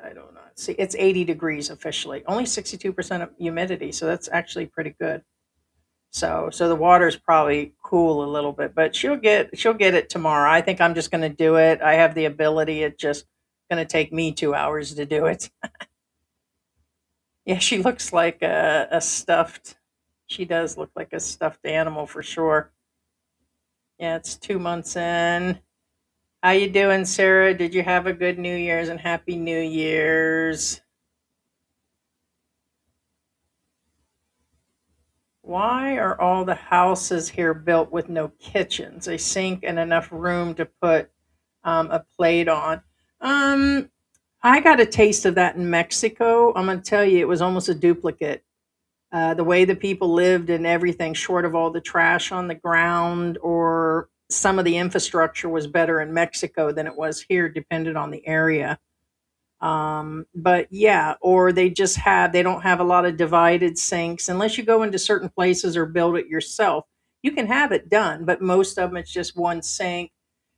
I don't know. See, it's 80 degrees officially. Only 62% of humidity, so that's actually pretty good. So the water's probably cool a little bit, but she'll get it tomorrow. I think I'm just going to do it. I have the ability. It's just going to take me 2 hours to do it. Yeah, she looks like a stuffed. She does look like a stuffed animal for sure. Yeah, it's 2 months in. How you doing, Sarah? Did you have a good New Year's and Happy New Year's? Why are all the houses here built with no kitchens, a sink, and enough room to put a plate on? Um, I got a taste of that in Mexico. I'm going to tell you, it was almost a duplicate. The way the people lived and everything, short of all the trash on the ground, or some of the infrastructure was better in Mexico than it was here, depended on the area. But yeah, or they don't have a lot of divided sinks unless you go into certain places or build it yourself. You can have it done, but most of them it's just one sink.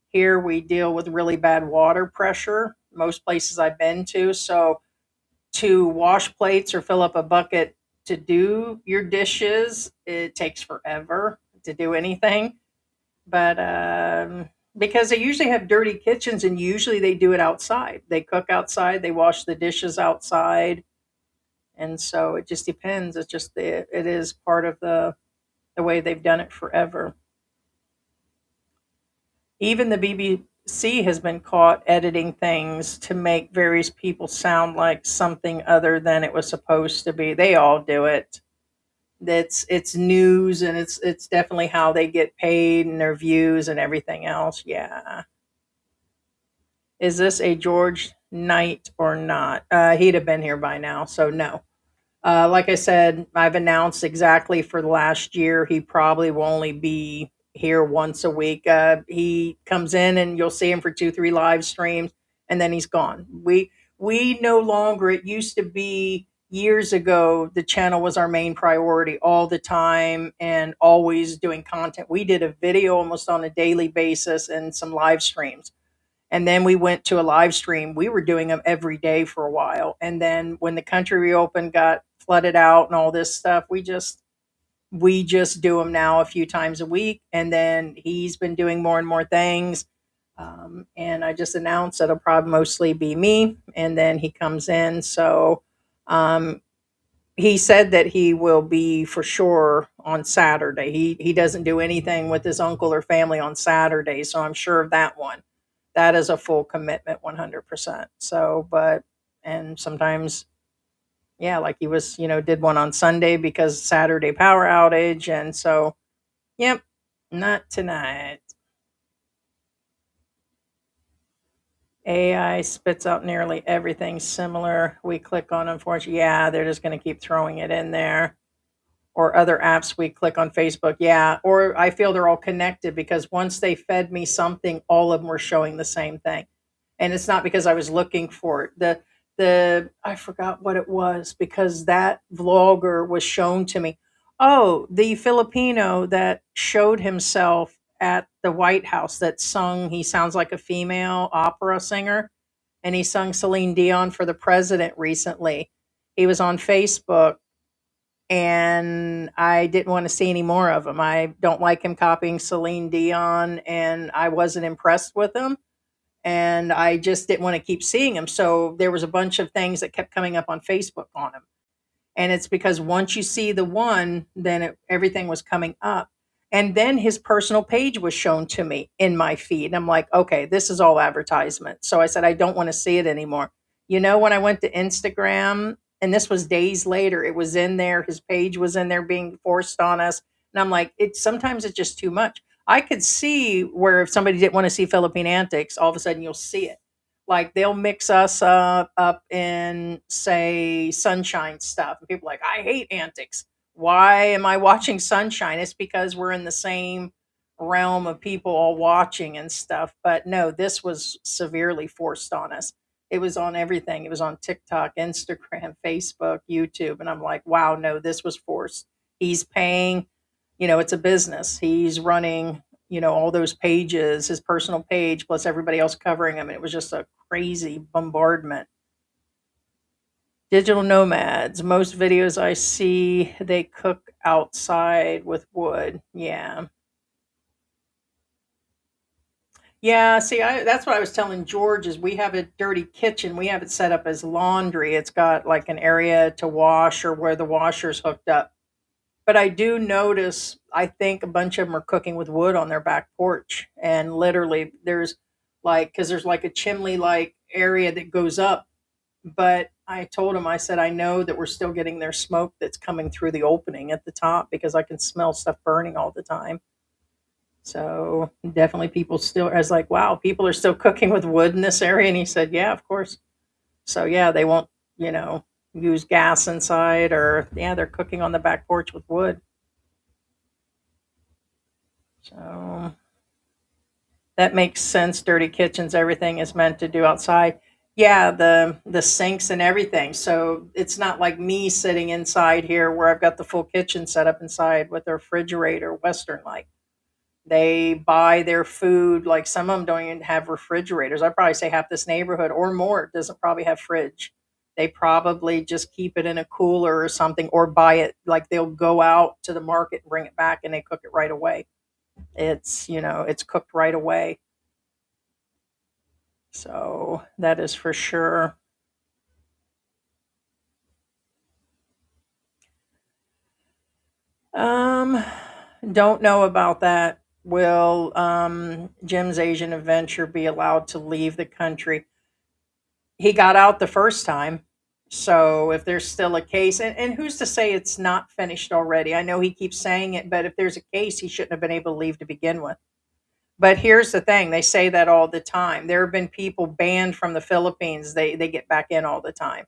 Here we deal with really bad water pressure, most places I've been to. So to wash plates or fill up a bucket to do your dishes, it takes forever to do anything. But because they usually have dirty kitchens and usually they do it outside. They cook outside, they wash the dishes outside. And so it just depends. It is part of the way they've done it forever. Even the BBC has been caught editing things to make various people sound like something other than it was supposed to be. They all do it. It's news, and it's definitely how they get paid and their views and everything else. Yeah. Is this a George Knight or not? He'd have been here by now, so no. Like I said, I've announced exactly for the last year he probably will only be here once a week. He comes in and you'll see him for 2, 3 live streams, and then he's gone. We no longer, it used to be years ago, the channel was our main priority all the time and always doing content. We did a video almost on a daily basis and some live streams. And then we went to a live stream. We were doing them every day for a while. And then when the country reopened, got flooded out and all this stuff, we just do them now a few times a week. And then he's been doing more and more things. And I just announced it'll probably mostly be me. And then he comes in. So um, he said that he will be for sure on Saturday. He doesn't do anything with his uncle or family on Saturday. So I'm sure of that one. That is a full commitment 100%. So, but, and sometimes yeah, like he was, did one on Sunday because Saturday power outage. And so, yep, not tonight. AI spits out nearly everything similar. We click on, unfortunately, yeah, they're just going to keep throwing it in there. Or other apps we click on Facebook, yeah. Or I feel they're all connected because once they fed me something, all of them were showing the same thing. And it's not because I was looking for it. The I forgot what it was because that vlogger was shown to me. Oh, the Filipino that showed himself at the White House that sung, he sounds like a female opera singer, and he sung Celine Dion for the president recently. He was on Facebook and I didn't want to see any more of him. I don't like him copying Celine Dion, and I wasn't impressed with him and I just didn't want to keep seeing him. So there was a bunch of things that kept coming up on Facebook on him. And it's because once you see the one, then everything was coming up. And then his personal page was shown to me in my feed. And I'm like, okay, this is all advertisement. So I said, I don't want to see it anymore. When I went to Instagram, and this was days later, it was in there, his page was in there being forced on us. And I'm like, sometimes it's just too much. I could see where if somebody didn't want to see Philippine Antics, all of a sudden you'll see it. Like they'll mix us up in, say, sunshine stuff. And people are like, I hate antics. Why am I watching sunshine? It's because we're in the same realm of people all watching and stuff. But no, this was severely forced on us. It was on everything. It was on TikTok, Instagram, Facebook, YouTube. And I'm like, wow, no, this was forced. He's paying, it's a business. He's running, all those pages, his personal page, plus everybody else covering him. And it was just a crazy bombardment. Digital nomads. Most videos I see, they cook outside with wood. Yeah. Yeah, see, that's what I was telling George is we have a dirty kitchen. We have it set up as laundry. It's got like an area to wash or where the washer's hooked up. But I do notice, I think a bunch of them are cooking with wood on their back porch. And literally, there's because there's like a chimney like area that goes up. But I told him, I said, I know that we're still getting their smoke that's coming through the opening at the top because I can smell stuff burning all the time. So definitely people still, I was like, wow, people are still cooking with wood in this area. And he said, yeah, of course. So yeah, they won't, you know, use gas inside or yeah, they're cooking on the back porch with wood. So that makes sense. Dirty kitchens, everything is meant to do outside. Yeah, the sinks and everything. So it's not like me sitting inside here where I've got the full kitchen set up inside with a refrigerator, Western like. They buy their food, like some of them don't even have refrigerators. I'd probably say half this neighborhood or more doesn't probably have fridge. They probably just keep it in a cooler or something or buy it like they'll go out to the market and bring it back and they cook it right away. It's, it's cooked right away. So that is for sure. Um, don't know about that. Will Jim's Asian adventure be allowed to leave the country? He got out the first time. So if there's still a case, and who's to say it's not finished already? I know he keeps saying it, but if there's a case, he shouldn't have been able to leave to begin with. But here's the thing, they say that all the time. There have been people banned from the Philippines. They get back in all the time.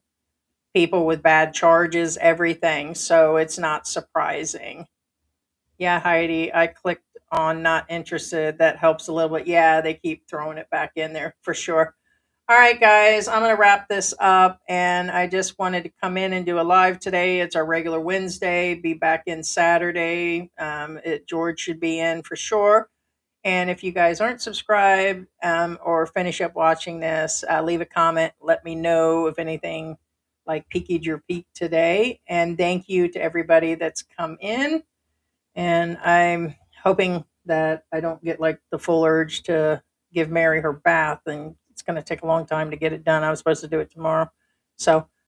People with bad charges, everything. So it's not surprising. Yeah, Heidi, I clicked on not interested. That helps a little bit. Yeah, they keep throwing it back in there for sure. All right, guys, I'm going to wrap this up. And I just wanted to come in and do a live today. It's our regular Wednesday. Be back in Saturday. George should be in for sure. And if you guys aren't subscribed or finish up watching this, leave a comment. Let me know if anything like piqued your peak today. And thank you to everybody that's come in. And I'm hoping that I don't get like the full urge to give Mary her bath. And it's going to take a long time to get it done. I was supposed to do it tomorrow. So